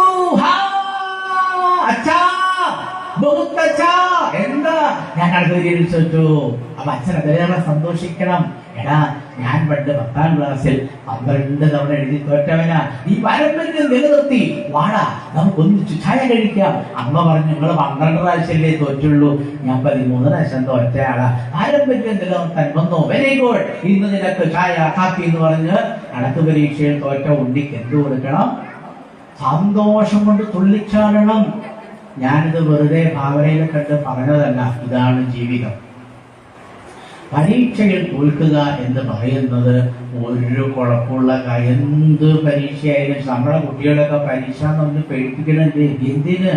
എന്താ ഞാൻ അടുത്ത തോറ്റു. അപ്പൊ അച്ഛൻ അതേറെ സന്തോഷിക്കണം. എടാ ഞാൻ പണ്ട് 10ാം ക്ലാസ്സിൽ 12 തവണ എഴുതി തോറ്റവനാ. ഈ പാരമ്പര്യം നിലനിർത്തി വാടാ, നമുക്ക് ഒന്നിച്ചു ചായ കഴിക്കാം. അമ്മ പറഞ്ഞു നിങ്ങൾ 12 പ്രാവശ്യമല്ലേ തോറ്റുള്ളൂ, ഞാൻ 13 പ്രാവശ്യം തോറ്റയാളാ. പാരമ്പര്യം നിലനിർത്താൻ വന്നോ? Very good. ഇന്ന് നിനക്ക് ചായ കാപ്പി എന്ന് പറഞ്ഞ് കണക്ക് പരീക്ഷയിൽ തോറ്റ ഉണ്ണിക്ക് എന്ത് കൊടുക്കണം? സന്തോഷം കൊണ്ട് തുള്ളിച്ചാടണം. ഞാനിത് വെറുതെ ഭാവനയിൽ കണ്ട് പറഞ്ഞതല്ല. ഇതാണ് ജീവിതം. പരീക്ഷയിൽ തോൽക്കുക എന്ന് പറയുന്നത് ഒരു കുഴപ്പമുള്ള കാര്യം. എന്ത് പരീക്ഷയായാലും നമ്മുടെ കുട്ടികളൊക്കെ പരീക്ഷ എന്ന് പറഞ്ഞ് പേടിപ്പിക്കണത് എന്തിന്?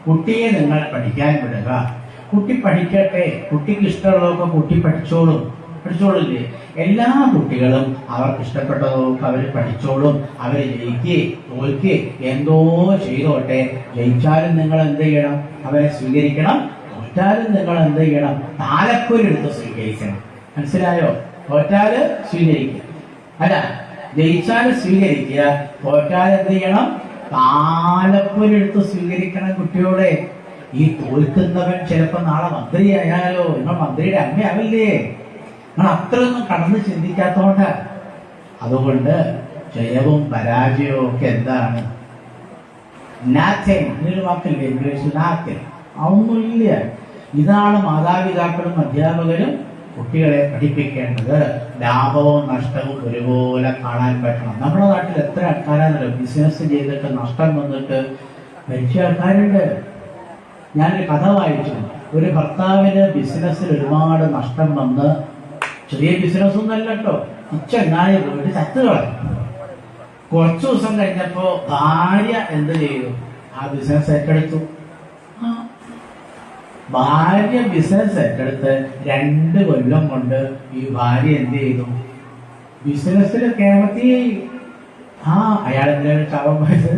കുട്ടിയെ നിങ്ങൾ പഠിക്കാൻ വിടുക. കുട്ടി പഠിക്കട്ടെ. കുട്ടിക്ക് ഇഷ്ടമുള്ളതൊക്കെ കുട്ടി പഠിച്ചോളില്ലേ? എല്ലാ കുട്ടികളും അവർക്ക് ഇഷ്ടപ്പെട്ടതൊക്കെ അവർ പഠിച്ചോളും. അവർ ജയിക്കേ തോൽക്കേ എന്തോ ചെയ്തോട്ടെ. ജയിച്ചാലും നിങ്ങൾ എന്ത് ചെയ്യണം? അവരെ സ്വീകരിക്കണം. തോറ്റാലും നിങ്ങൾ എന്ത് ചെയ്യണം? താലപ്പൊരെടുത്ത് സ്വീകരിക്കണം. മനസ്സിലായോ? തോറ്റാല് സ്വീകരിക്കുക, അല്ല ജയിച്ചാല് സ്വീകരിക്കുക. തോറ്റാൽ എന്ത് ചെയ്യണം? താലപ്പൊരെടുത്ത് സ്വീകരിക്കണം കുട്ടിയോടെ. ഈ തോൽക്കുന്നവൻ ചിലപ്പോ നാളെ മന്ത്രിയായാലോ? നിങ്ങൾ മന്ത്രിയുടെ അമ്മയാവില്ലേ? നിങ്ങൾ അത്രയൊന്നും കടന്ന് ചിന്തിക്കാത്തോണ്ട്. അതുകൊണ്ട് ജയവും പരാജയവും ഒക്കെ എന്താണ്? നാത്തിങ്. ഇങ്ങനൊരു വാക്കില്ലേ ഇംഗ്ലീഷിൽ? നാത്തിങ്. അതൊന്നുമില്ല. ഇതാണ് മാതാപിതാക്കളും അധ്യാപകരും കുട്ടികളെ പഠിപ്പിക്കേണ്ടത്. ലാഭവും നഷ്ടവും ഒരുപോലെ കാണാൻ പറ്റണം. നമ്മുടെ നാട്ടിൽ എത്ര ആൾക്കാരാണല്ലോ ബിസിനസ് ചെയ്തിട്ട് നഷ്ടം വന്നിട്ട് മരിച്ച ആൾക്കാരുണ്ട്. ഞാനൊരു കഥ വായിച്ചു. ഒരു ഭർത്താവിന് ബിസിനസ്സിൽ ഒരുപാട് നഷ്ടം വന്ന്, ചെറിയ ബിസിനസ് ഒന്നല്ല കേട്ടോ, ഇച്ചെങ്ങായി പോയിട്ട് ചത്തുകളെ. കുറച്ചു ദിവസം കഴിഞ്ഞപ്പോ ഭാര്യ എന്ത് ചെയ്തു? ആ ബിസിനസ് ഏറ്റെടുത്തു. ഭാര്യ ബിസിനസ് ഏറ്റെടുത്ത് 2 കൊല്ലം കൊണ്ട് ഈ ഭാര്യ എന്ത് ചെയ്തു? ബിസിനസ്സിൽ കേമത്തി. അയാളെന്താ ശാപം പോയത്?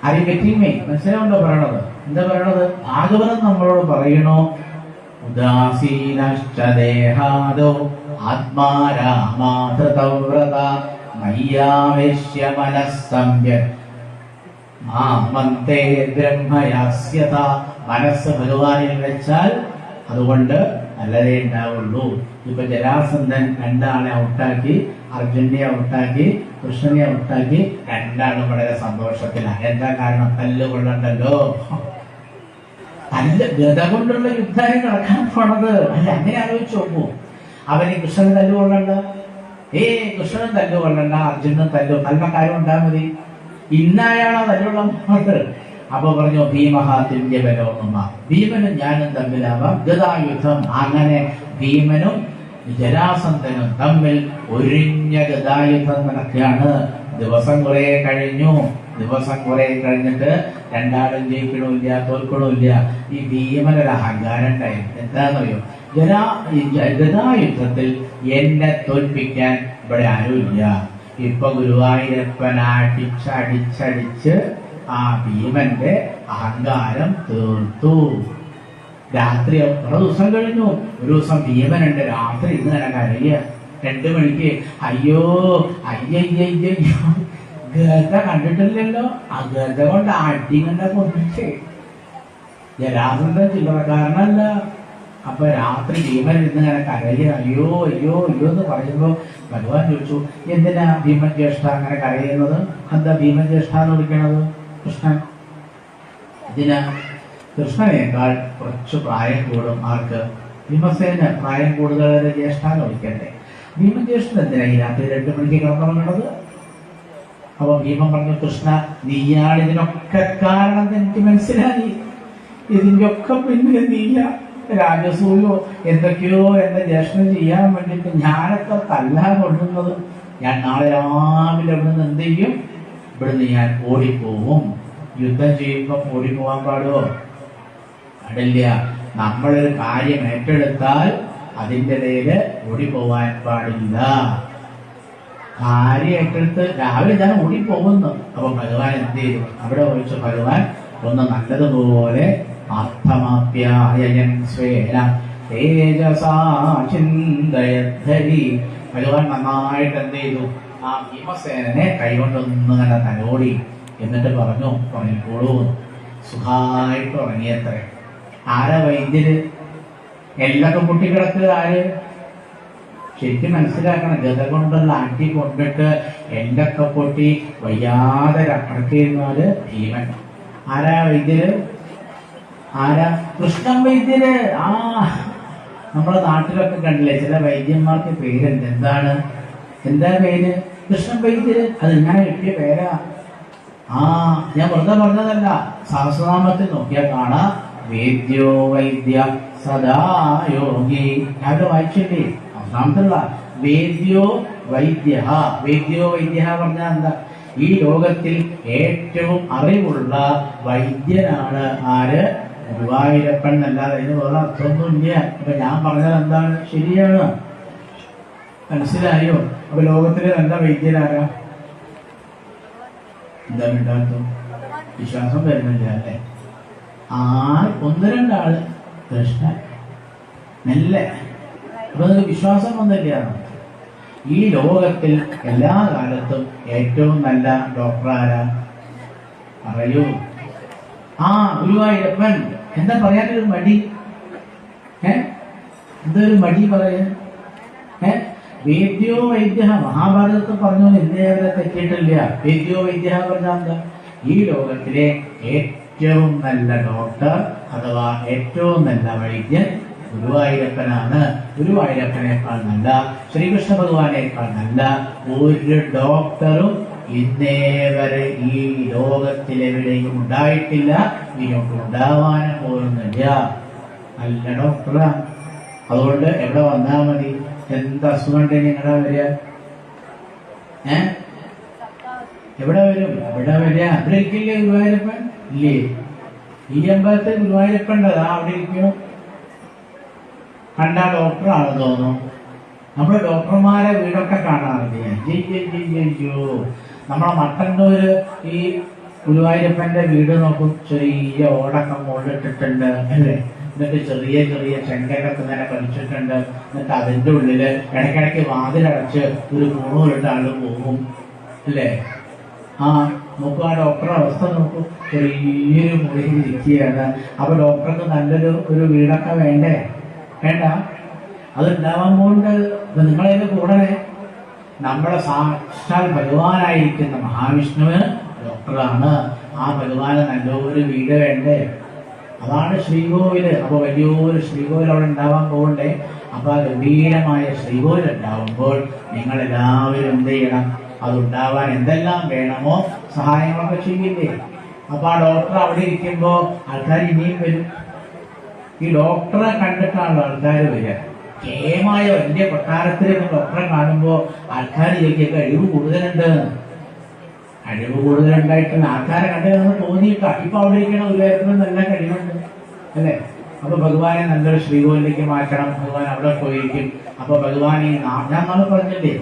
ആരെയും പറ്റിയുമേ മനസ്സിലാവുണ്ടോ പറയണത്? എന്താ പറയണത്? ഭാഗവതം നമ്മളോട് പറയണോ, ഉദാസീനശ്ചദേഹാദോ ആത്മാരാമാധൃതവ്രത മയ്യാവേശ്യ മനസ്സമ്യക് മാമന്തേ ബ്രഹ്മയാസ്യത. മനസ്സ് ഭഗവാനിൽ വെച്ചാൽ അതുകൊണ്ട് നല്ലതേ ഉണ്ടാവുള്ളൂ. ഇപ്പൊ ജരാസന്ധൻ 2 ആളെ ഔട്ടാക്കി, അർജുനെ ഔട്ടാക്കി, കൃഷ്ണനെ ഔട്ടാക്കി. 2 ആളും വളരെ സന്തോഷത്തിലാണ്. എന്താ കാരണം? തല്ലുകൊള്ളണ്ടല്ലോ. ഗത കൊണ്ടുള്ള യുദ്ധം നടക്കാൻ പോണത് അല്ല. അങ്ങനെ ആലോചിച്ച് നോക്കൂ. അവന് കൃഷ്ണന് തല്ലുകൊള്ളണ്ട, കൃഷ്ണനും തല്ലുകൊള്ളണ്ട, അർജുനനും നല്ല കാര്യം ഉണ്ടാ മതി. ഇന്നയാളാ തല്ലുള്ള പോണത്. അപ്പൊ പറഞ്ഞു ഭീമഹാതില്യബലോമ, ഭീമനും ഞാനും തമ്മിലാവാം ഗതായുദ്ധം. അങ്ങനെ ഭീമനും ജരാസന്ധനും തമ്മിൽ ഒരിഞ്ഞ ഗതായുദ്ധം നടക്കുകയാണ്. ദിവസം കുറെ കഴിഞ്ഞു. ദിവസം കുറെ കഴിഞ്ഞിട്ട് 2 ആളും ജയിക്കണമില്ല, തോൽക്കണമില്ല. ഈ ഭീമനൊരു അഹങ്കാരം ഉണ്ടായിരുന്നു. എന്താണെന്നറിയോ? ഗതായുദ്ധത്തിൽ എന്നെ തോൽപ്പിക്കാൻ ഇവിടെ ആരുമില്ല. ഇപ്പൊ ഗുരുവായൂരപ്പൻ അടിച്ചടിച്ച് ആ ഭീമന്റെ അഹങ്കാരം തീർത്തു. രാത്രി കുറെ ദിവസം കഴിഞ്ഞു. ഒരു ദിവസം ഭീമനുണ്ട് രാത്രി ഇങ്ങനെ കരയുക. 2 മണിക്ക് അയ്യോ അയ്യയ്യോ ഗത കണ്ടിട്ടില്ലല്ലോ. ആ ഗത കൊണ്ട് അടിങ്ങനെ കൊണ്ടിട്ട് ജരാസന്ധ ചില്ലറക്കാരനല്ല. അപ്പൊ രാത്രി ഭീമൻ ഇന്നിങ്ങനെ കരയുക. അയ്യോ അയ്യോ അയ്യോ എന്ന് പറയുമ്പോ ഭഗവാൻ ചോദിച്ചു, എന്തിനാ ഭീമൻ ജ്യേഷ്ഠ അങ്ങനെ കരയുന്നത്? എന്താ ഭീമൻ ജ്യേഷ്ഠ എന്ന് വിളിക്കണത്? കൃഷ്ണൻ ഇതിന് കൃഷ്ണനേക്കാൾ കുറച്ച് പ്രായം കൂടും. ആർക്ക്? ഭീമസേന് പ്രായം കൂടുതൽ ജ്യേഷ്ഠാന്ന് വിളിക്കണ്ടേ? ഭീമൻ ജ്യേഷ്ഠൻ എന്തിനാ ഈ രാത്രി 2 മണിക്ക് കിടന്നുറങ്ങണത്? അപ്പൊ ഭീമൻ പറഞ്ഞു, കൃഷ്ണ നീയാണ് ഇതിനൊക്കെ കാരണം എനിക്ക് മനസ്സിലായി. ഇതിന്റെ ഒക്കെ പിന്നിൽ നീയ രാജസൂയോ എന്തൊക്കെയോ എന്റെ ജ്യേഷ്ഠൻ ചെയ്യാൻ വേണ്ടിട്ട് ഞാനൊക്കെ തല്ലാൻ കൊണ്ടുന്നത്. ഞാൻ നാളെ രാവിലെ ഇവിടുന്ന് എന്ത് ചെയ്യും? ഇവിടുന്ന് ഞാൻ ഓടിപ്പോവും. യുദ്ധം ചെയ്യുമ്പോൾ ഓടിപ്പോവാൻ പാടുമോ? പാടില്ല. നമ്മളൊരു കാര്യം ഏറ്റെടുത്താൽ അതിൻ്റെ ഇടയില് ഓടിപ്പോവാൻ പാടില്ല. കാര്യം ഏറ്റെടുത്ത് രാവിലെ ഞാൻ ഓടിപ്പോകുന്നു. അപ്പൊ ഭഗവാൻ എന്ത് ചെയ്തു? അവിടെ ചോദിച്ചു ഭഗവാൻ ഒന്ന് നല്ലതുപോലെ അർത്ഥമാപ്യായൻ സ്വേന തേജസാ ചിന്തയദ്ധരി. ഭഗവാൻ നന്നായിട്ട് എന്ത് ചെയ്തു? ആ ഭീമസേനനെ കൈകൊണ്ടൊന്നിങ്ങനെ തലോടി. എന്നിട്ട് പറഞ്ഞു, ഉറങ്ങിക്കോളൂ. സുഖമായിട്ട് ഉറങ്ങിയത്രേ. ആരാ വൈദ്യര്? എല്ലൊക്കെ പൊട്ടിക്കിടക്കുക. ആര്? ശരിക്കും മനസ്സിലാക്കണം. ഗത കൊണ്ടുള്ള അടി കൊണ്ടിട്ട് എല്ലൊക്കെ പൊട്ടി വയ്യാതെ കിടക്കുന്നവര് ഭീമൻ. ആരാ വൈദ്യര്? ആരാ? കൃഷ്ണൻ വൈദ്യര്. നമ്മുടെ നാട്ടിലൊക്കെ കണ്ടില്ലേ ചില വൈദ്യന്മാർക്ക് പേരുണ്ട്. എന്താണ്? എന്താ പേര്? കൃഷ്ണൻ വൈദ്യര്. അത് ഇങ്ങനെ കിട്ടിയ പേരാ. ഞാൻ വെറുതെ പറഞ്ഞതല്ല. സഹസ്രനാമത്തിൽ നോക്കിയാൽ കാണാം, വേദ്യോ വൈദ്യ സദാ യോഗി. ഞാൻ വായിച്ചില്ലേ? അവസാനത്തുള്ള വേദ്യോ വൈദ്യ. വേദ്യോ വൈദ്യ പറഞ്ഞാൽ എന്താ? ഈ ലോകത്തിൽ ഏറ്റവും അറിവുള്ള വൈദ്യനാണ് ആര്? ഗുരുവായൂരപ്പൻ. അല്ലാതെ അതിന് വേറെ അർത്ഥമൊന്നുമില്ല. അപ്പൊ ഞാൻ പറഞ്ഞത് എന്താണ്? ശരിയാണ്. മനസ്സിലായോ? അപ്പൊ ലോകത്തിലെ നല്ല വൈദ്യനാരാ? എന്താ മിണ്ടാത്തോ? വിശ്വാസം വരുന്നില്ല അല്ലേ? 1-2 ആള് കൃഷ്ണൻ നല്ല. അപ്പൊ നിങ്ങൾക്ക് വിശ്വാസം വന്നില്ല? ഈ ലോകത്തിൽ എല്ലാ കാലത്തും ഏറ്റവും നല്ല ഡോക്ടർ ആരാ? പറയൂ. ഗുരുവായൂരപ്പൻ. എന്താ പറയാനൊരു മടി? എന്തൊരു മടി പറയാൻ? വേദ്യോ വൈദ്യ മഹാഭാരതത്തിൽ പറഞ്ഞു. ഇന്നേവരെ തെറ്റിയിട്ടില്ല. വേദ്യോ വൈദ്യ പറഞ്ഞാൽ എന്താ? ഈ ലോകത്തിലെ ഏറ്റവും നല്ല ഡോക്ടർ അഥവാ ഏറ്റവും നല്ല വൈദ്യൻ ഗുരുവായൂരപ്പനാണ്. ഗുരുവായൂരപ്പനേക്കാൾ നല്ല, ശ്രീകൃഷ്ണ ഭഗവാനേക്കാൾ നല്ല ഒരു ഡോക്ടറും ഇന്നേ വരെ ഈ ലോകത്തിലെവിടെയും ഉണ്ടായിട്ടില്ല. ഇനിയൊക്കെ ഉണ്ടാവാനും പോകുന്നില്ല. നല്ല ഡോക്ടറാണ്. അതുകൊണ്ട് എവിടെ വന്നാൽ മതി? എന്ത് അസുഖം ഉണ്ടെങ്കിൽ എങ്ങടാ വരിക? എവിടെ വരും? എവിടെ വരിക? അവിടെ ഇരിക്കില്ലേ ഗുരുവായൂരപ്പൻ? ഇല്ലേ? ഈ അമ്പലത്തിൽ ഗുരുവായൂരപ്പുണ്ടത് അവിടെ ഇരിക്കും. കണ്ട ഡോക്ടറാണെന്ന് തോന്നുന്നു. നമ്മള് ഡോക്ടർമാരെ വീടൊക്കെ കാണാറുണ്ട്. അയ്യോ, നമ്മളെ മട്ടന്നൂര് ഈ ഗുരുവായൂരപ്പന്റെ വീട് നോക്കും. ചെറിയ ഓടൊക്കെ മുകളിലിട്ടിട്ടുണ്ട് അല്ലേ? എന്നിട്ട് ചെറിയ ചെറിയ ചെങ്കരൊക്കെ ഇങ്ങനെ പഠിച്ചിട്ടുണ്ട്. എന്നിട്ട് അതിന്റെ ഉള്ളില് ഇടയ്ക്കിടയ്ക്ക് വാതിലടച്ച് ഒരു കൂണൂരിട്ട് ആള് പോകും അല്ലേ? ആ നോക്കൂ, ആ ഡോക്ടറുടെ അവസ്ഥ നോക്കൂ. ചെറിയൊരു മുറിയിൽ ഇരിക്കുകയാണ്. അപ്പൊ ഡോക്ടർക്ക് നല്ലൊരു വീടൊക്കെ വേണ്ടേ? വേണ്ട. അത് ഉണ്ടാവാൻ കൊണ്ട് നിങ്ങളതിന്റെ കൂടെ നമ്മുടെ സാക്ഷാൽ ഭഗവാനായിരിക്കുന്ന മഹാവിഷ്ണുവ് ഡോക്ടറാണ്. ആ ഭഗവാന് നല്ലൊരു വീട് വേണ്ടേ? അതാണ് ശ്രീകോവില്. അപ്പൊ വലിയൊരു ശ്രീകോവിൽ അവിടെ ഉണ്ടാവാൻ പോകണ്ടേ? അപ്പൊ ആ ഗംഭീരമായ ശ്രീകോവിൽ ഉണ്ടാവുമ്പോൾ നിങ്ങൾ എല്ലാവരും എന്ത് ചെയ്യണം? അതുണ്ടാവാൻ എന്തെല്ലാം വേണമോ സഹായങ്ങളൊക്കെ ചെയ്യില്ലേ? അപ്പൊ ആ ഡോക്ടർ അവിടെ ഇരിക്കുമ്പോ ആൾക്കാർ ഇനിയും വരും. ഈ ഡോക്ടറെ കണ്ടിട്ടാണല്ലോ ആൾക്കാർ വരിക. കേമായ വലിയ കൊട്ടാരത്തിൽ ഡോക്ടറെ കാണുമ്പോ ആൾക്കാർ ചോദിക്കുക കഴിവ് കൂടുതലുണ്ട്. കഴിവ് കൂടുതലുണ്ടായിട്ട് ആൾക്കാരെ കണ്ടു തോന്നിയിട്ടാ. ഇപ്പൊ അവിടെ ഇരിക്കണ ഒരു കാര്യത്തിലും നല്ല കഴിവുണ്ട് അല്ലെ? അപ്പൊ ഭഗവാനെ നല്ലൊരു ശ്രീകോവിലേക്ക് മാറ്റണം. ഭഗവാൻ അവിടെ പോയിരിക്കും. അപ്പൊ ഭഗവാൻ ഈ ഞാൻ നാളെ പറഞ്ഞില്ലേ,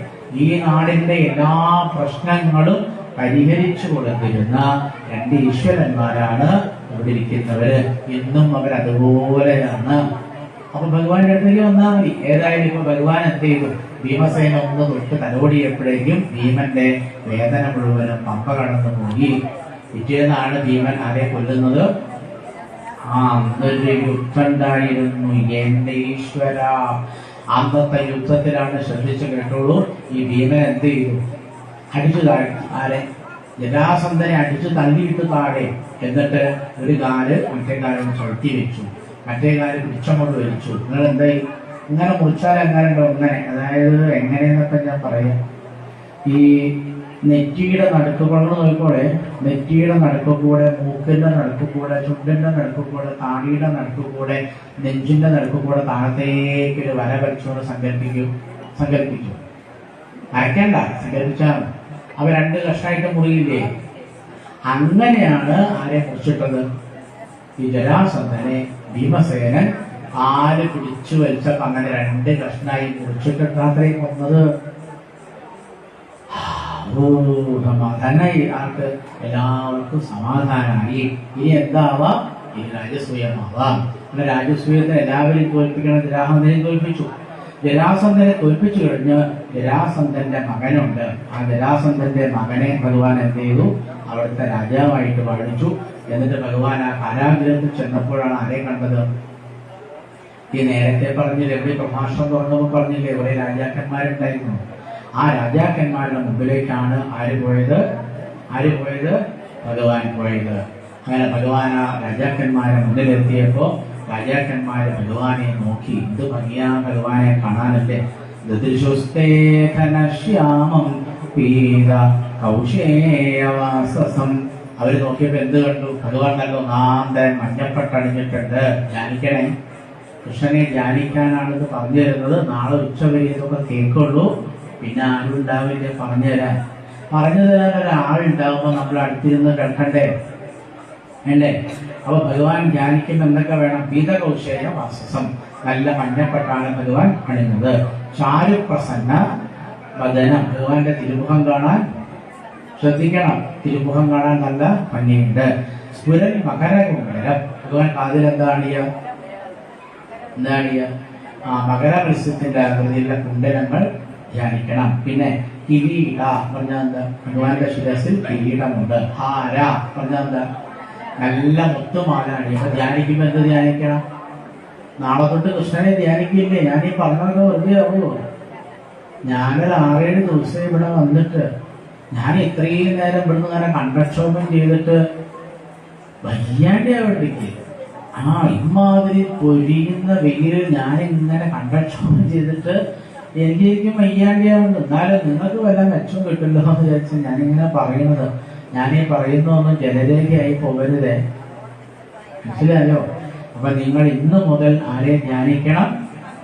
ഈ നാടിന്റെ എല്ലാ പ്രശ്നങ്ങളും പരിഹരിച്ചു കൊടുത്തിരുന്ന രണ്ട് ഈശ്വരന്മാരാണ് ഇവിടെ ഇരിക്കുന്നവര്. ഇന്നും അവരതുപോലെയാണ്. അപ്പൊ ഭഗവാന്റെ അടുത്തേക്ക് വന്നാൽ മതി. ഏതായാലും ഇപ്പൊ ഭഗവാൻ എന്ത് ചെയ്തു? ഭീമസേന ഒന്ന് തൊട്ട് തലോടിയപ്പോഴേക്കും ഭീമന്റെ വേദന മുഴുവനും പമ്പ കടന്നു പോയി. പിറ്റേന്നാണ് ഭീമൻ ആരെ കൊല്ലുന്നത്? അന്നൊരു യുദ്ധം ഉണ്ടായിരുന്നു എന്റെ ഈശ്വര. അന്നത്തെ യുദ്ധത്തിലാണ്, ശ്രദ്ധിച്ചു കേട്ടോളൂ, ഈ ഭീമൻ എന്ത് ചെയ്തു? അടിച്ചു താഴെ. ആരെ? ജരാസന്ധനെ അടിച്ചു തള്ളിയിട്ട് താഴെ. എന്നിട്ട് ഒരു കാല് മറ്റേ കാലം ചവിട്ടി വെച്ചു, മറ്റേ കാല് പിടിച്ചം കൊണ്ട് വലിച്ചു. നിങ്ങൾ എന്തായി? ഇങ്ങനെ മുറിച്ചാൽ എങ്ങനെ ഉണ്ടോ? ഇങ്ങനെ. അതായത് എങ്ങനെയെന്നൊക്കെ ഞാൻ പറയാം. ഈ നെറ്റിയുടെ നടുക്കുകൾ നോക്കിക്കോളെ. നെറ്റിയുടെ നടുക്കൂടെ, മൂക്കിന്റെ നടുക്കൂടെ, ചുണ്ടിന്റെ നടുക്കൂടെ, താടിയുടെ നടുക്കൂടെ, നെഞ്ചിന്റെ നടുക്കൂടെ താഴത്തേക്ക് ഒരു വര വരച്ചുകൊണ്ട് സങ്കല്പിച്ചു. വരയ്ക്കണ്ട, സങ്കല്പിച്ചാൽ അവ രണ്ട് കഷ്ണമായിട്ട് മുറിയില്ലേ? അങ്ങനെയാണ് ആരെ മുറിച്ചിട്ടത്? ഈ ജരാസന്ധനെ ഭീമസേനൻ കാല് പിടിച്ചു വലിച്ച അങ്ങനെ രണ്ട് കഷ്ണായി മുറിച്ചിട്ടാത്രേ കൊന്നത്. സമാധാനായി. ആർക്ക്? എല്ലാവർക്കും സമാധാനമായി. ഇനി എന്താവാം? ഇനി രാജസൂയമാവാം. അങ്ങനെ രാജസൂയത്തെ എല്ലാവരെയും തോൽപ്പിക്കണം. ജരാസന്ധനെ തോൽപ്പിച്ചു. ജരാസന്ധനെ തോൽപ്പിച്ചു കഴിഞ്ഞ് ജരാസന്ധന്റെ മകനുണ്ട്. ആ ജരാസന്ധന്റെ മകനെ ഭഗവാൻ എന്ത് ചെയ്തു? അവിടുത്തെ രാജാവായിട്ട് വാഴിച്ചു. എന്നിട്ട് ഭഗവാൻ ആ കാരാഗ്രഹത്തിൽ ചെന്നപ്പോഴാണ് ആരെ കണ്ടത്? ഈ നേരത്തെ പറഞ്ഞില്ലേ, എവിടെ പ്രഭാഷണം തുറന്നപ്പോൾ പറഞ്ഞില്ലേ, ഇവിടെ രാജാക്കന്മാരുണ്ടായിരുന്നു. ആ രാജാക്കന്മാരുടെ മുമ്പിലേക്കാണ് ആര് പോയത്? ഭഗവാൻ പോയത്. അങ്ങനെ ഭഗവാൻ ആ രാജാക്കന്മാരെ മുന്നിലെത്തിയപ്പോ രാജാക്കന്മാര് ഭഗവാനെ നോക്കി. ഇത് ഭംഗിയാ ഭഗവാനെ കാണാനല്ലേ. ധൃതിശുസ്തേധനശ്യാമം പീത കൗശേയവാസം. അവര് നോക്കിയപ്പോ എന്ത് കണ്ടു? ഭഗവാൻ നല്ല ഒന്നാന്തൻ മഞ്ഞപ്പെട്ടണിഞ്ഞിട്ടുണ്ട്. ധ്യാനിക്കണേ, കൃഷ്ണനെ ധ്യാനിക്കാനാണിത് പറഞ്ഞു തരുന്നത്. നാളെ ഉച്ചവരെ ഇതൊക്കെ കേൾക്കുള്ളൂ, പിന്നെ ആരും ഉണ്ടാവില്ല പറഞ്ഞു തരാൻ. പറഞ്ഞു തരാൻ ഒരാളുണ്ടാവുമ്പോ നമ്മൾ അടുത്തിരുന്ന് കേൾക്കണ്ടേ? അല്ലേ? അപ്പൊ ഭഗവാൻ ധ്യാനിക്കുമ്പോൾ എന്തൊക്കെ വേണം? പീതകൗശേയ വാസസം, നല്ല മഞ്ഞപ്പെട്ടാണ് ഭഗവാൻ അണിഞ്ഞത്. ചാരുപ്രസന്ന വദനം, ഭഗവാന്റെ തിരുമുഖം കാണാൻ ശ്രദ്ധിക്കണം. തിരുമുഖം കാണാൻ നല്ല ഭംഗിയുണ്ട്. സ്ഫുരൻ മകരകുണ്ടലം, ഭഗവാൻ കാതിൽ എന്താണിയ? മകര മത്സ്യത്തിന്റെ ആകൃതിയിലുള്ള കുണ്ടലങ്ങൾ ധ്യാനിക്കണം. പിന്നെ കിരീട പറഞ്ഞാൽ എന്താ? ഭഗവാന്റെ ശിരസിൽ കിരീടമുണ്ട്. ഹാര പറഞ്ഞാൽ എന്താ? നല്ല മുത്തുമാലാണ്. ഇപ്പൊ ധ്യാനിക്കുമ്പോ എന്ത് ധ്യാനിക്കണം? നാളെ തൊട്ട് കൃഷ്ണനെ ധ്യാനിക്കില്ലേ? ഞാനീ പറഞ്ഞതൊക്കെ വെറുതെ ആവുമോ? ഞാനൊരു 6-7 ദിവസം ഇവിടെ വന്നിട്ട് ഞാൻ ഇത്രയും നേരം ഇവിടുന്ന് ഇങ്ങനെ കണ്ടക്ഷോഭം ചെയ്തിട്ട് വയ്യാണ്ട് അവിടേക്ക് ഇമാതിരി പൊരിയുന്ന വെയിലിൽ ഞാനിങ്ങനെ കണ്ടക്ഷോഭം ചെയ്തിട്ട് എനിക്കും വയ്യാണ്ടിയാവുന്നു. എന്നാലും നിങ്ങൾക്ക് വല്ല മെച്ചം കിട്ടില്ലോ എന്ന് വിചാരിച്ച് ഞാനിങ്ങനെ പറയുന്നത്. ഞാനീ പറയുന്നൊന്നും ജലരേഖയായി പോകരുതേ, മനസ്സിലായോ? അപ്പൊ നിങ്ങൾ ഇന്ന് മുതൽ ആരെ ധ്യാനിക്കണം?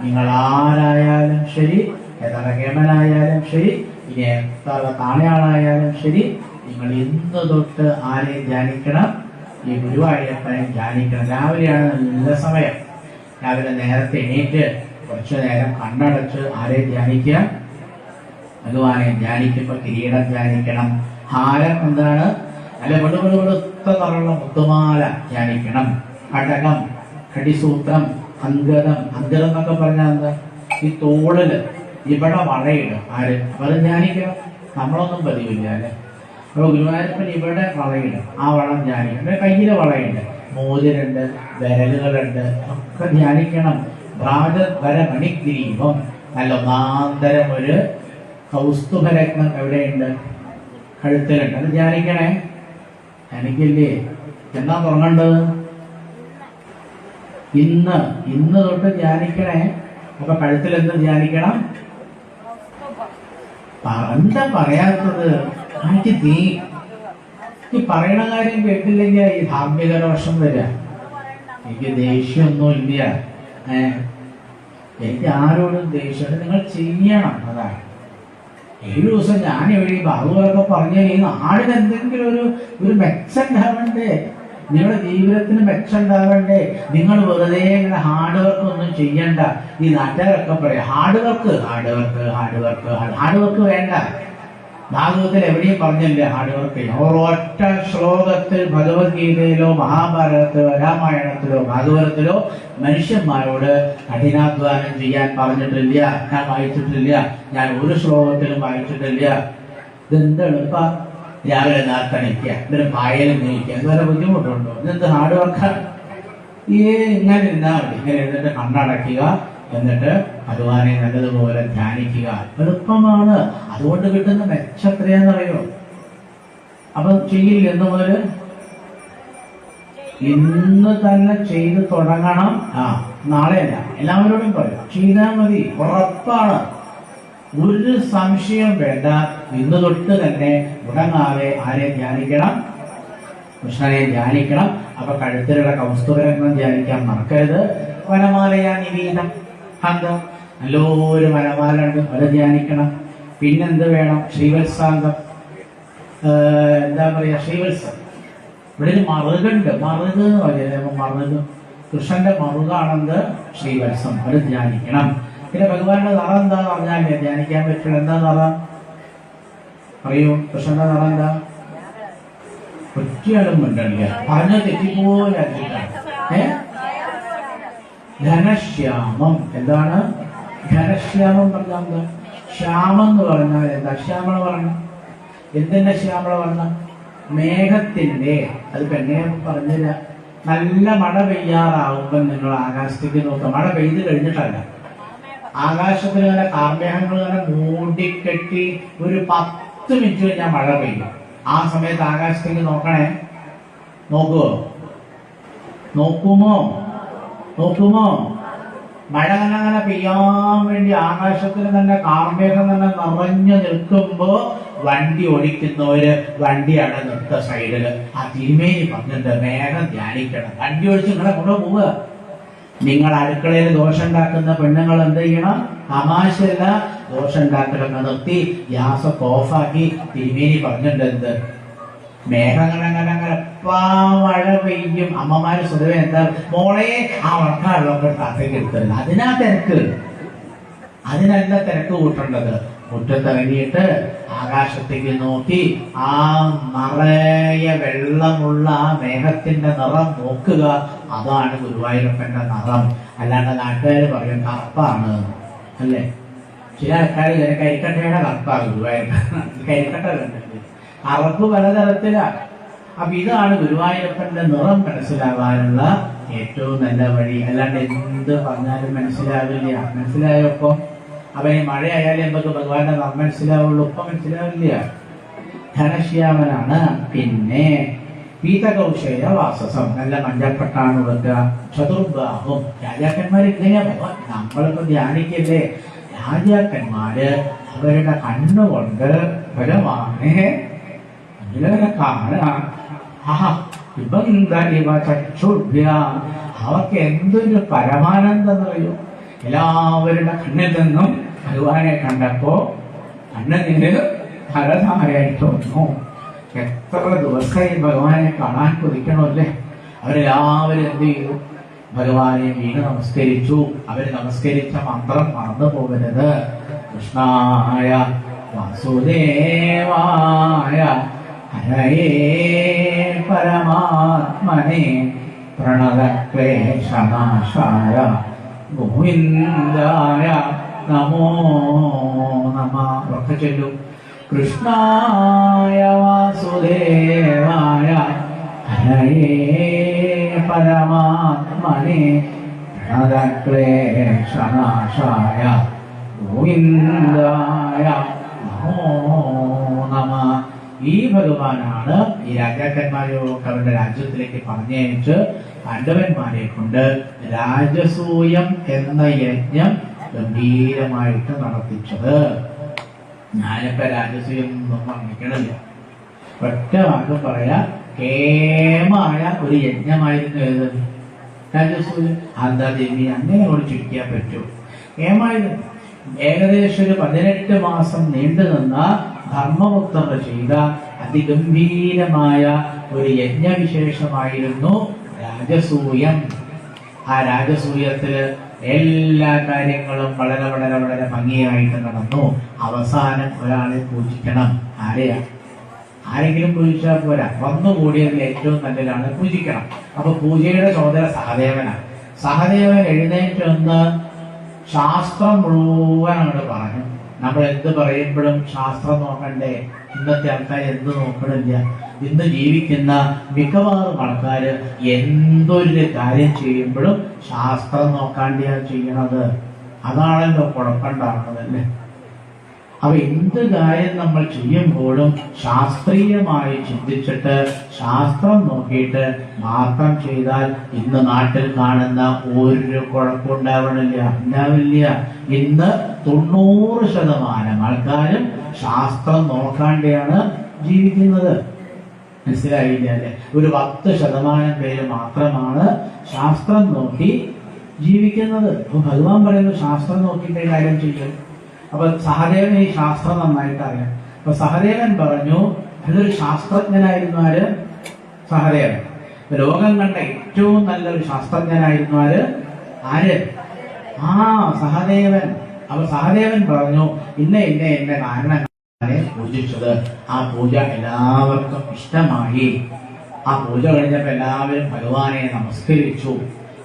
നിങ്ങൾ ആരായാലും ശരി, എത്ര കേമനായാലും ശരി, ഇനി എത്ര താണയാളായാലും ശരി, നിങ്ങൾ ഇന്ന് തൊട്ട് ആരെ ധ്യാനിക്കണം? ഈ ഗുരുവായൂരപ്പനെ ധ്യാനിക്കണം. രാവിലെയാണ് നല്ല സമയം. രാവിലെ നേരത്തെ എണീറ്റ് കുറച്ചു നേരം കണ്ണടച്ച് ആരെ ധ്യാനിക്കുക? ഭഗവാനെ ധ്യാനിക്കുമ്പോൾ കിരീടം ധ്യാനിക്കണം. ഹാരം എന്താണ്? നല്ല വെളുത്ത തറുള്ള മുത്തുമാല ധ്യാനിക്കണം. കടകം, കടിസൂത്രം, അങ്കദം. അങ്കദം എന്നൊക്കെ പറഞ്ഞാൽ എന്താ? ഈ തോളില് ഇവിടെ വളയിടും. ആര്? അത് ധ്യാനിക്കണം. നമ്മളൊന്നും പതിവില്ല അല്ലെ. അപ്പൊ ഗുരുവായൂരപ്പൻ ഇവിടെ വളയിടും. ആ വളം ധ്യാനിക്കണം. കയ്യില് വളയുണ്ട്, മോതിരുണ്ട്, വിരലുകളുണ്ട്, ഒക്കെ ധ്യാനിക്കണം. ഭ്രാജവര മണിഗ്രീവം, നല്ല ഒന്നാന്തരം ഒരു കൗസ്തുഭരത്നം എവിടെയുണ്ട്? കഴുത്തിലുണ്ട്. അത് ധ്യാനിക്കണേ. ധ്യാനിക്കില്ലേ? എന്നാ തുടങ്ങേണ്ടത്? ഇന്ന് തൊട്ട് ധ്യാനിക്കണേ. അപ്പൊ കഴുത്തിൽ എന്ത് ധ്യാനിക്കണം? എന്താ പറയാത്തത്? എനിക്ക് ഈ പറയണ കാര്യം കേട്ടില്ലെങ്കിൽ ഈ ധാർമ്മികത വർഷം വരിക. എനിക്ക് ദേഷ്യമൊന്നും ഇല്ല. എനിക്ക് ആരോടും ദേഷ്യം. നിങ്ങൾ ചെയ്യണം. അതാണ് 7 ദിവസം ഞാൻ എവിടെ ഈ ബാബുകളൊക്കെ പറഞ്ഞാൽ ഈ നാടിന് എന്തെങ്കിലും ഒരു മെച്ചം ഉണ്ടാവണ്ടേ? നിങ്ങളുടെ ജീവിതത്തിന് മെച്ചം ഉണ്ടാവണ്ടേ? നിങ്ങൾ വെറുതെ ഇങ്ങനെ ഹാർഡ് വർക്ക് ഒന്നും ചെയ്യണ്ട. ഈ നാട്ടുകാരൊക്കെ പറയാം ഹാർഡ് വർക്ക് വേണ്ട. ഭാഗവതത്തിൽ എവിടെയും പറഞ്ഞില്ല ഹാർഡ് വർക്ക് ചെയ്യണം. ഒരൊറ്റ ശ്ലോകത്തിൽ ഭഗവത്ഗീതയിലോ മഹാഭാരതത്തിലോ രാമായണത്തിലോ ഭാഗവതത്തിലോ മനുഷ്യന്മാരോട് കഠിനാധ്വാനം ചെയ്യാൻ പറഞ്ഞിട്ടില്ല. ഞാൻ വായിച്ചിട്ടില്ല. ഞാൻ ഒരു ശ്ലോകത്തിലും വായിച്ചിട്ടില്ല. ഇതെന്ത് എളുപ്പ? രാവിലെ നേർത്തണിക്കുക, ഇതിന് പായലും നീക്കുക, ഇതുവരെ ബുദ്ധിമുട്ടുണ്ടോ? ഇതെന്ത് ഹാർഡ് വർക്കാണ്? ഇങ്ങനെ ഇരുന്നാൽ മതി. ഇങ്ങനെ ഇരുന്നിട്ട് കണ്ണടയ്ക്കുക, എന്നിട്ട് ഭഗവാനെ നല്ലതുപോലെ ധ്യാനിക്കുക. എളുപ്പമാണ്. അതുകൊണ്ട് കിട്ടുന്ന മെച്ചം എത്രയാണെന്നറിയോ? അപ്പൊ ചെയ്യില്ല. എന്ന് മുതൽ ഇന്ന് തന്നെ ചെയ്ത് തുടങ്ങണം. നാളെയല്ല, എല്ലാവരോടും പറയും ചെയ്താൽ മതി. ഉറപ്പാണ്. ഒരു സംശയം വേണ്ട. ഇന്ന് തൊട്ട് തന്നെ മുടങ്ങാതെ ആരെ ധ്യാനിക്കണം? കൃഷ്ണനെ ധ്യാനിക്കണം. അപ്പൊ കഴുത്തിലുള്ള കൗസ്തുഭരത്നം ധ്യാനിക്കാൻ മറക്കരുത്. വനമാലയാ നിവീതം. എന്താ? നല്ലൊരു വനമാല ഉണ്ട്, അത് ധ്യാനിക്കണം. പിന്നെന്ത് വേണം? ശ്രീവത്സാംഗം. എന്താ പറയാ? ശ്രീവത്സം. ഇവിടെ ഒരു മറുകുണ്ട്. മറുക് എന്ന് പറയുന്നത് മറുക്, കൃഷ്ണന്റെ മറുകാണെന്ന് ശ്രീവത്സം. അത് ധ്യാനിക്കണം. പിന്നെ ഭഗവാന്റെ നിറം എന്താന്ന് പറഞ്ഞാലേ ധ്യാനിക്കാൻ പറ്റുള്ളൂ. എന്താ നിറം? പറയൂ. കൃഷ്ണന്റെ നിറം എന്താ? ഒറ്റയാളും ഉണ്ടല്ല. പറഞ്ഞ തെറ്റിപ്പോലെ ഘനശ്യാമം. എന്താണ് ഘനശ്യാമം പറഞ്ഞാൽ എന്താ? ശ്യാമം എന്ന് പറഞ്ഞാൽ എന്താ? ശ്യാമള വർണ്ണം. എന്തിന്റെ ശ്യാമള വർണ്ണം? മേഘത്തിന്റെ. അത് പെണ്ണെ പറഞ്ഞില്ല. നല്ല മഴ പെയ്യാറാവുമ്പോൾ നിങ്ങൾ ആകാശത്തേക്ക് നോക്കുക. മഴ പെയ്ത് കഴിഞ്ഞിട്ടല്ല, ആകാശത്തിൽ ഇങ്ങനെ കാർമേഘങ്ങൾ ഇങ്ങനെ മൂടിക്കെട്ടി ഒരു 10 മിനിറ്റ് കഴിഞ്ഞാൽ മഴ പെയ്യും. ആ സമയത്ത് ആകാശത്തേക്ക് നോക്കണേ. നോക്കുമോ? മഴ അങ്ങനെ പെയ്യാൻ വേണ്ടി ആകാശത്തിൽ തന്നെ കാർമേഘം തന്നെ നിറഞ്ഞു നിൽക്കുമ്പോ വണ്ടി ഓടിക്കുന്നവര് വണ്ടിയാണ് നിർത്ത സൈഡില്. ആ തിരുമേനി പറഞ്ഞിട്ട് മേഘം ധ്യാനിക്കണം. വണ്ടി ഓടിച്ച് നിങ്ങളെ കൂടെ പോവുക. നിങ്ങൾ അടുക്കളയിൽ ദോഷം ഉണ്ടാക്കുന്ന പെണ്ണുങ്ങൾ എന്ത് ചെയ്യണം? തമാശല്ല, ദോഷം ഉണ്ടാക്കലൊക്കെ നിർത്തി ഗ്യാസൊക്കെ ഓഫാക്കി തിരുമേനി പറഞ്ഞിട്ടുണ്ട് എന്ത്? മേഘങ്ങളങ്ങനെ മഴ പെയ്യും. അമ്മമാര് സ്വതവേ എന്താ മോളെ ആ വർക്കാറുള്ളവർ താത്തേക്ക് എടുത്തത്. അതിനല്ല തിരക്ക് കൂട്ടേണ്ടത്. മുറ്റത്തിറങ്ങിയിട്ട് ആകാശത്തേക്ക് നോക്കി ആ നിറയെ വെള്ളമുള്ള ആ മേഘത്തിന്റെ നിറം നോക്കുക. അതാണ് ഗുരുവായൂരപ്പന്റെ നിറം. അല്ലാണ്ട് നാട്ടുകാർ പറയും കറുപ്പാണ് അല്ലേ? ചില ആൾക്കാർ കരിക്കട്ടയുടെ കറുപ്പാണ് ഗുരുവായൂരപ്പൻ. കരിക്കട്ട കണ്ടിട്ട് കറുപ്പ് പലതരത്തിലാണ്. അപ്പൊ ഇതാണ് ഗുരുവായൂരപ്പന്റെ നിറം മനസ്സിലാവാനുള്ള ഏറ്റവും നല്ല വഴി. അല്ലാണ്ട് എന്ത് പറഞ്ഞാലും മനസ്സിലാവില്ല. മനസ്സിലായപ്പോ അപ്പൊ ഈ മഴയായാലും നമുക്ക് ഭഗവാന്റെ നിറം മനസ്സിലാവുള്ളൂ. ഇപ്പൊ മനസ്സിലാവില്ല. ഘനശ്യാമനാണ്. പിന്നെ പീതകൗശേയ വാസസം, നല്ല മഞ്ഞപ്പട്ടാണ് വെക്കുക. ചതുർബാഹും. രാജാക്കന്മാർ ഇങ്ങനെയാ ഭഗവാൻ. നമ്മളിപ്പോ ധ്യാനിക്കല്ലേ? രാജാക്കന്മാര് അവരുടെ കണ്ണുകൊണ്ട് ഭഗവാനെ ഇങ്ങനെ കാണാം. അവർക്ക് എന്തൊരു പരമാനന്ദം എന്നറിയോ? എല്ലാവരുടെ കണ്ണിൽ നിന്നും ഭഗവാനെ കണ്ടപ്പോ കണ്ണുനീര് പലതാരായിട്ട് വന്നു. എത്ര ദിവസമായി ഭഗവാനെ കാണാൻ കൊതിക്കണമല്ലേ. അവരെല്ലാവരും എന്ത് ചെയ്തു? ഭഗവാനെ വീണ് നമസ്കരിച്ചു. അവര് നമസ്കരിച്ച മന്ത്രം മറന്നു പോകരുത്. കൃഷ്ണായ വാസുദേവായ ഹരയേ പരമാത്മനെ പ്രണതക്ലേശനാശായ ഗോവിന്ദായ നമോ നമഃ. ഒക്കെ ചൊല്ലും. കൃഷ്ണായ വാസുദേവായ ഹരയേ പരമാത്മനെ പ്രണതക്ലേശനാശായ ഗോവിന്ദായ നമോ നമഃ. ഈ ഭഗവാനാണ് ഈ രാജാക്കന്മാരെയൊക്കെ അവരുടെ രാജ്യത്തിലേക്ക് പറഞ്ഞയച്ച് പാണ്ഡവന്മാരെ കൊണ്ട് രാജസൂയം എന്ന യജ്ഞം ഗംഭീരമായിട്ട് നടത്തിച്ചത്. ഞാനിപ്പോ രാജസൂയം ഒന്നും പറഞ്ഞിക്കണില്ല, ഒറ്റ വാക്കും പറയാ, കേമായ ഒരു യജ്ഞമായിരുന്നു ഏത്? രാജസൂയം. എന്താ ദേവി അങ്ങനെ ഒരു ചുരുക്കിയാൻ പറ്റൂ? കേമായിരുന്നു. ഏകദേശം ഒരു 18 മാസം നീണ്ടു നിന്ന ധർമ്മമുക്തർ ചെയ്ത അതിഗംഭീരമായ ഒരു യജ്ഞവിശേഷമായിരുന്നു രാജസൂയം. ആ രാജസൂയത്തില് എല്ലാ കാര്യങ്ങളും വളരെ വളരെ വളരെ ഭംഗിയായിട്ട് നടന്നു. അവസാനം ഒരാളെ പൂജിക്കണം. ആരെയാ? ആരെങ്കിലും പൂജിച്ചാൽ പോരാ, വന്നുകൂടിയതിൽ ഏറ്റവും നല്ലതാണ് പൂജിക്കണം. അപ്പൊ പൂജയുടെ ചോദന സഹദേവനാണ്. സഹദേവൻ എഴുന്നേറ്റ് വന്ന് ശാസ്ത്രം മുഴുവൻ അങ്ങോട്ട് പറഞ്ഞു. നമ്മൾ എന്ത് പറയുമ്പോഴും ശാസ്ത്രം നോക്കണ്ടേ? ഇന്നത്തെ ആൾക്കാർ എന്ത് നോക്കണില്ല. ഇന്ന് ജീവിക്കുന്ന മിക്കവാറും ആൾക്കാര് എന്തൊരു കാര്യം ചെയ്യുമ്പോഴും ശാസ്ത്രം നോക്കാണ്ടിയാണ് ചെയ്യണത്. അതാണല്ലോ കുഴപ്പമുണ്ടാകുന്നതല്ലേ. അപ്പൊ എന്ത് കാര്യം നമ്മൾ ചെയ്യുമ്പോഴും ശാസ്ത്രീയമായി ചിന്തിച്ചിട്ട് ശാസ്ത്രം നോക്കിയിട്ട് മാത്രം ചെയ്താൽ ഇന്ന് നാട്ടിൽ കാണുന്ന ഒരു കുഴപ്പമുണ്ടാവണില്ല, ഉണ്ടാവില്ല. ഇന്ന് 90% ആൾക്കാരും ശാസ്ത്രം നോക്കാണ്ടെയാണ് ജീവിക്കുന്നത്. മനസ്സിലായില്ല അല്ലെ? ഒരു 10% പേര് മാത്രമാണ് ശാസ്ത്രം നോക്കി ജീവിക്കുന്നത്. അപ്പൊ ഭഗവാൻ പറയുന്നു ശാസ്ത്രം നോക്കിയിട്ട് കാര്യം ചെയ്യും. അപ്പൊ സഹദേവൻ ഈ ശാസ്ത്രം നന്നായിട്ട് അറിയാം. അപ്പൊ സഹദേവൻ പറഞ്ഞു, അതൊരു ശാസ്ത്രജ്ഞനായിരുന്നു. ആര്? സഹദേവൻ. ലോകം കണ്ട ഏറ്റവും നല്ലൊരു ശാസ്ത്രജ്ഞനായിരുന്നു. ആര്? സഹദേവൻ. അപ്പൊ സഹദേവൻ പറഞ്ഞു, ഇന്ന കാരണങ്ങളെ പൂജിച്ചത്. ആ പൂജ എല്ലാവർക്കും ഇഷ്ടമായി. ആ പൂജ കഴിഞ്ഞപ്പോ എല്ലാവരും ഭഗവാനെ നമസ്കരിച്ചു.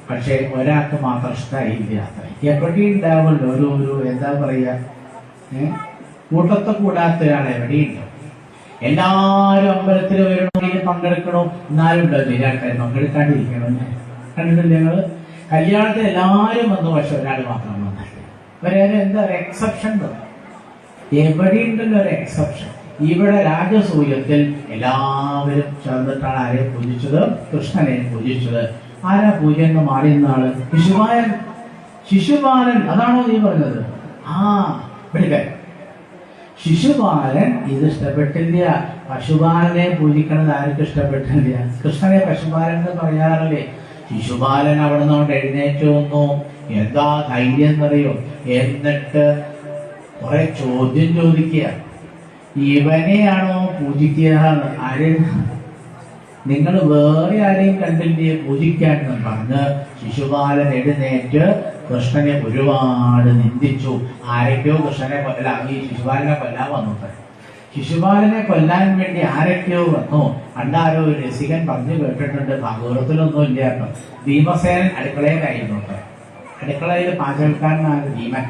പക്ഷെ ഒരാൾക്ക് മാത്രം ഇഷ്ടമായില്ല. എവിടെ ഉണ്ടാവുമല്ലോ ഒരു എന്താ പറയാ, കൂട്ടത്തെ കൂടാത്ത ഒരാൾ എവിടെയുണ്ട്. എല്ലാരും അമ്പലത്തിൽ വരണമെങ്കിൽ പങ്കെടുക്കണോ, എന്നാലും ഉണ്ടോ ചില ആൾക്കാർ പങ്കെടുക്കാണ്ടിരിക്കണം. കണ്ടിട്ടില്ല ഞങ്ങള്? കല്യാണത്തിൽ എല്ലാരും വന്നു, പക്ഷെ ഒരാൾ മാത്രം വന്നില്ല. ഇവരെ എന്താ ഒരു എക്സെപ്ഷൻ? എവിടെയുണ്ടല്ലോ ഒരു എക്സെപ്ഷൻ. ഇവിടെ രാജസൂയത്തിൽ എല്ലാവരും ചേർന്നിട്ടാണ് ആരെ പൂജിച്ചത്? കൃഷ്ണനെ പൂജിച്ചത്. ആരാ പൂജ എന്ന് മാറി നിന്നാള്? ശിശുപാലൻ. അതാണോ നീ പറഞ്ഞത്? വിളിക്കാൻ ശിശുപാലൻ ഇത് ഇഷ്ടപ്പെട്ടില്ല. പശുപാലനെ പൂജിക്കണത് ആർക്കും ഇഷ്ടപ്പെട്ടില്ല. കൃഷ്ണനെ പശുപാലൻ എന്ന് പറയാറില്ലേ? ശിശുപാലൻ അവിടെ നിന്നോണ്ട് എഴുന്നേറ്റ് വന്നു. എന്താ ധൈര്യം എന്നറിയോ? എന്നിട്ട് കുറെ ചോദ്യം ചോദിക്കുക. ഇവനെയാണോ പൂജിക്കുക? ആര്? നിങ്ങൾ വേറെ ആരെയും കണ്ടില്ലേ പൂജിക്കാനെന്ന് പറഞ്ഞ് ശിശുപാലൻ എഴുന്നേറ്റ് കൃഷ്ണനെ ഒരുപാട് നിന്ദിച്ചു. ആരൊക്കെയോ കൃഷ്ണനെ ഈ ശിശുപാലനെ കൊല്ലാൻ വന്നു. ശിശുപാലനെ കൊല്ലാൻ വേണ്ടി ആരൊക്കെയോ വന്നു. പണ്ടാരോ ഒരു രസികൻ പറഞ്ഞു കേട്ടിട്ടുണ്ട്, ഭാഗവതത്തിലൊന്നും ഇല്ല കേട്ടോ. ഭീമസേനൻ അടുക്കളയിലായിരുന്നു. അടുക്കളയിൽ പാചകക്കാരനാണ് ഭീമൻ.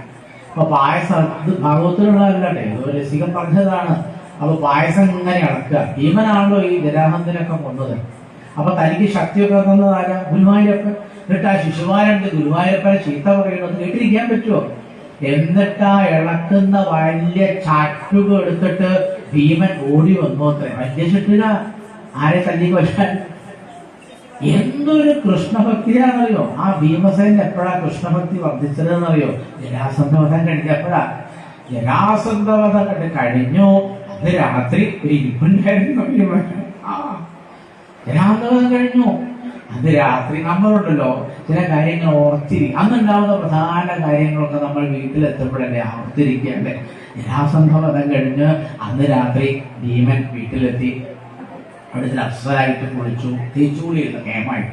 അപ്പൊ പായസം ഭാഗവതത്തിലുള്ളതല്ലേ, ഒരു രസികൻ പറഞ്ഞതാണ്. അപ്പൊ പായസം ഇങ്ങനെ ഇളക്കുക. ഭീമനാണല്ലോ ഈ ജരാസന്ധനൊക്കെ കൊന്നത്. അപ്പൊ തനിക്ക് ശക്തിയൊക്കെ തന്നതാരാ? ഗുരുവായൂരപ്പൻ. എന്നിട്ട് ആ ശിശുപാലന്റെ ഗുരുവായൂരപ്പനെ ചീത്ത പറയുന്നത് കേട്ടിരിക്കാൻ പറ്റുമോ? എന്നിട്ട് ആ ഇളക്കുന്ന വലിയ ചാറ്റുകൾ എടുത്തിട്ട് ഭീമൻ ഓടി വന്നു. അത്ര വലിയ ചുറ്റില ആരെ തല്ലി കൊല്ലാൻ. എന്തൊരു കൃഷ്ണഭക്തിയാണെന്നറിയോ? ആ ഭീമസേനൻ എപ്പോഴാ കൃഷ്ണഭക്തി വർദ്ധിച്ചതെന്നറിയോ? ജരാസന്ധവധം കഴിഞ്ഞപ്പോഴാ. ജരാസന്ധവധം കണ്ട് കഴിഞ്ഞു. അന്ന് രാത്രി ഒരു ഇരിപ്പുണ്ടായിരുന്നു. ജരാസന്ധവധം കഴിഞ്ഞു. അന്ന് രാത്രി നമ്മളുണ്ടല്ലോ ചില കാര്യങ്ങൾ ഓർത്തിരിക്കും. അന്നുണ്ടാവുന്ന പ്രധാന കാര്യങ്ങളൊക്കെ നമ്മൾ വീട്ടിലെത്തുമ്പോഴല്ലേ ഓർത്തിരിക്കല്ലേ. ജരാസന്ധവധം കഴിഞ്ഞ് അന്ന് രാത്രി ഭീമൻ വീട്ടിലെത്തി. അവിടുത്തെ അപ്സരായിട്ട് കുളിച്ചു, തേച്ചുകൂലിയുള്ള കേമായിട്ട്.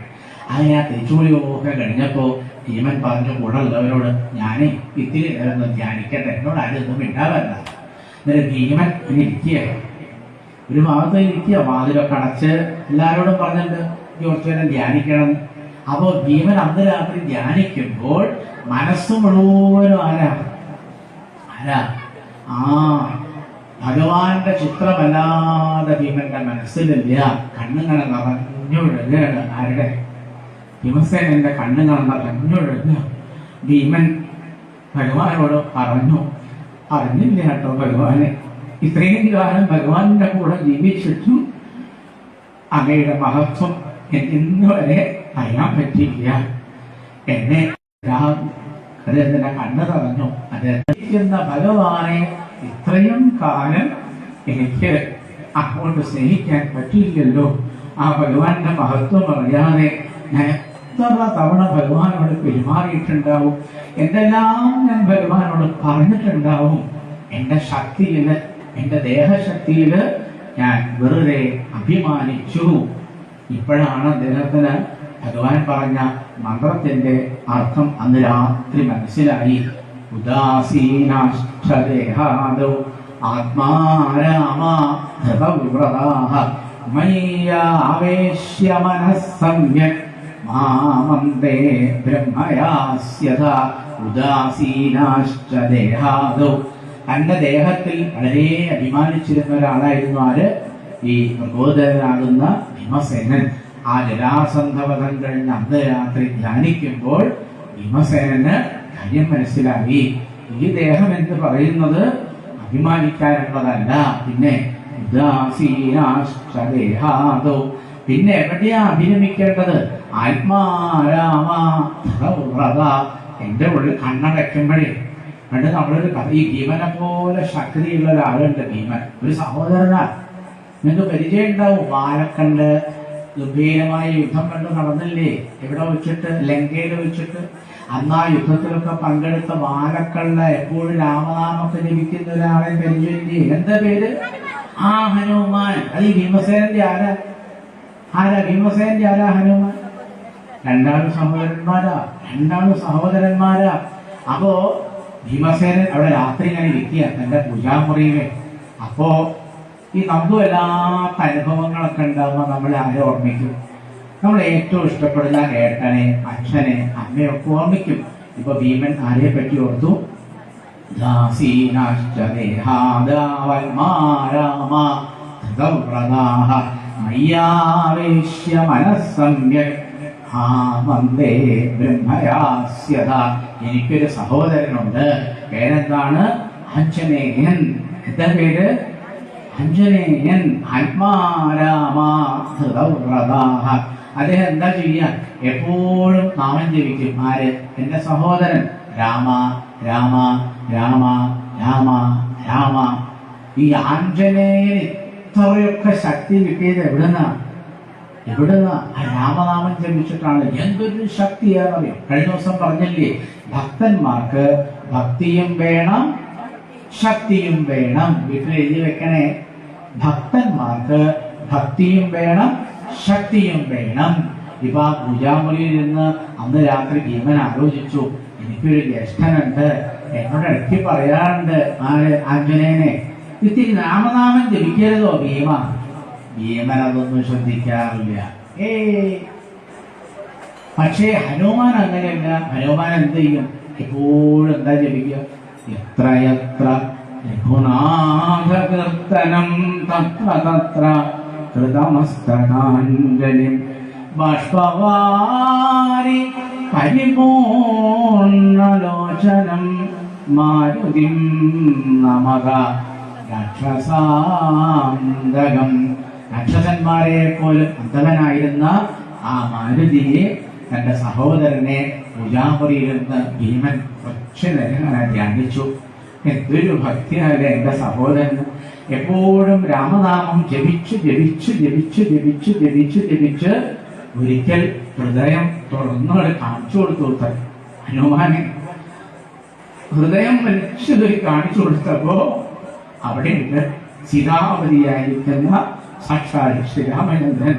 അങ്ങനെ ആ തേച്ചുകൂലിയൊക്കെ കഴിഞ്ഞപ്പോൾ ഭീമൻ പറഞ്ഞു കൂടെ ഉള്ളവരോട്, ഞാനേ ഇത്തിരി നേരം ഒന്ന് ധ്യാനിക്കട്ടെ, എന്നോട് ആരും ഒന്നും ഉണ്ടാവല്ല. എന്നിട്ട് ഭീമൻ പിന്നെ ഇരിക്കുകയാണ്, ഒരു ഭാഗത്ത് ഇരിക്കുക, വാതിലൊക്കെ അടച്ച് എല്ലാവരോടും പറഞ്ഞിട്ട് കുറച്ചു നേരം ധ്യാനിക്കണം. അപ്പോൾ ഭീമൻ അന്ന് രാത്രി ധ്യാനിക്കുമ്പോൾ മനസ്സ് മുഴുവനും ആരാ ഭഗവാന്റെ ചിത്രമല്ലാതെ ഭീമന്റെ മനസ്സിലില്ല. കണ്ണുകളെ നിറഞ്ഞൊഴുകയാണ്. ആരുടെ? ഭീമസേനന്റെ കണ്ണുകൾ നിറഞ്ഞൊഴുക. ഭീമൻ ഭഗവാനോട് അറിഞ്ഞില്ല കേട്ടോ ഭഗവാനെ, ഇത്രയും കാലം ഭഗവാന്റെ കൂടെ ജീവിച്ചിട്ടും അങ്ങയുടെ മഹത്വം ഇന്ന് വരെ അറിയാൻ പറ്റിയില്ല. എന്നെ അദ്ദേഹത്തിന്റെ കണ്ണ് തറഞ്ഞു. അദ്ദേഹം ഭഗവാനെ ഇത്രയും കാലം എനിക്ക് അങ്ങോട്ട് സ്നേഹിക്കാൻ പറ്റിയില്ലല്ലോ. ആ ഭഗവാന്റെ മഹത്വം അറിയാതെ ഞാൻ എത്ര തവണ ഭഗവാനോട് പെരുമാറിയിട്ടുണ്ടാവും, എന്തെല്ലാം ഞാൻ ഭഗവാനോട് പറഞ്ഞിട്ടുണ്ടാവും. എന്റെ ശക്തിയില്, എന്റെ ദേഹശക്തിയില് ഞാൻ വെറുതെ അഭിമാനിച്ചു. ഇപ്പോഴാണ് അദ്ദേഹത്തിന് ഭഗവാൻ പറഞ്ഞ മന്ത്രത്തിന്റെ അർത്ഥം അന്ന് രാത്രി മനസ്സിലായി. ഉദാസീനാഷ്ടദേഹാദോ ആത്മാരാമാ ധൃതവ്രതാഃ മയ്യാവേശ്യ മനഃസമ്യക് മാമന്തേ ബ്രഹ്മയാസ്യത. ഉദാസീനാഷ്ടദേഹാദോ, തന്റെ ദേഹത്തിൽ വളരെ അഭിമാനിച്ചിരുന്ന ഒരാളായിരുന്നു ആര്? ഈ പ്രബോധനാകുന്ന ഭീമസേനൻ. ആ ജരാസന്ധവധം കഴിഞ്ഞ് അന്ന് രാത്രി ധ്യാനിക്കുമ്പോൾ ഭീമസേനന് കാര്യം മനസ്സിലായി. ഈ ദേഹം എന്ന് പറയുന്നത് അഭിമാനിക്കാനുള്ളതല്ല. പിന്നെ ഉദാസീനാഷ്ടദേഹാദോ, പിന്നെ എവിടെയാ അഭിനമിക്കേണ്ടത്? ആത്മാരാമ ധൃതവ്രത. എന്റെ ഉള്ളിൽ കണ്ണടയ്ക്കുമ്പോഴേ പണ്ട് നമ്മളൊരു കഥ, ഈ ഭീമനെ പോലെ ശക്തിയുള്ള ഒരാളുണ്ട്. ഭീമൻ ഒരു സഹോദരനാണ്, നിങ്ങൾക്ക് പരിചയം ഉണ്ടാവും. വാലക്കണ്ട് ഗംഭീരമായ യുദ്ധം കണ്ട് നടന്നില്ലേ? എവിടെ വെച്ചിട്ട്? ലങ്കയിൽ വെച്ചിട്ട്. അന്ന് ആ യുദ്ധത്തിലൊക്കെ പങ്കെടുത്ത വാലക്കള്ള എപ്പോഴും രാമനാമൊക്കെ ജപിക്കുന്ന ഒരാളെ പരിചയമില്ലേ? എന്താ പേര്? ഹനുമാൻ. അത് ഈ ഭീമസേനന്റെ ആരാ? ഭീമസേനന്റെ ആരാ? ഹനുമാൻ. രണ്ടാളും സഹോദരന്മാരാ. അപ്പോ ഭീമസേനൻ അവിടെ രാത്രി ഇങ്ങനെ ഇരിക്കുക തന്റെ പൂജാമുറിയില്. അപ്പോ ഈ നമുക്ക് വല്ലാത്ത അനുഭവങ്ങളൊക്കെ ഉണ്ടാകുമ്പോൾ നമ്മളെ ആരെ ഓർമ്മിക്കും? നമ്മൾ ഏറ്റവും ഇഷ്ടപ്പെടുന്ന ഏട്ടനെ, അച്ഛനെ, അമ്മയൊക്കെ ഓർമ്മിക്കും. ഇപ്പൊ ഭീമൻ ആരെ പറ്റി ഓർത്തു? മയ്യാവേശ്യ മനഃസമ്യക് വന്ദേ ബ്രഹ്മയാസ്യത. എനിക്കൊരു സഹോദരനുണ്ട്, പേരെന്താണ്? ആഞ്ജനേയൻ. എന്താ പേര്? ആഞ്ജനേയൻ. ആത്മാരാമാ ധൃതവ്രതാഃ. അദ്ദേഹം എന്താ ചെയ്യാ? എപ്പോഴും നാമം ജപിക്കും. ആര്? എന്റെ സഹോദരൻ. രാമ രാമ രാമ രാമ രാമ. ഈ ആഞ്ജനേയന് ഇത്രയൊക്കെ ശക്തി കിട്ടിയത് എവിടുന്നാ? ആ രാമനാമം ജപിച്ചിട്ടാണ്. എന്തൊരു ശക്തിയാണെന്നറിയാം. കഴിഞ്ഞ ദിവസം പറഞ്ഞില്ലേ, ഭക്തന്മാർക്ക് ഭക്തിയും വേണം ശക്തിയും വേണം. വീട്ടിൽ എഴുതി വെക്കണേ, ഭക്തന്മാർക്ക് ഭക്തിയും വേണം ശക്തിയും വേണം. ഇപ്പൊ ആ പൂജാമുറിയിൽ നിന്ന് അന്ന് രാത്രി ഭീമൻ ആലോചിച്ചു, എനിക്കൊരു ജ്യേഷ്ഠനുണ്ട്, എന്നോട് ഇടയ്ക്ക് പറയാറുണ്ട് ആഞ്ജനേയനെ ഇത്തിരി രാമനാമം ജപിക്കരുതോ ഭീമ. ഭീമൻ അതൊന്നും ശ്രദ്ധിക്കാറില്ല. പക്ഷേ ഹനുമാൻ അങ്ങനെയല്ല. ഹനുമാൻ എന്ത് ചെയ്യും? എപ്പോഴും എന്താ ജപിക്കുക? എത്രയത്ര രഘുനാഥകീർത്തനം തത്ര തത്ര കൃതമസ്തകാഞ്ജലിം ബാഷ്പവാരി പരിപൂർണലോചനം മാരുതിം നമഃ രാക്ഷസാന്തകം. രാക്ഷസന്മാരെ പോലും അന്തകനായിരുന്ന ആ മാരുതിയെ, തന്റെ സഹോദരനെ പൂജാമുറിയിലിരുന്ന് ഭീമൻ നേരം ധ്യാനിച്ചു. എന്തൊരു ഭക്തിയല്ലേ എന്റെ സഹോദരൻ! എപ്പോഴും രാമനാമം ജപിച്ച് ജപിച്ച് ജപിച്ച് ജപിച്ച് ജപിച്ച് ജപിച്ച് ഒരിക്കൽ ഹൃദയം തുറന്നു കാണിച്ചു കൊടുത്തു. ഹനുമാനെ ഹൃദയം വലിച്ചതൊരു കാണിച്ചു കൊടുത്തപ്പോ അവിടെ സീതാപതിയായിരിക്കുന്ന സാക്ഷാൽ ശ്രീരാമചന്ദ്രൻ.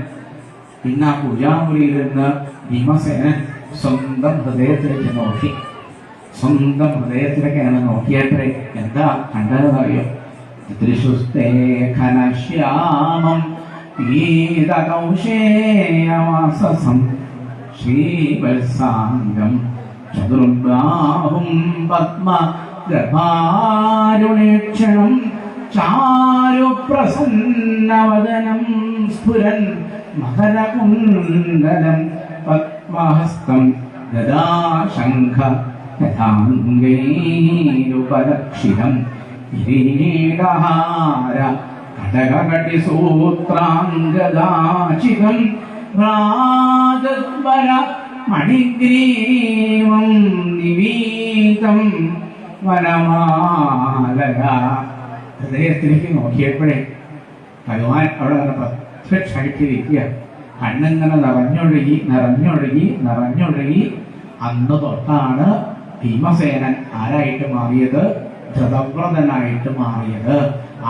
പിന്നെ ആ പൂജാമുറിയിൽ നിന്ന് ഭീമസേനൻ സ്വന്തം ഹൃദയത്തിലേക്ക് നോക്കി. സ്വന്തം ഹൃദയത്തിലേക്കാണ് നോക്കിയപ്പോഴേ എന്താ കണ്ടതെന്നറിയോ? ത്രിശുസ്തേ ഘനശ്യാമം പീതകൗശേയവാസസം ശ്രീവത്സാംഗം ചതുർബാഹും പത്മഗർഭാരുണേക്ഷണം ചാരുപ്രസന്നവദനം സ്ഫുരൻ മകരകുണ്ടലം പത്മഹസ്തം ഗദാശംഖ യഥാംഗൈരുപലക്ഷിതം കിരീടഹാര കടകടിസൂത്രാംഗദാചിതം രാജദ്വര മണിഗ്രീവം നിവീതം വനമാലയ. ഹൃദയത്തിലേക്ക് നോക്കിയപ്പോഴേ ഭഗവാൻ അവിടെ നിന്ന് പ്രത്യക്ഷമായിട്ടിരിക്കുക. കണ്ണിങ്ങനെ നിറഞ്ഞൊഴുകി നിറഞ്ഞൊഴുകി നിറഞ്ഞൊഴുകി. അന്ന് തൊട്ടാണ് ഭീമസേനൻ ആരായിട്ട് മാറിയത്? ധൃതവ്രതനായിട്ട് മാറിയത്.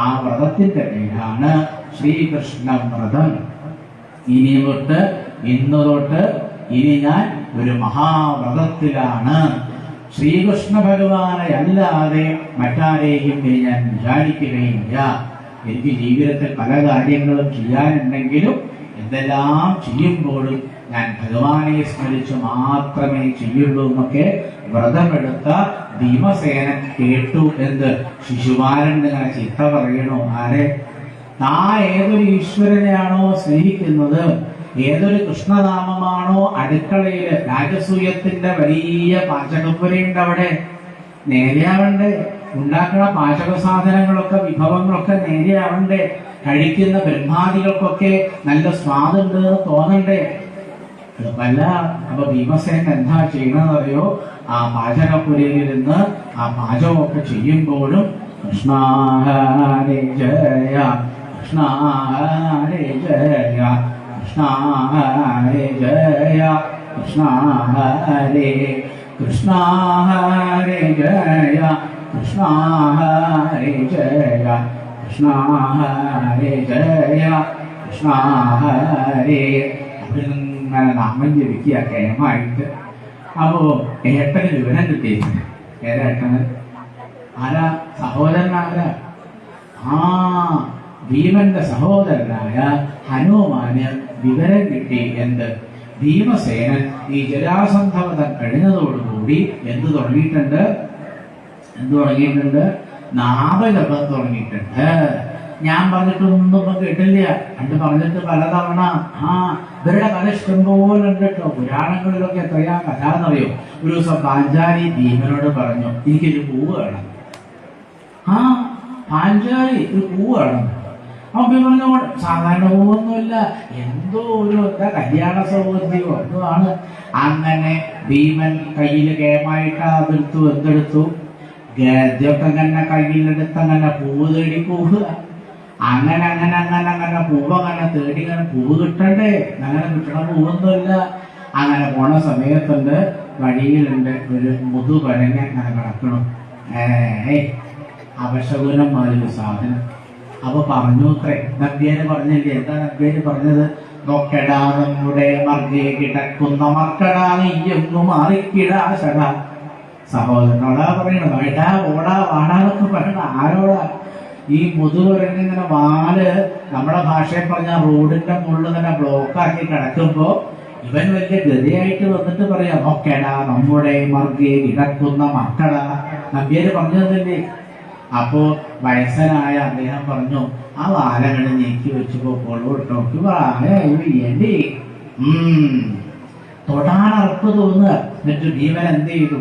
ആ വ്രതത്തിന്റെ പേരാണ് ശ്രീകൃഷ്ണ വ്രതം. ഇനി തൊട്ട് ഇന്ന് തൊട്ട് ഇനി ഞാൻ ഒരു മഹാവ്രതത്തിലാണ്. ശ്രീകൃഷ്ണ ഭഗവാനെ അല്ലാതെ മറ്റാരെയും ഞാൻ വിചാരിക്കുകയില്ല. എനിക്ക് ജീവിതത്തിൽ പല കാര്യങ്ങളും ചെയ്യാനുണ്ടെങ്കിലും എന്തെല്ലാം ചെയ്യുമ്പോഴും ഞാൻ ഭഗവാനെ സ്മരിച്ച് മാത്രമേ ചെയ്യുള്ളൂ എന്നൊക്കെ വ്രതമെടുത്ത ഭീമസേനൻ കേട്ടു. എന്ത്? ശിശുപാലൻ ഇങ്ങനെ ചിത്ത പറയണോ? ആരെ? താൻ ഏതൊരു ഈശ്വരനെയാണോ സ്നേഹിക്കുന്നത്, ഏതൊരു കൃഷ്ണനാമമാണോ അടുക്കളയില് രാജസൂയത്തിന്റെ വലിയ പാചകപ്പുരയുണ്ട്, അവിടെ നേരെയാവണ്ടേ? ഉണ്ടാക്കുന്ന പാചക സാധനങ്ങളൊക്കെ വിഭവങ്ങളൊക്കെ നേരെയാവണ്ടേ? കഴിക്കുന്ന ബ്രഹ്മാദികൾക്കൊക്കെ നല്ല സ്വാദുണ്ട് എന്ന് തോന്നണ്ടേ? അല്ല. അപ്പൊ ഭീമസേനൻ എന്താ ചെയ്യണമെന്ന് അറിയോ? ആ പാചകപ്പുരയിൽ നിന്ന് ആ പാചകമൊക്കെ ചെയ്യുമ്പോഴും കൃഷ്ണ ഹരേ ജയ കൃഷ്ണ ഹരേ ജയ കൃഷ്ണ ഹരേ ജയ കൃഷ്ണ ഹരേ കൃഷ്ണ ഹരേ ജയ കൃഷ്ണ ഹരേ ജയ കൃഷ്ണ ഹരേ ജയ കൃഷ്ണ ഹരേ. അങ്ങനെ നാമം ജപിക്കുക കേമായിട്ട്. അപ്പോ ഏട്ടന് വിവരം കിട്ടിയിട്ടുണ്ട്. ഏതേട്ടന്? ആരാ? സഹോദരനാരാ? ആ ഭീമന്റെ സഹോദരനായ ഹനുമാന് വിവരം കിട്ടി. എന്ത്? ഭീമസേനൻ ഈ ജരാസന്ധവധം കഴിഞ്ഞതോടുകൂടി എന്ത് തുടങ്ങിയിട്ടുണ്ട്? നാമജപം തുടങ്ങിയിട്ടുണ്ട്. ഞാൻ പറഞ്ഞിട്ടൊന്നും ഇപ്പൊ കേട്ടില്ല. പണ്ട് പറഞ്ഞിട്ട് പലതവണ. ഇവരുടെ കഥ ഇഷ്ടംപോലെ ഉണ്ട് കേട്ടോ. പുരാണങ്ങളിലൊക്കെ എത്രയാ കഥ എന്നറിയോ? ഒരു ദിവസം പാഞ്ചാലി ഭീമനോട് പറഞ്ഞു, എനിക്കൊരു പൂവ് വേണം. പാഞ്ചാലി ഒരു പൂവ് വേണം. അപ്പൊ ഭീമൻ പറഞ്ഞു, സാധാരണ പൂവൊന്നുമില്ല, എന്തോ ഒരു എന്താ കല്യാണ സൗകര്യമോ എന്തോ ആണ്. അങ്ങനെ ഭീമൻ കയ്യിൽ കേമായിട്ട് അതെടുത്തു. എന്തെടുത്തു? ഗദ്യൊക്കെ അങ്ങനെ കയ്യിലെടുത്ത് അങ്ങനെ പൂവ് തേടി പോവുക. അങ്ങനെ അങ്ങനെ അങ്ങനെ അങ്ങനെ പൂവ് അങ്ങനെ തേടി ഇങ്ങനെ പൂവ് കിട്ടണ്ടേ? അങ്ങനെ കിട്ടണ പൂവൊന്നുമില്ല. അങ്ങനെ പോണ സമയത്തുണ്ട് വഴിയിലുണ്ട് ഒരു മുതുപരങ്ങ അങ്ങനെ കിടക്കണം. അപശകുനം മാതിരി സാധനം. അപ്പൊ പറഞ്ഞു അത്രേ. നബ്യേന് പറഞ്ഞില്ലേ? എന്താ നബ്യേന് പറഞ്ഞത്? നോക്കടാ നമ്മുടെ മർഗേ കിടക്കുന്ന മർക്കടാ നീയൊന്നു മാറിക്കിടാശട. സഹോദരനോടാ പറയണത്. എടാ ഓടാ വാടാന്നൊക്കെ പറയണ ആരോടാ? ഈ മുതുകുരങ്ങിങ്ങനെ വാല് നമ്മുടെ ഭാഷയിൽ പറഞ്ഞ റോഡിന്റെ മുകളിൽ തന്നെ ബ്ലോക്കാക്കി കിടക്കുമ്പോ ഇവൻ വലിയ ഗതിയായിട്ട് വന്നിട്ട് പറയാം, നോക്കടാ നമ്മുടെ മർഗേ കിടക്കുന്ന മക്കളാ. നബ്യേര് പറഞ്ഞതല്ലേ? അപ്പോ വയസ്സനായ അദ്ദേഹം പറഞ്ഞു, ആ വാലകൾ നീക്കി വെച്ചപ്പോ പൊളോട്ടോ വേണ്ടി തൊടാനറപ്പ് തോന്നുക. എന്നിട്ട് ഭീമൻ എന്ത് ചെയ്തു?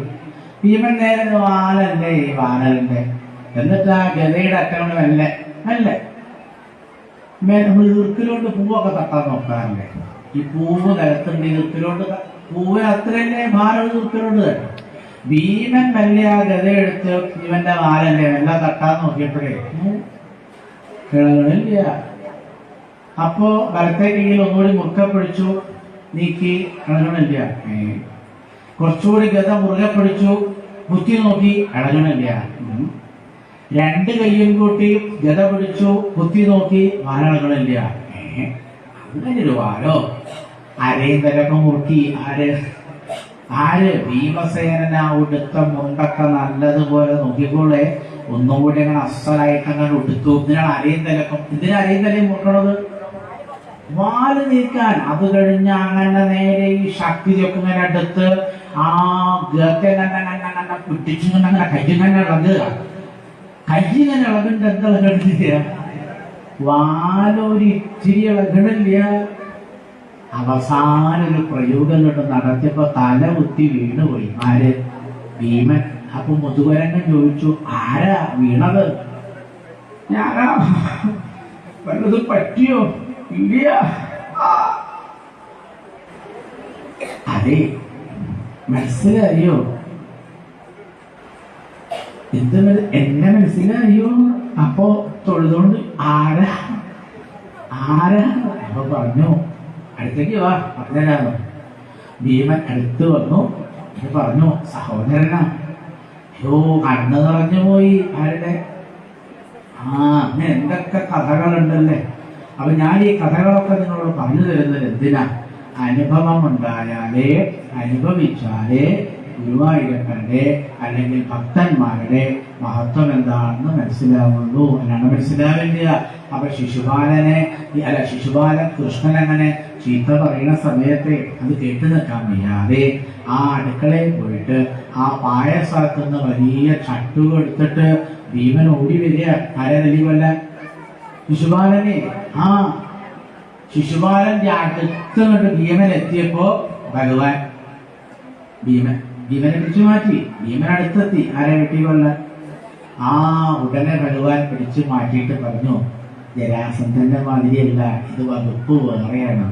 ഭീമൻ നേരെ വാലല്ലേ ഈ വാനലിന്റെ. എന്നിട്ട് ആ ഗതയുടെ അറ്റങ്ങൾ മെല്ലെ മെല്ലെ നമ്മൾ ഈർക്കിലോണ്ട് പൂവൊക്കെ തട്ടാൻ നോക്കാറില്ലേ? ഈ പൂവ് നിലത്തുണ്ട്, ഈർക്കിലോണ്ട് പൂവ് അത്രയല്ലേ ഭാരം ഈർക്കിലോണ്ട് തന്നെ. ഭീമൻ മെല്ലെ ആ ഗതയെടുത്ത് ഇവന്റെ വാലല്ലേ മെല്ലെ തട്ടാൻ നോക്കിയപ്പോഴേ കിളകളില്ല. അപ്പോ വലത്തെ കയ്യിൽ ഒന്നുകൂടി മുറുക്കെ പിടിച്ചു, നീക്കി, കിളകളില്ല. കുറച്ചുകൂടി ഗത മുറുകെ പിടിച്ചു, കുത്തി നോക്കി, ഇളകണില്ല. രണ്ട് കയ്യും കൂട്ടി ഗത പിടിച്ചു, കുത്തി നോക്കി, വാലളകളില്ല. അങ്ങനെ ഒരു വാലോ? അരയും മുട്ടി. ആര് ഭീമസേന ഉടുത്ത മുണ്ടൊക്കെ നല്ലതുപോലെ നോക്കിക്കോളെ, ഒന്നുകൂടി അങ്ങനെ അസലായിട്ട് അങ്ങനെ ഉടുത്തു. ഇതിനാണ് അരയും തലക്കും. ഇതിന് അരയും തലയും മുട്ടണത് വാല് നീക്കാൻ. അത് കഴിഞ്ഞ് അങ്ങനെ നേരെ ഈ ശക്തിയൊക്കെ ഇങ്ങനെ എടുത്ത് ആ ഗങ്ങനെ പിടിച്ചിങ്ങനെ കയ്യിങ്ങനെ ഇളകുക. കയ്യിങ്ങനെ ഇളകുണ്ട്. എന്താ ഇളകണ്ടില്ല? വാലൊരു ഇച്ചിരി ഇളകണില്ല. അവസാനം ഒരു പ്രയോഗം കൊണ്ട് നടത്തിയപ്പോ തല കുത്തി വീണുപോയി. ആര്? ഭീമൻ. അപ്പൊ മുതുകുരങ്ങൻ ചോദിച്ചു, ആരാ വീണത്? ഞാനാ. വല്ലതും പറ്റിയോ? ഇല്ല. അതെ, മനസ്സിലായോ? എന്ത് എന്നെ മനസ്സിലായോ? അപ്പൊ തൊഴുതുകൊണ്ട് ആരാ അപ്പൊ പറഞ്ഞു, അടുത്തേക്ക് വാ പറഞ്ഞുതരാമോ. ഭീമൻ അടുത്ത് വന്നു. പറഞ്ഞു, സഹോദരനാ. അയ്യോ, കണ്ണു നിറഞ്ഞു പോയി. ആരുടെ? അങ്ങനെ എന്തൊക്കെ കഥകളുണ്ടല്ലേ. അപ്പൊ ഞാൻ ഈ കഥകളൊക്കെ നിങ്ങളോട് പറഞ്ഞു തരുന്നത് എന്തിനാ? അനുഭവം ഉണ്ടായാലേ, അനുഭവിച്ചാലേ ഗുരുവായൂരപ്പന്റെ അല്ലെങ്കിൽ ഭക്തന്മാരുടെ മഹത്വം എന്താണെന്ന് മനസ്സിലാവുള്ളൂ. അല്ലാണ്ട് മനസ്സിലാവില്ല. അപ്പൊ ശിശുപാലൻ കൃഷ്ണൻ അങ്ങനെ ചീത്ത പറയുന്ന സമയത്തെ അത് കേട്ടു നിൽക്കാൻ വയ്യാതെ ആ അടുക്കളയിൽ പോയിട്ട് ആ പായസത്തുനിന്ന് വലിയ ചട്ടുകൾ എടുത്തിട്ട് ഭീമൻ ഓടി വരിക. ആരെ നെല്ലിക്കൊല്ല? ശിശുപാലനെ. ശിശുപാലന്റെ അടുത്ത് ഭീമൻ എത്തിയപ്പോ ഭഗവാൻ ഭീമനെ പിടിച്ചു മാറ്റി. ഭീമൻ അടുത്തെത്തി. ആരെ വെട്ടിക്കൊല്ല? ഉടനെ ഭഗവാൻ പിടിച്ചു മാറ്റിയിട്ട് പറഞ്ഞു, ജരാസന്ധന്റെ മാതിരിയല്ല, ഇത് വകുപ്പ് വേറെയാണ്.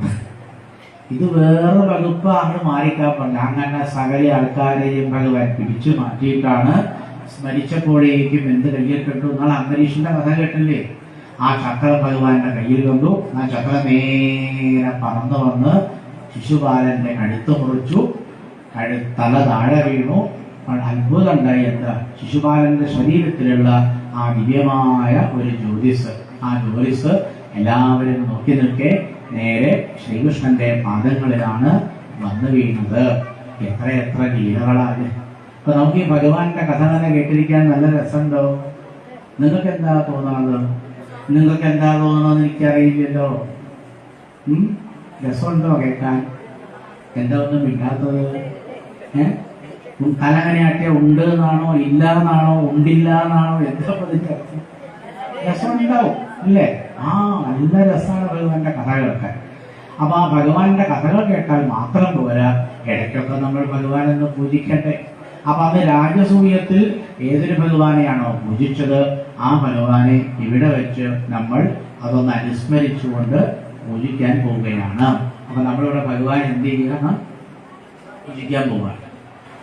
ഇത് വേറെ വകുപ്പ്. അങ്ങ് മാറിക്കാൻ പറഞ്ഞു. അങ്ങനെ സകല ആൾക്കാരെയും ഭഗവാൻ പിടിച്ചു മാറ്റിയിട്ടാണ് സ്മരിച്ചപ്പോഴേക്കും എന്ത് കയ്യിൽ കണ്ടു? നിങ്ങൾ അംബരീഷിന്റെ കഥ കേട്ടില്ലേ? ആ ചക്രം ഭഗവാന്റെ കയ്യിൽ കണ്ടു. ആ ചക്രം നേരെ പറന്നു വന്ന് ശിശുപാലന്റെ കഴുത്ത് മുറിച്ചു. തല താഴെ വീണു. അത്ഭുതം ഉണ്ടായി. എന്താ? ശിശുപാലന്റെ ശരീരത്തിലുള്ള ആ ദിവ്യമായ ഒരു ജ്യോതിസ്, ആ ജ്യോതിസ് എല്ലാവരും നോക്കി നിൽക്കെ നേരെ ശ്രീകൃഷ്ണന്റെ പാദങ്ങളിലാണ് വന്നു വീണത്. എത്ര ലീലകളാണ്. അപ്പൊ നമുക്ക് ഈ ഭഗവാന്റെ കഥ തന്നെ കേട്ടിരിക്കാൻ നല്ല രസമുണ്ടോ? നിങ്ങൾക്ക് എന്താ തോന്നുന്നത്? നിങ്ങൾക്ക് എന്താ തോന്നണമെന്ന് എനിക്കറിയില്ലല്ലോ. രസമുണ്ടോ കേൾക്കാൻ? എന്താ ഒന്നും ഇല്ലാത്തത്? തലങ്ങനെയാട്ടിയ ഉണ്ട് എന്നാണോ, ഇല്ല എന്നാണോ, ഉണ്ടില്ല എന്നാണോ? എന്താ പതിന്റെ രസമുണ്ടാവും അല്ലേ? നല്ല രസമാണ് ഭഗവാന്റെ കഥ കേൾക്കാൻ. അപ്പൊ ആ ഭഗവാന്റെ കഥകൾ കേട്ടാൽ മാത്രം പോരാ, ഇടയ്ക്കൊക്കെ നമ്മൾ ഭഗവാനെന്ന് പൂജിക്കട്ടെ. അപ്പൊ അത് രാജസൂയത്തിൽ ഏതൊരു ഭഗവാനെയാണോ പൂജിച്ചത് ആ ഭഗവാനെ ഇവിടെ വെച്ച് നമ്മൾ അതൊന്ന് അനുസ്മരിച്ചുകൊണ്ട് പൂജിക്കാൻ പോവുകയാണ്. അപ്പൊ നമ്മളിവിടെ ഭഗവാൻ എന്ത് ചെയ്യുകയാണ്? പൂജിക്കാൻ പോവുകയാണ്.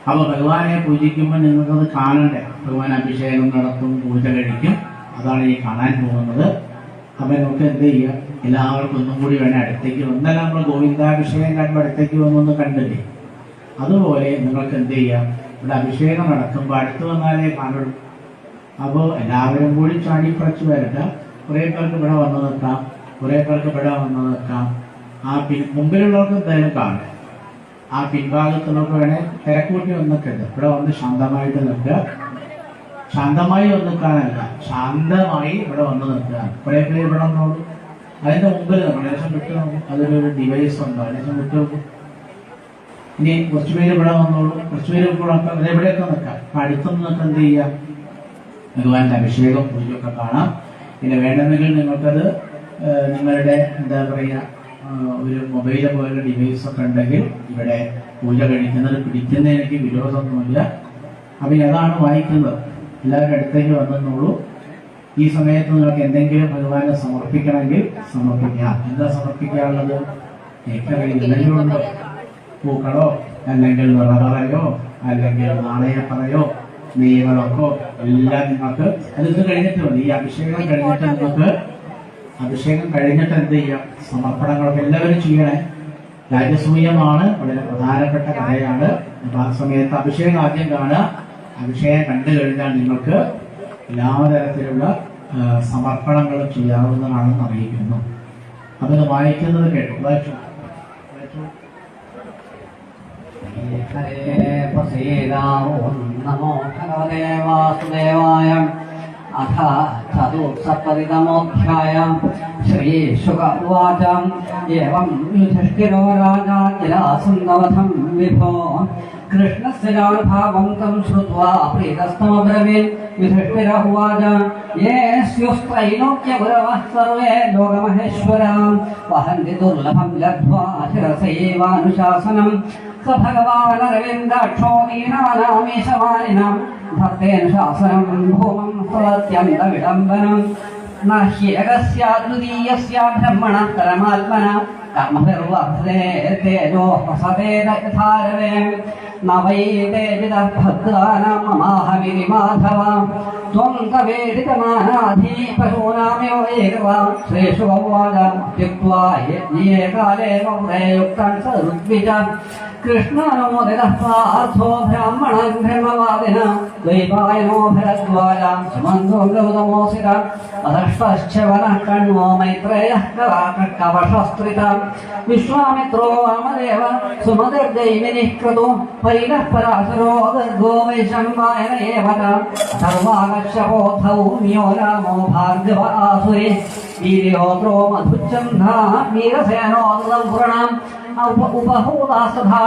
അപ്പൊ ഭഗവാനെ പൂജിക്കുമ്പോൾ നിങ്ങൾക്കത് കാണണ്ടേ? ഭഗവാൻ അഭിഷേകം നടത്തും, പൂജ കഴിക്കും. അതാണ് ഈ കാണാൻ പോകുന്നത്. അപ്പൊ നമുക്ക് എന്ത് ചെയ്യാം? എല്ലാവർക്കും ഒന്നും കൂടി വേണേ അടുത്തേക്ക് വന്നല്ല. നമ്മൾ ഗോവിന്ദാഭിഷേകം കാണുമ്പോൾ അടുത്തേക്ക് വന്നൊന്ന് കണ്ടില്ലേ? അതുപോലെ നിങ്ങൾക്ക് എന്ത് ചെയ്യാം? ഇവിടെ അഭിഷേകം നടക്കുമ്പോൾ അടുത്ത് വന്നാലേ കാണുള്ളൂ. അപ്പോൾ എല്ലാവരും കൂടി ചാടിപ്പറച്ച് വരട്ടെ. കുറെ പേർക്ക് ഇവിടെ വന്നു നിൽക്കാം, കുറെ പേർക്ക് ഇവിടെ വന്നു നിൽക്കാം. മുമ്പിലുള്ളവർക്ക് എന്തായാലും കാണും. ആ പിൻഭാഗത്തുള്ളവർക്ക് വേണേൽ തിരക്കൂട്ടി വന്നിട്ടുണ്ട്. ഇവിടെ വന്ന് ശാന്തമായിട്ട് നിൽക്കുക. ശാന്തമായി വന്ന് നിൽക്കാനല്ല, ശാന്തമായി ഇവിടെ വന്ന് നിൽക്കുക. കുറെ പേര് ഇവിടെ വന്നോളൂ. അതിന്റെ മുമ്പിൽ നമ്മൾ ഏകദേശം വിട്ടു നോക്കും. അതിലൊരു ഡിവൈസ് ഉണ്ടോ? ഏകദേശം വിട്ടു നോക്കും. ഇനി കുറച്ചുപേര് ഇവിടെ വന്നോളൂ, കുറച്ചുപേര് എവിടെയൊക്കെ നിൽക്കാം. അടുത്തൊന്നും നിങ്ങൾക്ക് എന്ത് ചെയ്യാം? ഭഗവാന്റെ അഭിഷേകം പൂജയൊക്കെ കാണാം. പിന്നെ വേണമെങ്കിൽ നിങ്ങൾക്കത് നിങ്ങളുടെ എന്താ പറയുക, ഒരു മൊബൈല് പോലുള്ള ഡിവൈസ് ഒക്കെ ഉണ്ടെങ്കിൽ ഇവിടെ പൂജ കഴിക്കുന്നത് പിടിക്കുന്ന എനിക്ക് വിരോധമൊന്നുമില്ല. അപ്പൊ അതാണ് വായിക്കുന്നത്. എല്ലാവരും അടുത്തേക്ക് വന്നോളൂ. ഈ സമയത്ത് നിങ്ങൾക്ക് എന്തെങ്കിലും ഭഗവാനെ സമർപ്പിക്കണമെങ്കിൽ സമർപ്പിക്കാം. എന്താ സമർപ്പിക്കാനുള്ളത്? എന്തെങ്കിലും ഉണ്ടോ? പൂക്കളോ അല്ലെങ്കിൽ വിളവറയോ അല്ലെങ്കിൽ നാണയപ്പറയോ നെയ്യകളൊക്കെ എല്ലാം നിങ്ങൾക്ക് അത് കഴിഞ്ഞിട്ട് മതി. ഈ അഭിഷേകം കഴിഞ്ഞിട്ട് നിങ്ങൾക്ക് എന്ത് ചെയ്യാം? സമർപ്പണങ്ങളൊക്കെ എല്ലാവരും ചെയ്യണേ. രാജസൂയമാണ്, വളരെ പ്രധാനപ്പെട്ട കഥയാണ്. അപ്പൊ ആ സമയത്ത് അഭിഷേകം ആദ്യം കാണുക. അഭിഷേകം കണ്ടു കഴിഞ്ഞാൽ നിങ്ങൾക്ക് എല്ലാ തരത്തിലുള്ള സമർപ്പണങ്ങളും ചെയ്യാവുന്നതാണെന്ന് അറിയിക്കുന്നു. അത് വായിക്കുന്നത് കേട്ടു. വായിച്ചു. നമോ ഭഗവതേ വാസുദേവായ. അഥ ചതുസ്സപ്തതിതമോऽധ്യായം. ശ്രീശുക ഉവാച. ഏവം യുധിഷ്ഠിരോ രാജാ ജരാസന്ധവധം വിഭോ കൃഷ്ണസ്യ ജാനുഭാവം തം ശ്രുത്വാ പ്രീതസ്തമബ്രവീത്. യുധിഷ്ഠിര ഉവാച. യേ സ്യുസ്ത്രൈലോക്യഗുരവഃ സർവേ ലോകമഹേശ്വരാ വഹന്തി ദുർലഭം ലബ്ധ്വാ ശിരസൈവാനുശാസനം. स भगवानरविन्दाक्षो दीनानामीशमानिनां भक्तेन शासनं भूमं सत्यन्तविडम्बनं. न ह्येकस्याद्वितीयस्य ब्रह्मणः परमात्मना कर्मभिर्वर्धते तेजो प्रसदेत यथा रवे. न वै तेजितः भद्राणां ममाहमिति माधव. त्वं कवेदितमानाधि पशूनामेव एकवा. श्रीशुक उवाच. त्यक्त्वा यज्ञे काले प्रयुक्तं स ऋत्विज. कृष्णानुमोदितः पार्थो ब्राह्मणं ब्रह्मवादिनः द्वैपायनो भरद्वाजा सुमन्तो गौतमोऽसिता. अधष्टश्च वनः कण्वो मैत्रेयः कवशस्त्रिता. विश्वामित्रो वामदेव सुमतिर्दैमिनिः क्रतुः परिणः पराशरो गर्गो वैशम्पायन एव च. सर्वागच्छपो धौम्यो रामो भार्गव आसुरे वीर्योत्रो मधुच्छन्धा वीरसेनोदतं पुराणम्. उपहूतास्तथा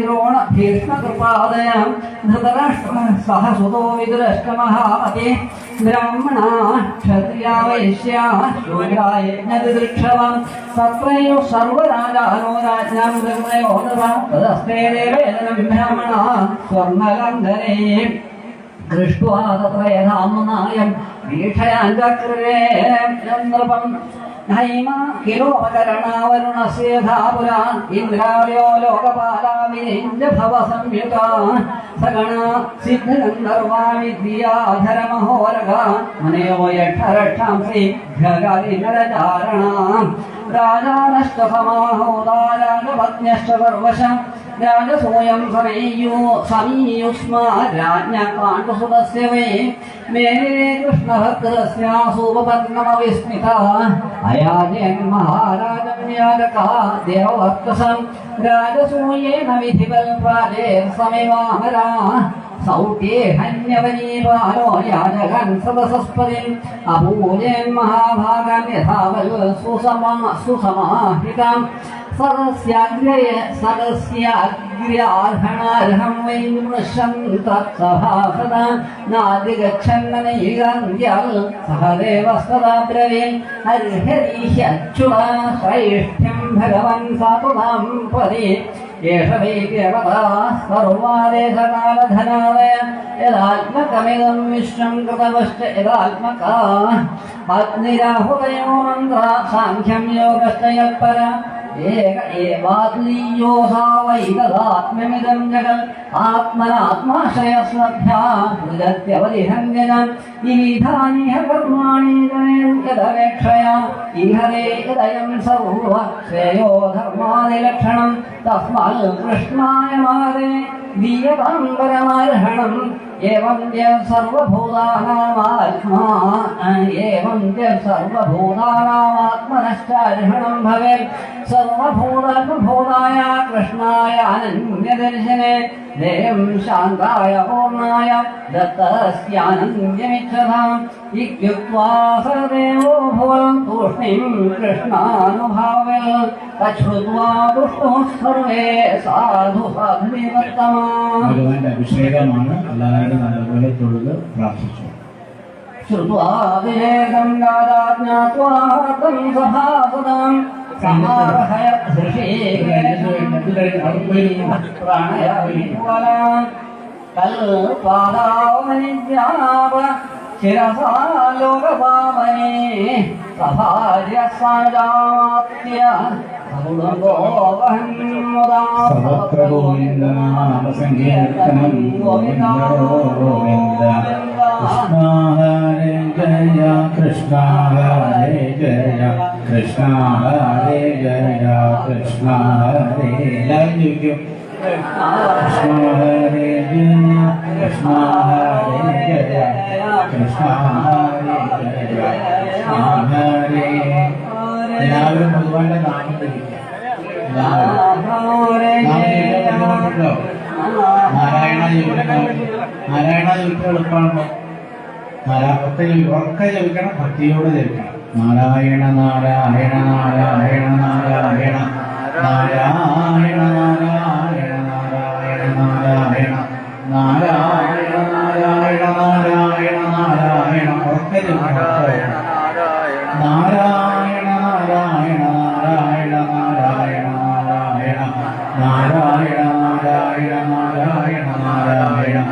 द्रोण भीष्मकृपादयां धृतराष्ट्रः सह सुतो विदुरष्टमहापते. ब्राह्मणा क्षत्रिया वैश्या शूद्रा यज्ञदिदृक्षवान् तत्रैव सर्वराजानो राज्ञां जगदयोधरा. तदस्ते देवेदनं ब्राह्मणा स्वर्णगन्धरे दृष्ट्वा तत्र यथामुनायं वीक्षयाञ्चक्रे नृपम्. हैम किलोपकरणावरुणस्य धापुरा इन्द्रार्यो लोकपाला विरिञ्ज भवसंयुता. सगणा सिद्धगन्धर्वा विद्याधरमहोरगा मुनेयो यक्षरक्षांसि घगारिनरचारणा. राजानश्चसमाहोदा राजपत्न्यश्च सर्वशः राजसूयं समीयुष्मा राज्ञः पाण्डुसुतस्य वै. मेरे कृष्णभद्रस्य सुपपत्नमविस्मिता अयाजयन् महाराजं याजका देववर्चसं. राजसूयेन विधिवल्पादे समेवामरा सौख्ये हन्यवनीपालो याजगन् सदसस्पतिम्. अपूजयन् महाभागान् यथावल् सुसमाहिताम्. सदस्याग्र्यार्हणार्हं वै मृशं तत्सभासदा. नादिगच्छन्ननैगन्त्यल् सह देवस्तदा ब्रवीन्. अर्हरीह्यच्युता श्रैष्ठ्यं भगवन् सातुनां पदे. एष वै देवता सर्वादेशकालधनादय यदात्मकमिदं विश्वं कृतवश्च यदात्मका. अग्निराहुतयो मन्त्रा साङ्ख्यं योगश्च यत्परा. एक एवाद्लीयो सा वै तदात्म्यमिदं जगत्. आत्मनात्माश्रयश्रद्धा हृदत्यवदिहन्यजन्. विविधानिह कर्माणि यदवेक्षया इहरे यदयं सर्व श्रेयो धर्मादिलक्षणम्. तस्मात् कृष्णाय मादे दीयतां परमार्हणम्. एवं च सर्वभूतानामात्मनश्चार्हणं भवेत्. सर्वभूतात्मभूताय कृष्णाय अनन्यदर्शने देयं शान्ताय पूर्णाय दत्तस्यानन्द्यमिच्छताम्. इत्युक्त्वा स देवो भुवनं तूष्णीं कृष्णानुभावेत्. तच्छ्रुत्वा तुष्टुः सर्वे साधु साधुनिवर्तमा. ഭഗവാന്റെ അഭിഷേകമാണ്. എല്ലാവരും നല്ലപോലെ തൊഴുത് പ്രാർത്ഥിച്ചു. ശ്രുത്വാഭിഷേകം രാജാ ജ്ഞാത്വാ തം സഭാസദാം സമാർഹയ പ്രാണയാവിനിവലാം. കൽപാദാവനിജ്ഞാപ ശിരസാ ലോകപാവനേ. സഭാര്യ സാജാത്യ സർവത്ര ഗോവിന്ദനാമ സങ്കീർത്തനം. ഗോവിന്ദ ഗോവിന്ദ. കൃഷ്ണ ഹരേ ജയ കൃഷ്ണ ഹരേ ജയ കൃഷ്ണ ഹരേ ജയ കൃഷ്ണ ഹരേ. എല്ലാവരും ചോദിക്കും കൃഷ്ണ ഹരേ ജയ കൃഷ്ണ ഹരേ ജയ കൃഷ്ണ ഹരേ കൃഷ്ണ ഹരേ. എല്ലാവരും ഭഗവാന്റെ നാമം ധരിക്കുക. എല്ലാവരും നാരായണ നാരായണ ജപിക്കാൻ എളുപ്പമാണല്ലോ. ഉറക്കെ ജപിക്കണം, ഭക്തിയോട് ജപിക്കണം. നാരായണ നാരായണ നാരായണ നാരായണ നാരായണ നാരായണ നാരായണ നാരായണ നാരായണ നാരായണ നാരായണ നാരായണ. ഉറക്കെ ജപിക്കണം. നാരായണ നാരായണ നാരായണ നാരായണ നാരായണ നാരായണ നാരായണ നാരായണ നാരായണ നാരായണ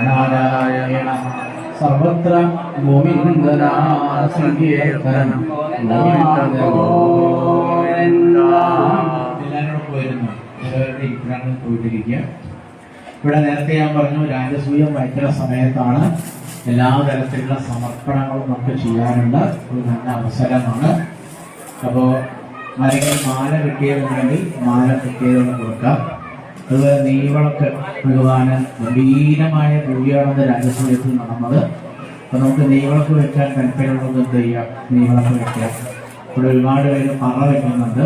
നാരായണ സർവത്ര ഗോവിന്ദനാമസങ്കീർത്തനം ഗോവിന്ദ ഗോവിന്ദ. എല്ലാവരും പോയിരുന്നു, ചിലവരുടെ ഇപ്പോഴാണ് പോയിട്ടിരിക്കുക. ഇവിടെ നേരത്തെ ഞാൻ പറഞ്ഞു, രാജസൂയം വൈദ്യ സമയത്താണ് എല്ലാ തരത്തിലുള്ള സമർപ്പണങ്ങളും നമുക്ക് ചെയ്യാനുള്ള ഒരു നല്ല അവസരമാണ്. അപ്പോൾ ആരെങ്കിലും മാല കിട്ടിയതുണ്ടെങ്കിൽ മാല കിട്ടിയതെന്ന് കൊടുക്കാം. അതുപോലെ നെയ്വിളക്ക് ഭഗവാന് ഗംഭീരമായ പൂജയാണെന്ന് രാജസൂയത്തിൽ നടന്നത്. അപ്പോൾ നമുക്ക് നെയ്വിളക്ക് വെക്കാൻ താല്പര്യമുള്ളത് എന്ത് ചെയ്യാം? നെയ്വിളക്ക് വെക്കാം. ഇവിടെ ഒരുപാട് പേര് പറ വയ്ക്കുന്നുണ്ട്,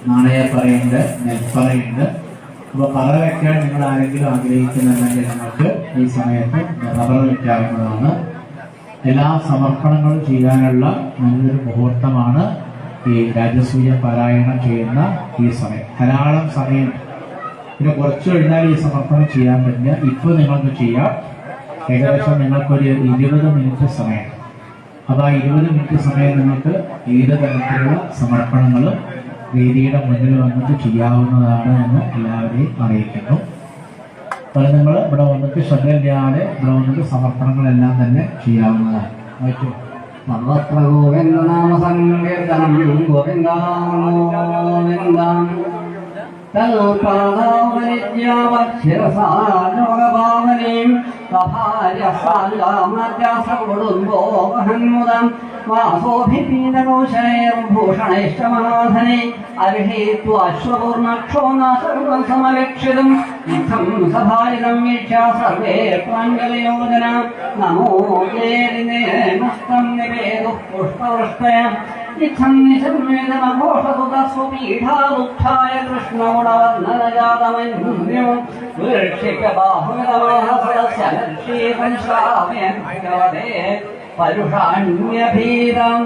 നാണയപ്പറയുണ്ട്, നെൽപ്പറയുണ്ട്. അപ്പോൾ പറ വെക്കാൻ നിങ്ങൾ ആരെങ്കിലും ആഗ്രഹിക്കുന്നുണ്ടെങ്കിൽ നിങ്ങൾക്ക് ഈ സമയത്ത് റബ്ബർ വെക്കാവുന്നതാണ്. എല്ലാ സമർപ്പണങ്ങളും ചെയ്യാനുള്ള നല്ലൊരു മുഹൂർത്തമാണ് ഈ രാജസൂയ പാരായണം ചെയ്യുന്ന ഈ സമയം. ധാരാളം സമയം, പിന്നെ കുറച്ച് കഴിഞ്ഞാൽ ഈ സമർപ്പണം ചെയ്യാൻ പറ്റില്ല. ഇപ്പോൾ നിങ്ങൾക്ക് ചെയ്യാം. ഏകദേശം നിങ്ങൾക്കൊരു 20 മിനിറ്റ് സമയം. അപ്പോൾ ആ 20 മിനിറ്റ് സമയം നിങ്ങൾക്ക് ഏത് തരത്തിലുള്ള സമർപ്പണങ്ങളും വേദിയുടെ മുന്നിൽ വന്നിട്ട് ചെയ്യാവുന്നതാണ് എന്ന് എല്ലാവരെയും അറിയിക്കുന്നു. അപ്പോൾ നിങ്ങൾ ഇവിടെ വന്നിട്ട് ശ്രദ്ധയില്ലാതെ ഇവിടെ വന്നിട്ട് സമർപ്പണങ്ങളെല്ലാം തന്നെ ചെയ്യാവുന്നതാണ്. പറ്റും. സർവത്ര ഗോവിന്ദനാമ സങ്കീർത്തനം ഗോവിന്ദ ഗോവിന്ദ. തൽപാദാവനിജ്ഞാവശിരസാലോകപാവനീം സ്വഭാര്യസാലാമത്യാസകുടുംബോഹന്മുദം വാസോഭിപീതകൗശലൈർഭൂഷണൈഷ്ടമനാഥനൈ അർഹേത്വാശ്വപൂർണക്ഷോനാസർവം സമവേക്ഷിതും ഇത്തം സഭാരിതം വീക്ഷ്യ സർവേ പ്രാഞ്ജലയോജന നമോ ജേരിനേമസ്തം നിവേദുഃ പുഷ്പവൃഷ്ടയം ഇത്തം നിശംവേദമഘോഷസുതസ്വപീഠാദുഃഖായ കൃഷ്ണഗുണവർണ്ണനജാതമന്യോ വീക്ഷിക്കബാഹുവിതമാഹസദസ്യലക്ഷീപഞ്ചാമേ പരുഷാണ്യഭീതം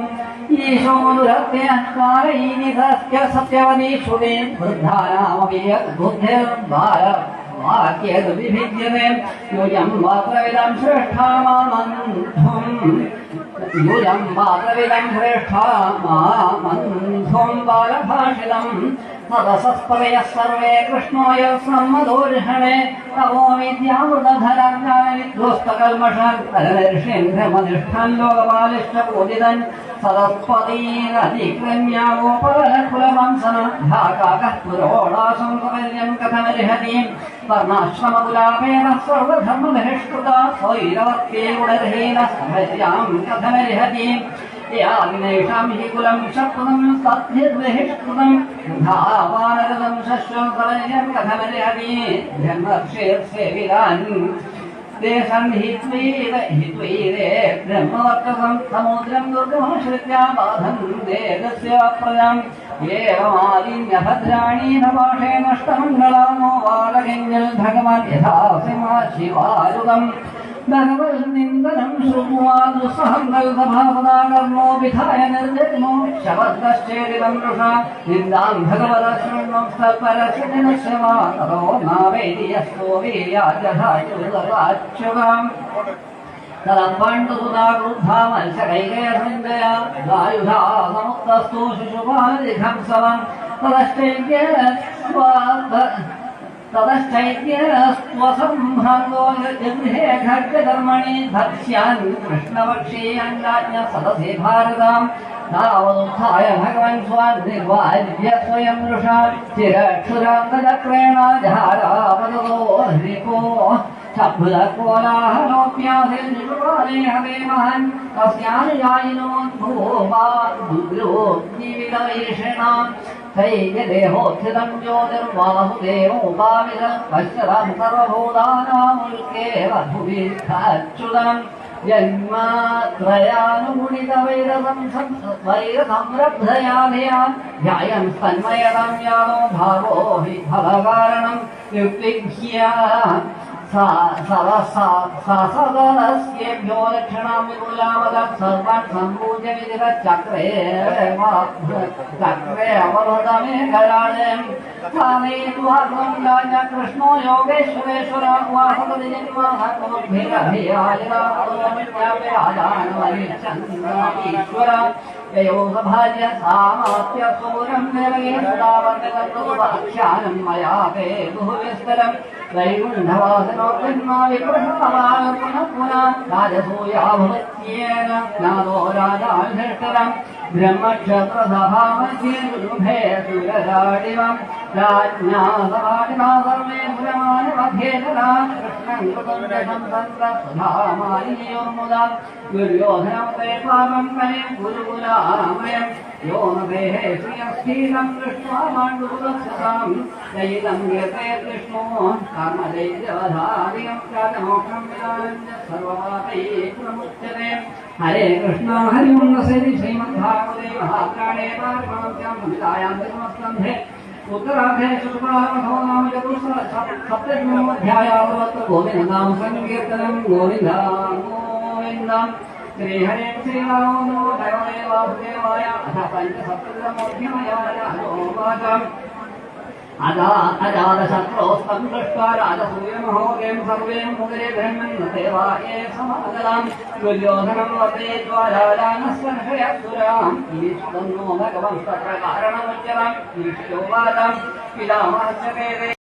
ഈശോനുരത്യകാരൈനിതസ്യ സത്യവതീശ്വരേ വൃദ്ധാനാമപി ബുദ്ധിർഭാരവാക്യേതു വിഭിജ്യതേ യൂയം മാത്രവിദം ശ്രേഷ്ഠാമാമന്ധും യൂയം മാത്രവിദം ശ്രേഷ്ഠാമാമന്ധും ബാലഭാഷിതം സദസസ്പതയഃ സർവേ കൃഷ്ണോയ സമ്മദോർഹണേ തമോ വിദ്യാമൃതധരജ്ഞാനവിദ്വസ്തകൽമഷാൻ പരദർശേന്ദ്രമനിഷ്ഠാൻ ലോകപാലിഷ്ടപൂജിതൻ സദസ്പതീരധിക്രമ്യാവോപരകുലവംശനഃ പുരോടാശംസപര്യം കഥമർഹതീം വർണ്ണാശ്രമകുലാപേന സർവധർമ്മബഹിഷ്കൃത സ്വൈരവർത്തേ ഗുണരഹീന സമര്യാം കഥമർഹതീം യാഗ്നേഷാം ഹി കുലം ശത്രുതം സദ്ഭിർബഹിഷ്കൃതം ധാവാനരതം ശശ്വതരയം കഥമർഹതീ ബ്രഹ്മർഷേർസേവിതാൻ ദേശം ഹിത്വൈരേ ബ്രഹ്മവർത്തസം സമുദ്രം ദുർഗമാശ്രിത്യ ബാധം ദേഹസ്യ പ്രജാം ഏവമാലിന്യഭദ്രാണി നഭാഷേ നഷ്ടമംഗളാമോ വാലകിഞ്ഞൽ ഭഗവാൻ യഥാ സിംഹ ശിവാരുതം ഭഗവത്നിന്ദനം ശ്രുത്വാ ദുസ്സഹം കൽസഭാപദാകർമ്മോ വിധായ നിർജഗ്മോ ശബദ്ധശ്ചേദിവം വൃഷാ നിന്ദാം ഭഗവത ശൃണ്വം സൽപരസ്യ ജനശ്യവാ തതോ നാവേദിയസ്തോ വീര്യാദ്യധാച്യുതാം തദപ്പണ്ടുതാക്രുദ്ധാ മത്സകൈകേർവിന്ദയ ദായുധാ സമുക്തസ്തു ശിശുപാലിഖംസവം തതശ്ചൈത്യസ്വസംഭ്രാന്തോ ഗൃഹേ ഖഡ്ഗകർമ്മണി ധർഷ്യാൻ കൃഷ്ണപക്ഷീയഞ്ജാജ്ഞ സദസി ഭാരതാം താവതുത്ഥായ ഭഗവൻ സ്വാൻ നിർവാര്യ സ്വയം വൃഷാ ചിരക്ഷുരാന്തചക്രേണ ജാരാപതോ ഹരിപോ ശബ്ദകോലാഹലോപ്യാസിൽ നിരുപാലേഹവേ മഹൻ തസ്യാനുജായിനോദ്ഭൂപാദ്ഭുദ്രോ ജീവിതവൈഷണാം ശൈര്യദേഹോത്ഥിതം ജ്യോതിർവാസുദേവോപാവിത പശ്യതാം സർവഭൂതാനാമുൽക്കേവ ഭുവിച്ഛുതം ജന്മത്രയാനുഗുണിതവൈരസംരബ്ധയാ ധ്യായം തന്മയതാം യാതോ ഭാവോ ഹി ഫലകാരണം യുക്തിഹ്യാ സദസ്യേഭ്യോ ലക്ഷണാം വിപുലാമത സർവാൻ സംപൂജ്യ വിദിതചക്രേ ചക്രേ അവരോധമേ കരാളേ കൃഷ്ണോ യോഗേശ്വരേശ്വര വാസീശ്വര യോഗഭാര്യ സാമാപ്യൂരം നിലയേഷ്യാനം മയാ തേ ബഹുവിസ്തരം രാജസൂയാഭവത്യേന രാജാധിഷ്ടരം ബ്രഹ്മക്ഷത്രസഭാമധ്യേ സുരരാടിവം രാജ്ഞാസവാടിനാ സർവേ സുരമാനമധ്യേതരാ കൃഷ്ണം കൃതം സന്തസുധാമാലിനിയോർമുദാ ദുര്യോധനമതേ പാപം കരേ ഗുരുകുലാമയം യോമദേഹേ ശ്രിയസ്ഥീരം ദൃഷ്ട്വാ മാണ്ഡുരക്ഷസാം ദൈതം ഗീതേ കൃഷ്ണോ കർമ്മദൈത്യവധാരിയം രാജമോക്ഷം വിദാനഞ്ച സർവപാപൈ പ്രമുച്യതേ ഹരേ കൃഷ്ണ ഹരി ഓം നമസ്തേ ശ്രീമദ്ഭാഗവതേ മഹാപ്രാണേ പാർവണസ്യാം സംഹിതായാം ധർമ്മസ്കന്ധേ ഉത്തരാധേ ശുക്ലാമഹോ നാമ സപ്തമോധ്യായാവത്ര ഗോവിന്ദനാമ സങ്കീർത്തനം ഗോവിന്ദ ഗോവിന്ദ ശ്രീഹരേ ശ്രീരാമോ ഭഗവതേ വാസുദേവായ അഥ പഞ്ചസപ്തമോധ്യായായ ഹോവാചം അജാതശത്രോസ്തം ദൃഷ്ട്വാ രാജസൂയമഹോദയം സർവേ മുദരേ ബ്രഹ്മൻ സേവായേ സമാഗതാം ദുര്യോധനം വർദ്ധയിത്വാ രാജാനസ്വൻഹയസുരാം ഈശ്വരോ ഭഗവൻ സകലകാരണമുച്ചരാം ഈശ്വരോവാചാം പിതാമഹസ്യ